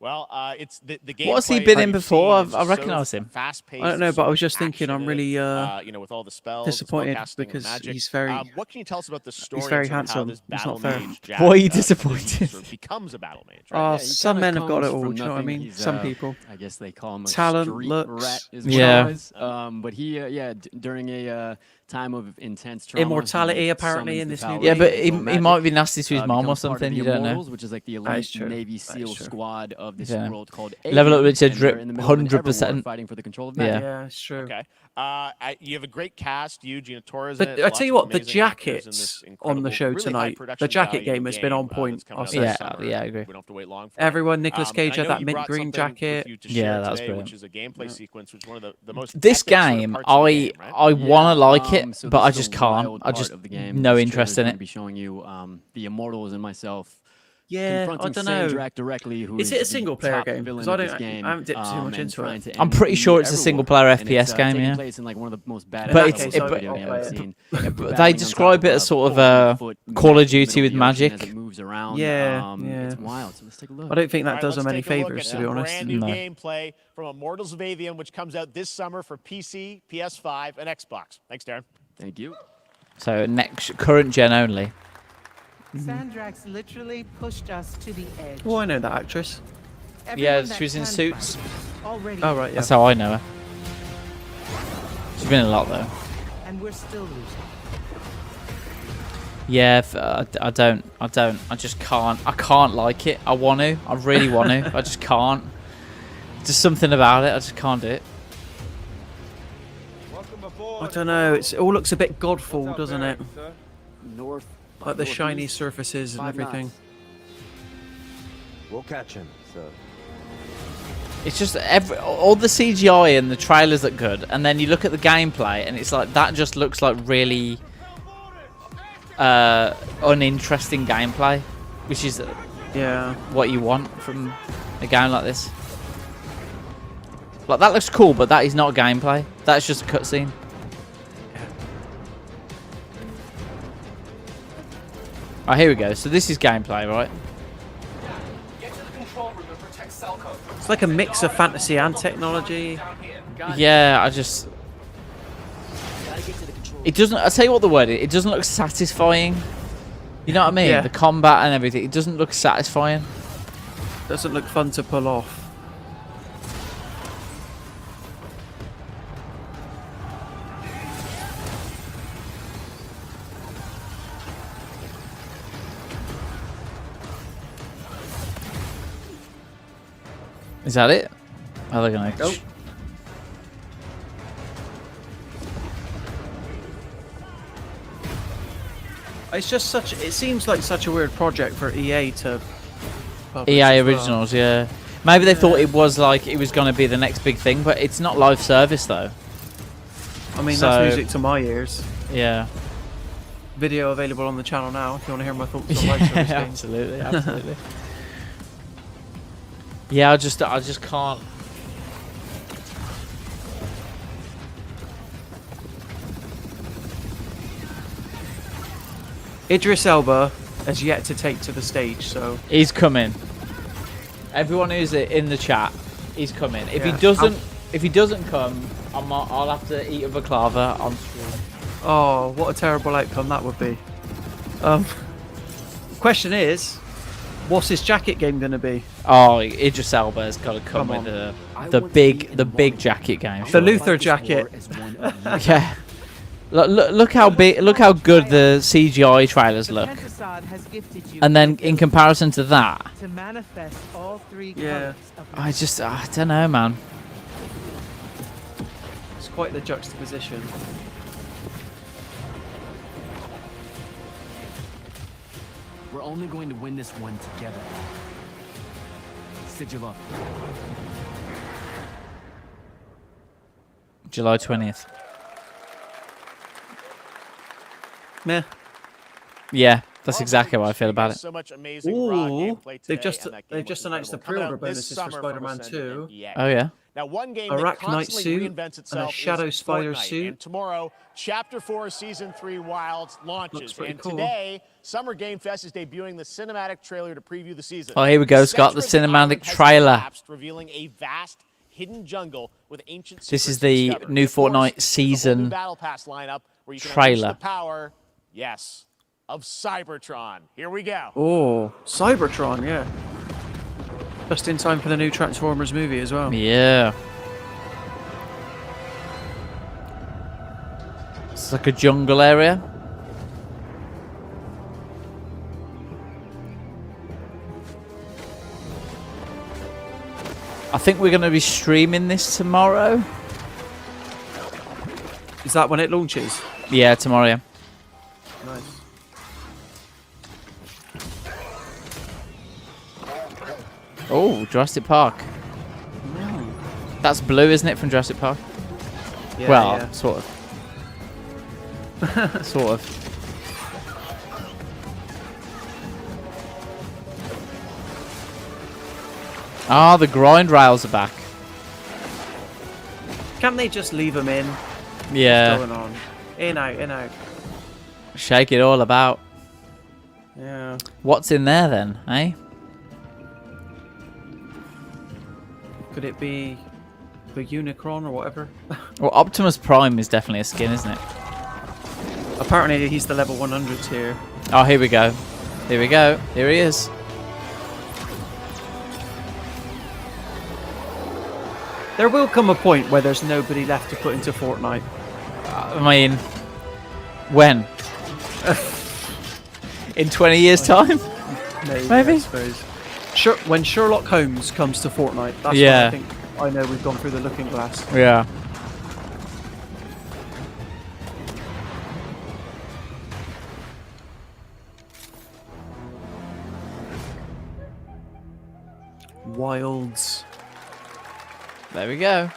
Well, it's the game. What has he been in before? I recognise him. Fast-paced. I don't know, but I was just thinking, I'm action-packed, really you know, with all the spells, disappointed spellcasting, because magic. he's very. What can you tell us about the story? He's very and sort of how handsome. this It's battle not fair. mage Jack, Why are you sort of disappointed? becomes a battle mage. Oh, Right? some men have got it all. from Do you know what I nothing. mean? He's, Some people. I guess they call him a Talent, street looks, rat is yeah. what it is. But he, during a time of intense trauma, Immortality he apparently summons in the this new power Yeah, of but magic, he might be nasty to his mom or becomes part of something. the You don't know. Immortals, which is like the That is elite true. Navy That is SEAL true. squad of this Yeah. world called Level up Alien, Richard and they're Drip, in the middle of an everwar 100%. fighting for the control of Yeah. magic. Yeah, it's true. Okay. You have a great cast. You, Gina Torres. I tell you what, the jackets on the show tonight, the jacket game has been on point. I'll say. Yeah, I agree. We don't have to wait long for Everyone, Nicolas and Cage I had know that you mint brought green something with jacket. you to Yeah, share that was today, brilliant. which is a gameplay sequence, which is one of the most This epic sort of game, parts of the game, right? I want to like it, So but I this is just a can't. wild I part just of the game. no This interest trailer's in gonna it. Be showing you the Immortals and myself. Yeah, I confronting don't know. Sandrak directly, who Is it a the single player top game? villain Because of this game, I haven't dipped too much and into trying it. to I'm pretty end sure it's a Everwar. single player And FPS it's, game, taking yeah. place in like one of the most badass But levels it's of but, video game I've seen. they describe it as sort of a Call of Duty with magic. As it moves around. Yeah, It's wild. So let's take a look. I don't think that All does right, them any let's take a look favors, at to be the honest. Brand new No. gameplay from Immortals of Avium, which comes out this summer for PC, PS5, and Xbox. Thanks, Darren. Thank you. So current gen only. Sandrax literally pushed us to the edge. Oh, I know that actress. Yeah, she was in Suits. Already Oh, right, yeah. That's how I know her. She's been in a lot though. and we're still losing. Yeah, I just can't. I can't like it. I want to. I really want to. I just can't. Just something about it. I just can't do it. I don't know. It all looks a bit Godfall, doesn't it? North. Like the shiny surfaces and everything. We'll catch him, sir. It's just all the CGI and the trailers look good, and then you look at the gameplay, and it's like that just looks like really uninteresting gameplay, which is what you want from a game like this. Like that looks cool, but that is not gameplay. That's just a cutscene. Oh, here we go. So this is gameplay, right? It's like a mix of fantasy and technology. Yeah, I just... It doesn't... I'll tell you what the word is. It doesn't look satisfying. You know what I mean? Yeah. The combat and everything. It doesn't look satisfying. Doesn't look fun to pull off. Is that it? Are they gonna... Nope. It's just such. It seems like such a weird project for EA to. publish EA as well. Originals, yeah. Maybe they thought it was like it was going to be the next big thing, but it's not live service though. I mean, So- that's music to my ears. Yeah. Video available on the channel now if you want to hear my thoughts on live service Yeah, games. absolutely, absolutely. Yeah, I just can't. Idris Elba has yet to take to the stage, so He's coming. Everyone who's in the chat, he's coming. If Yeah. he doesn't come, I'll have to eat a baklava on stream. oh, what a terrible outcome that would be. Question is, what's his jacket game going to be? Oh, Idris Elba's got to come Come with on. the big jacket game. The surely. Luther jacket. Yeah. Look how big, look how good the CGI trailers look, Has gifted you and then in comparison to that, to manifest all three Yeah. colors of I don't know, man. It's quite the juxtaposition. We're only going to win this one together. Sigil up. July 20th. Meh. Yeah, that's exactly how I feel about it. So much amazing raw Ooh, gameplay they've today, and that game just was announced the incredible. Coming pre-order out this bonuses for summer from Spider-Man Ascendant 2. and EA. Oh yeah. Now, one game A that Arachnite constantly suit reinvents and a itself Shadow is Spider Fortnite. suit. And tomorrow, Chapter 4, Season 3 Wilds launches. pretty And cool. today, Summer Game Fest is debuting the cinematic trailer to preview the season. Oh, here we go, Scott, the Central cinematic Island has trailer. collapsed, revealing a vast hidden jungle with ancient This is secrets the discovered. new Of course, Fortnite there's a whole season new Battle Pass lineup where you can trailer. unleash the power, yes, of Cybertron. Here we go. Oh, Cybertron, yeah. Just in time for the new Transformers movie as well. Yeah. It's like a jungle area. I think we're going to be streaming this tomorrow. Is that when it launches? Yeah, tomorrow. Yeah. Nice. Oh, Jurassic Park. That's blue, isn't it, from Jurassic Park? Yeah, well, yeah. sort of. Sort of. Ah, the grind rails are back. Can't they just leave them in? Yeah. What's going on? In, out, in, out. Shake it all about. Yeah. What's in there then, eh? Could it be the Unicron or whatever? Well, Optimus Prime is definitely a skin, isn't it? Apparently he's the level 100 tier. Oh, here we go. Here we go. Here he is. There will come a point where there's nobody left to put into Fortnite. I mean, when? In 20 years' time? Maybe? I suppose. Sure, when Sherlock Holmes comes to Fortnite, that's Yeah. when I know we've gone through the looking glass. Yeah. Wilds. There we go.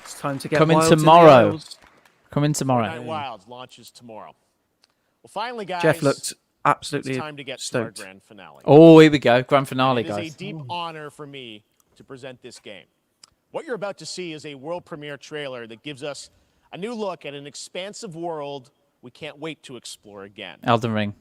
It's time to get Coming Wilds in the tomorrow. Isles. Coming tomorrow. Fortnite Wilds launches tomorrow. Well, finally, guys. Jeff looked absolutely it's time to get stoked. to our grand finale. Oh, here we go. Grand finale, It is guys. a deep honor for me to present this game. What you're about to see is a world premiere trailer that gives us a new look at an expansive world we can't wait to explore again. Elden Ring.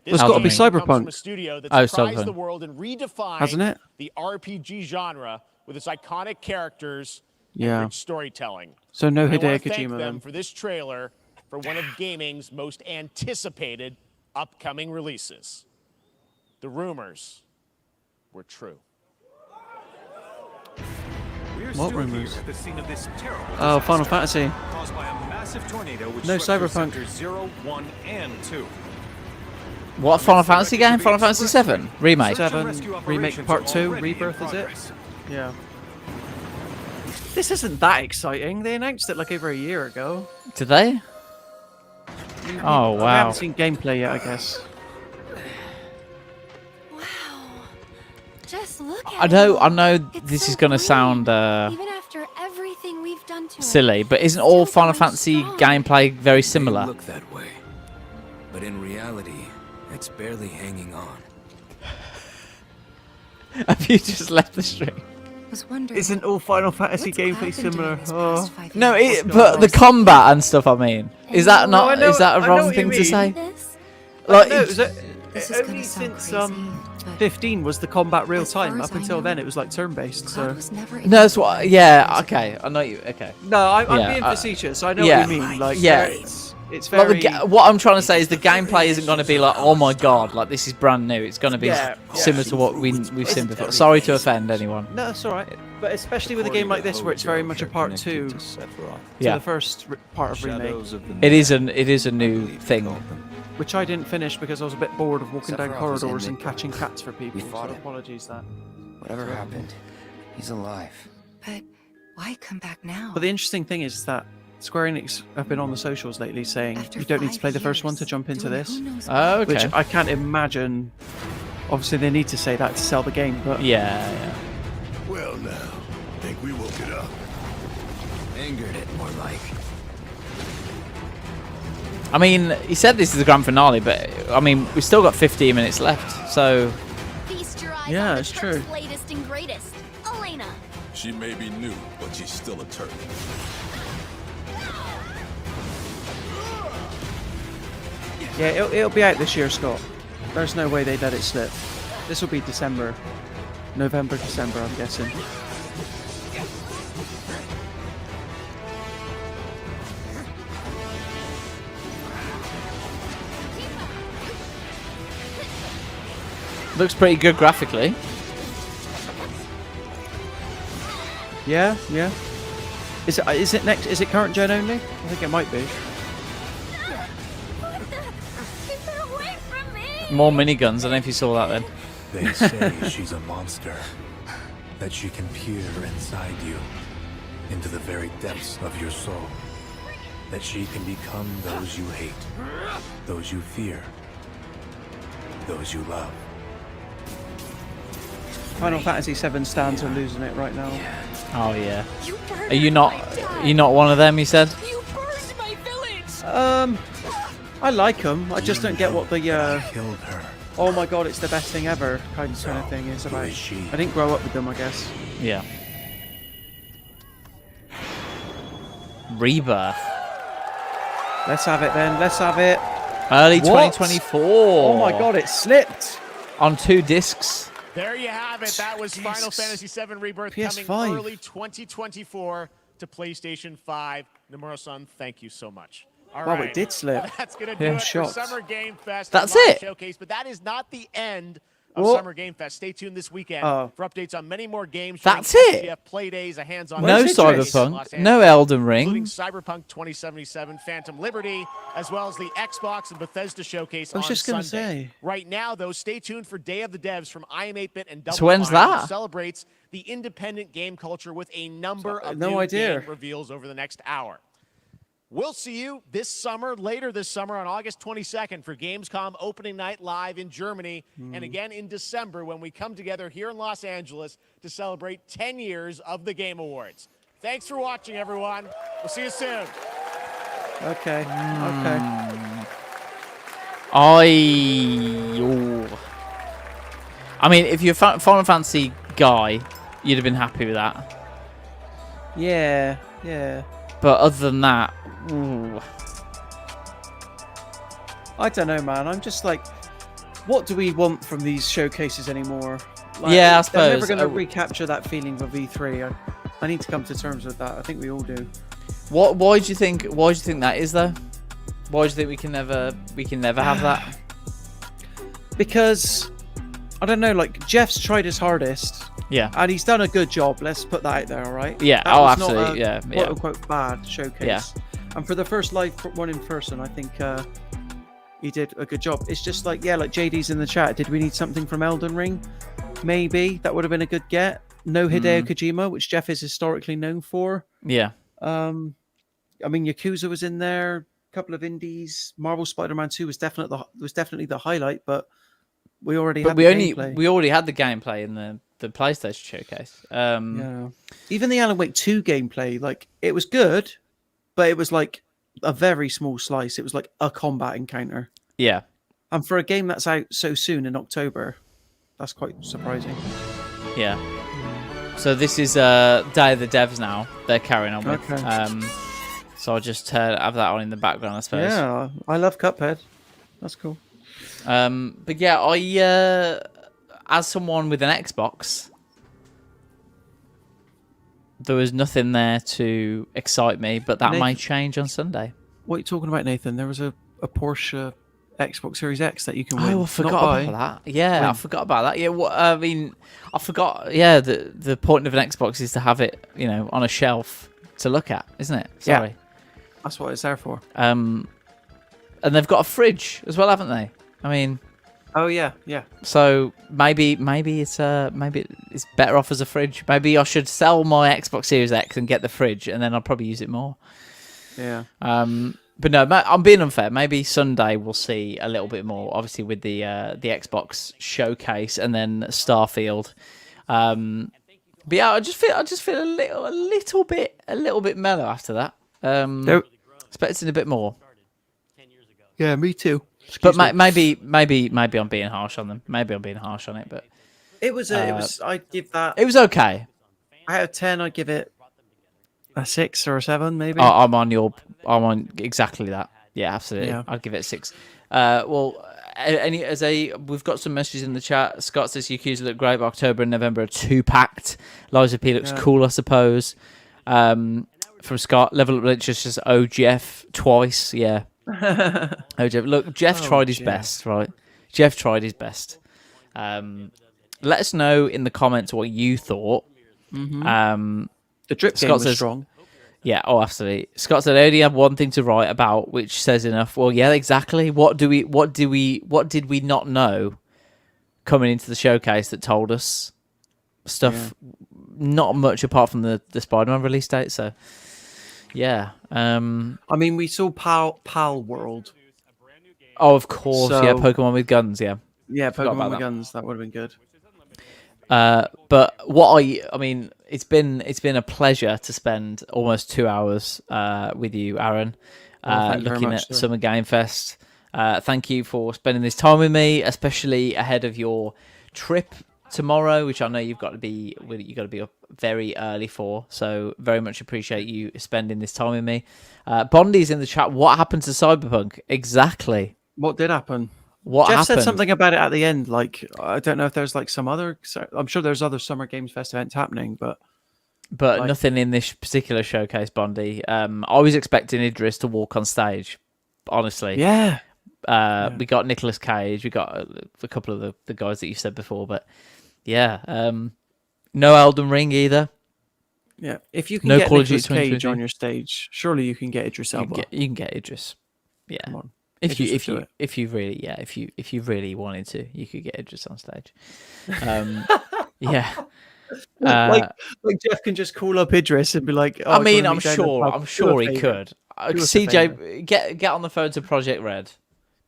This It's got to be game comes from Cyberpunk. a studio that Oh, surprised Cyberpunk. the world and redefined Hasn't it? the RPG genre with its iconic characters Yeah. and rich storytelling. So no And I wanna Hideo thank Kojima them then. for this trailer for one of gaming's most anticipated upcoming releases. The rumors were true. We're What still rumors? here at the scene of this terrible Oh, Final disaster Fantasy. caused by a massive tornado which No swept through Cyberpunk. sectors 0, 1, and 2. What Final Fantasy game? Final Fantasy 7 remake. 7 remake part 2 rebirth is it? Yeah. This isn't that exciting. They announced it like over a year ago. Did they? Oh We wow. haven't seen gameplay yet, I guess. Just look at I know. it. I know. It's This so is going to pretty. sound Even after everything we've done to silly, but isn't all Final Fantasy gameplay very similar? They look that way, but in reality, it's barely hanging on. Have you just left the stream? Isn't all Final Fantasy gameplay similar? Oh. No, but the combat and stuff. I mean, is that No, I not? know- Is that I a know wrong what you thing to mean. say? Like, Like, no, only since 15 was the combat real time. Up until then, it was like turn-based. So no, that's what. Yeah. Okay. I know you. Okay. no, I'm Yeah, being facetious. I know yeah, what you mean. Like, yeah. it's Like very. what I'm trying to say is the gameplay isn't going to be like, oh my god, like this is brand new. It's going to be Yeah, similar to what we've seen before. Sorry to offend anyone. No, it's all right. But especially with a game like this, where it's very much a part 2 to Yeah. the first part of remake, It is a new thing. which I didn't finish because I was a bit bored of walking down corridors and catching cats for people. So apologies there. Whatever happened, he's alive. But why come back now? But the interesting thing is that Square Enix have been on the socials lately saying you don't need to play the first one to jump into this. Oh, okay. Which I can't imagine. Obviously, they need to say that to sell the game, but Yeah. Well, now, think we woke it up. Angered it, more like. I mean, he said this is the grand finale, but I mean, we've still got 15 minutes left, so Feast your eyes Yeah, on the it's truck's true. latest and greatest. Elena. She may be new, but she's still a turtle. Yeah, it'll be out this year, Scott. There's no way they'd let it slip. This will be December. November, December, I'm guessing. Looks pretty good graphically. Yeah, yeah. Is it next? Is it current gen only? I think it might be. More miniguns. I don't know if you saw that then. They say she's a monster. That she can peer inside you, into the very depths of your soul. That she can become those you hate, those you fear, those you love. Final Fantasy VII stands are losing it right now. Oh yeah. Are you not one of them? You said. I like them. I just don't get what the Killed her. oh my god, it's the best thing ever kind of thing is about. I didn't grow up with them, I guess. Yeah. Rebirth. Let's have it then. Let's have it. Early What? 2024. Oh my god, it slipped. On 2 discs. There you have it. That was Final Fantasy VII Rebirth PS5. coming early 2024 to PlayStation 5. Nomura-san, thank you so much. All Wow, right. it did slip. Well, that's going to do Yeah, it shocked. for Summer Game Fest. That's Live it? Showcase, but that is not the end of Whoa. Summer Game Fest. Stay tuned this weekend Oh. for updates on many more games. That's during it? SGF Play Days, a hands-on No experience in Los Cyberpunk. No Angeles, Elden including Ring. Cyberpunk 2077, Phantom Liberty, as well as the Xbox and Bethesda Showcase I was on just gonna Sunday. say. Right now, though, stay tuned for Day of the Devs from I Am 8-Bit and Double So when's Fine, that? which celebrates the independent game culture with a number of No new idea. game reveals over the next hour. We'll see you this summer, later this summer on August 22nd for Gamescom opening night live in Germany, and again in December when we come together here in Los Angeles to celebrate 10 years of the Game Awards. Thanks for watching, everyone. We'll see you soon. Okay. Okay. I mean, if you're a Final Fantasy guy, you'd have been happy with that. Yeah. Yeah. But other than that, ooh. I don't know, man. I'm just like, what do we want from these showcases anymore? Like, Yeah, I they're never suppose. going to recapture that feeling of E3. I need to come to terms with that. I think we all do. Why do you think that is though? Why do you think we can never have that? Because I don't know, like Jeff's tried his hardest. Yeah. And he's done a good job. Let's put that out there, all right? Yeah, That oh, was not absolutely, a yeah, quote yeah. unquote bad showcase. Yeah. And for the first live one in person, I think he did a good job. It's just like, yeah, like JD's in the chat. Did we need something from Elden Ring? Maybe that would have been a good get. No Hideo Kojima, which Jeff is historically known for. Yeah. I mean, Yakuza was in there. A couple of indies. Marvel Spider-Man 2 was definitely the highlight, but we already had the gameplay. We already had the gameplay in the PlayStation showcase. Yeah. Even the Alan Wake 2 gameplay, like it was good, but it was like a very small slice. It was like a combat encounter. Yeah. And for a game that's out so soon in October, that's quite surprising. Yeah. So this is Day of the Devs now. They're carrying on with. Okay. So I'll just have that on in the background, I suppose. Yeah, I love Cuphead. That's cool. But yeah, I as someone with an Xbox, there was nothing there to excite me, but that may change on Sunday. What are you talking about, Nathan? There was a Porsche Xbox Series X that you can win. Oh, I forgot about that. Yeah, I forgot about that. Yeah, I mean, I forgot. Yeah, the point of an Xbox is to have it, on a shelf to look at, isn't it? Sorry. Yeah. That's what it's there for. And they've got a fridge as well, haven't they? I mean. Oh yeah, yeah. So maybe it's better off as a fridge. Maybe I should sell my Xbox Series X and get the fridge, and then I'll probably use it more. Yeah. But no, I'm being unfair. Maybe Sunday we'll see a little bit more. Obviously with the Xbox showcase and then Starfield. But yeah, I just feel a little bit mellow after that. Expecting a bit more. Yeah, me too. But maybe I'm being harsh on them. Maybe I'm being harsh on it, but it was. I give that. It was okay. Out of 10, I'd give it a 6 or a 7, maybe. I'm on exactly that. Yeah, absolutely. Yeah. I'd give it a 6. We've got some messages in the chat. Scott says Yakuza look great, but October and November are too packed. Liza P looks cool, I suppose. From Scott, Level Up Lectures just Jeff twice. Yeah. Jeff. Look, Jeff tried his best, right? Jeff tried his best. Let us know in the comments what you thought. Mm-hmm. The drip game was strong. Yeah, absolutely. Scott said, I only have one thing to write about, which says enough. Well, yeah, exactly. What did we not know coming into the showcase that told us stuff? Yeah. Not much apart from the Spider-Man release date. So, yeah. I mean, we saw Pal World. Oh, of course. So, yeah, Pokemon with guns. Yeah. Yeah, Pokemon with guns. That would have been good. But what I mean, it's been a pleasure to spend almost 2 hours with you, Aaron, looking at Summer Game Fest. Thank you for spending this time with me, especially ahead of your trip tomorrow, which I know you've got to be up very early for. So very much appreciate you spending this time with me. Bondi's in the chat. What happened to Cyberpunk? Exactly. What did happen? What Jeff happened? said something about it at the end. Like, I don't know if there's like some other. I'm sure there's other Summer Games Fest events happening, but like, nothing in this particular showcase, Bondi. I was expecting Idris to walk on stage. Honestly, yeah. We got Nicolas Cage. We got a couple of the guys that you said before, but yeah, no Elden Ring either. Yeah, if you can get Nicolas Cage on your stage, surely you can get Idris Elba. You can get Idris. Yeah. Come on. If you really wanted to, you could get Idris on stage. Yeah. Like Jeff can just call up Idris and be like, I mean, I'm sure he could. CJ, get on the phone to Project Red.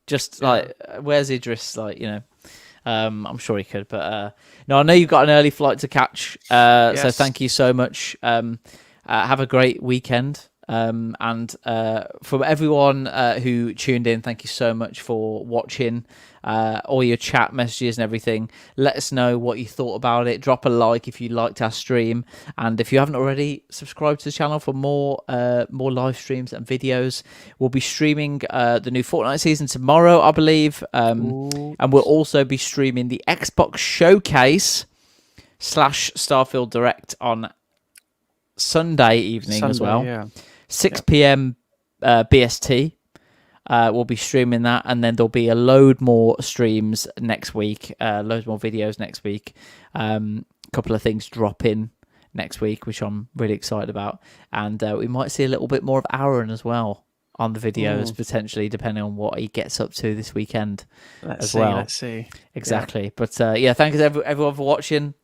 Just like, where's Idris? Like, I'm sure he could. But no, I know you've got an early flight to catch. Yes. So thank you so much. Have a great weekend. And from everyone who tuned in, thank you so much for watching, all your chat messages and everything. Let us know what you thought about it. Drop a like if you liked our stream, and if you haven't already, subscribe to the channel for more live streams and videos. We'll be streaming the new Fortnite season tomorrow, I believe, and we'll also be streaming the Xbox Showcase / Starfield Direct on Sunday evening as well. Yeah. 6 p.m. BST. We'll be streaming that, and then there'll be a load more streams next week, loads more videos next week. A couple of things drop in next week, which I'm really excited about. And we might see a little bit more of Aaron as well on the videos, potentially, depending on what he gets up to this weekend Let's see. Exactly. Yeah. But thank you everyone for watching.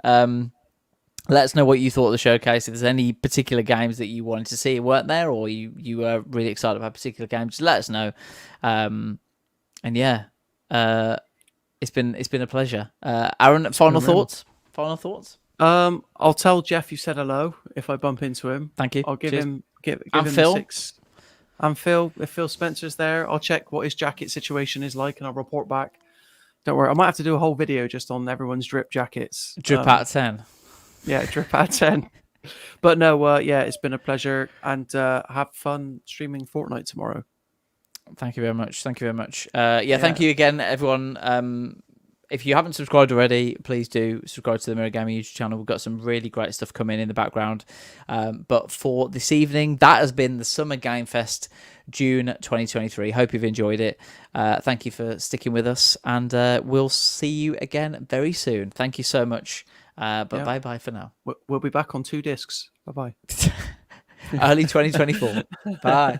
Let us know what you thought of the showcase. If there's any particular games that you wanted to see weren't there, or you were really excited about particular games, just let us know. And yeah, it's been a pleasure. Aaron, final thoughts? I'll tell Jeff you said hello if I bump into him. Thank you. I'll give him Phil. 6. And Phil, if Phil Spencer's there, I'll check what his jacket situation is like, and I'll report back. Don't worry, I might have to do a whole video just on everyone's drip jackets. Drip out of 10. Yeah, drip out of 10. But no, it's been a pleasure, and have fun streaming Fortnite tomorrow. Thank you very much. Thank you very much. Thank you again, everyone. If you haven't subscribed already, please do subscribe to the Mirror Gaming YouTube channel. We've got some really great stuff coming in the background. But for this evening, that has been the Summer Game Fest June 2023. Hope you've enjoyed it. Thank you for sticking with us, and we'll see you again very soon. Thank you so much. Bye-bye for now. We'll be back on 2 discs. Bye-bye. Early 2024. Bye.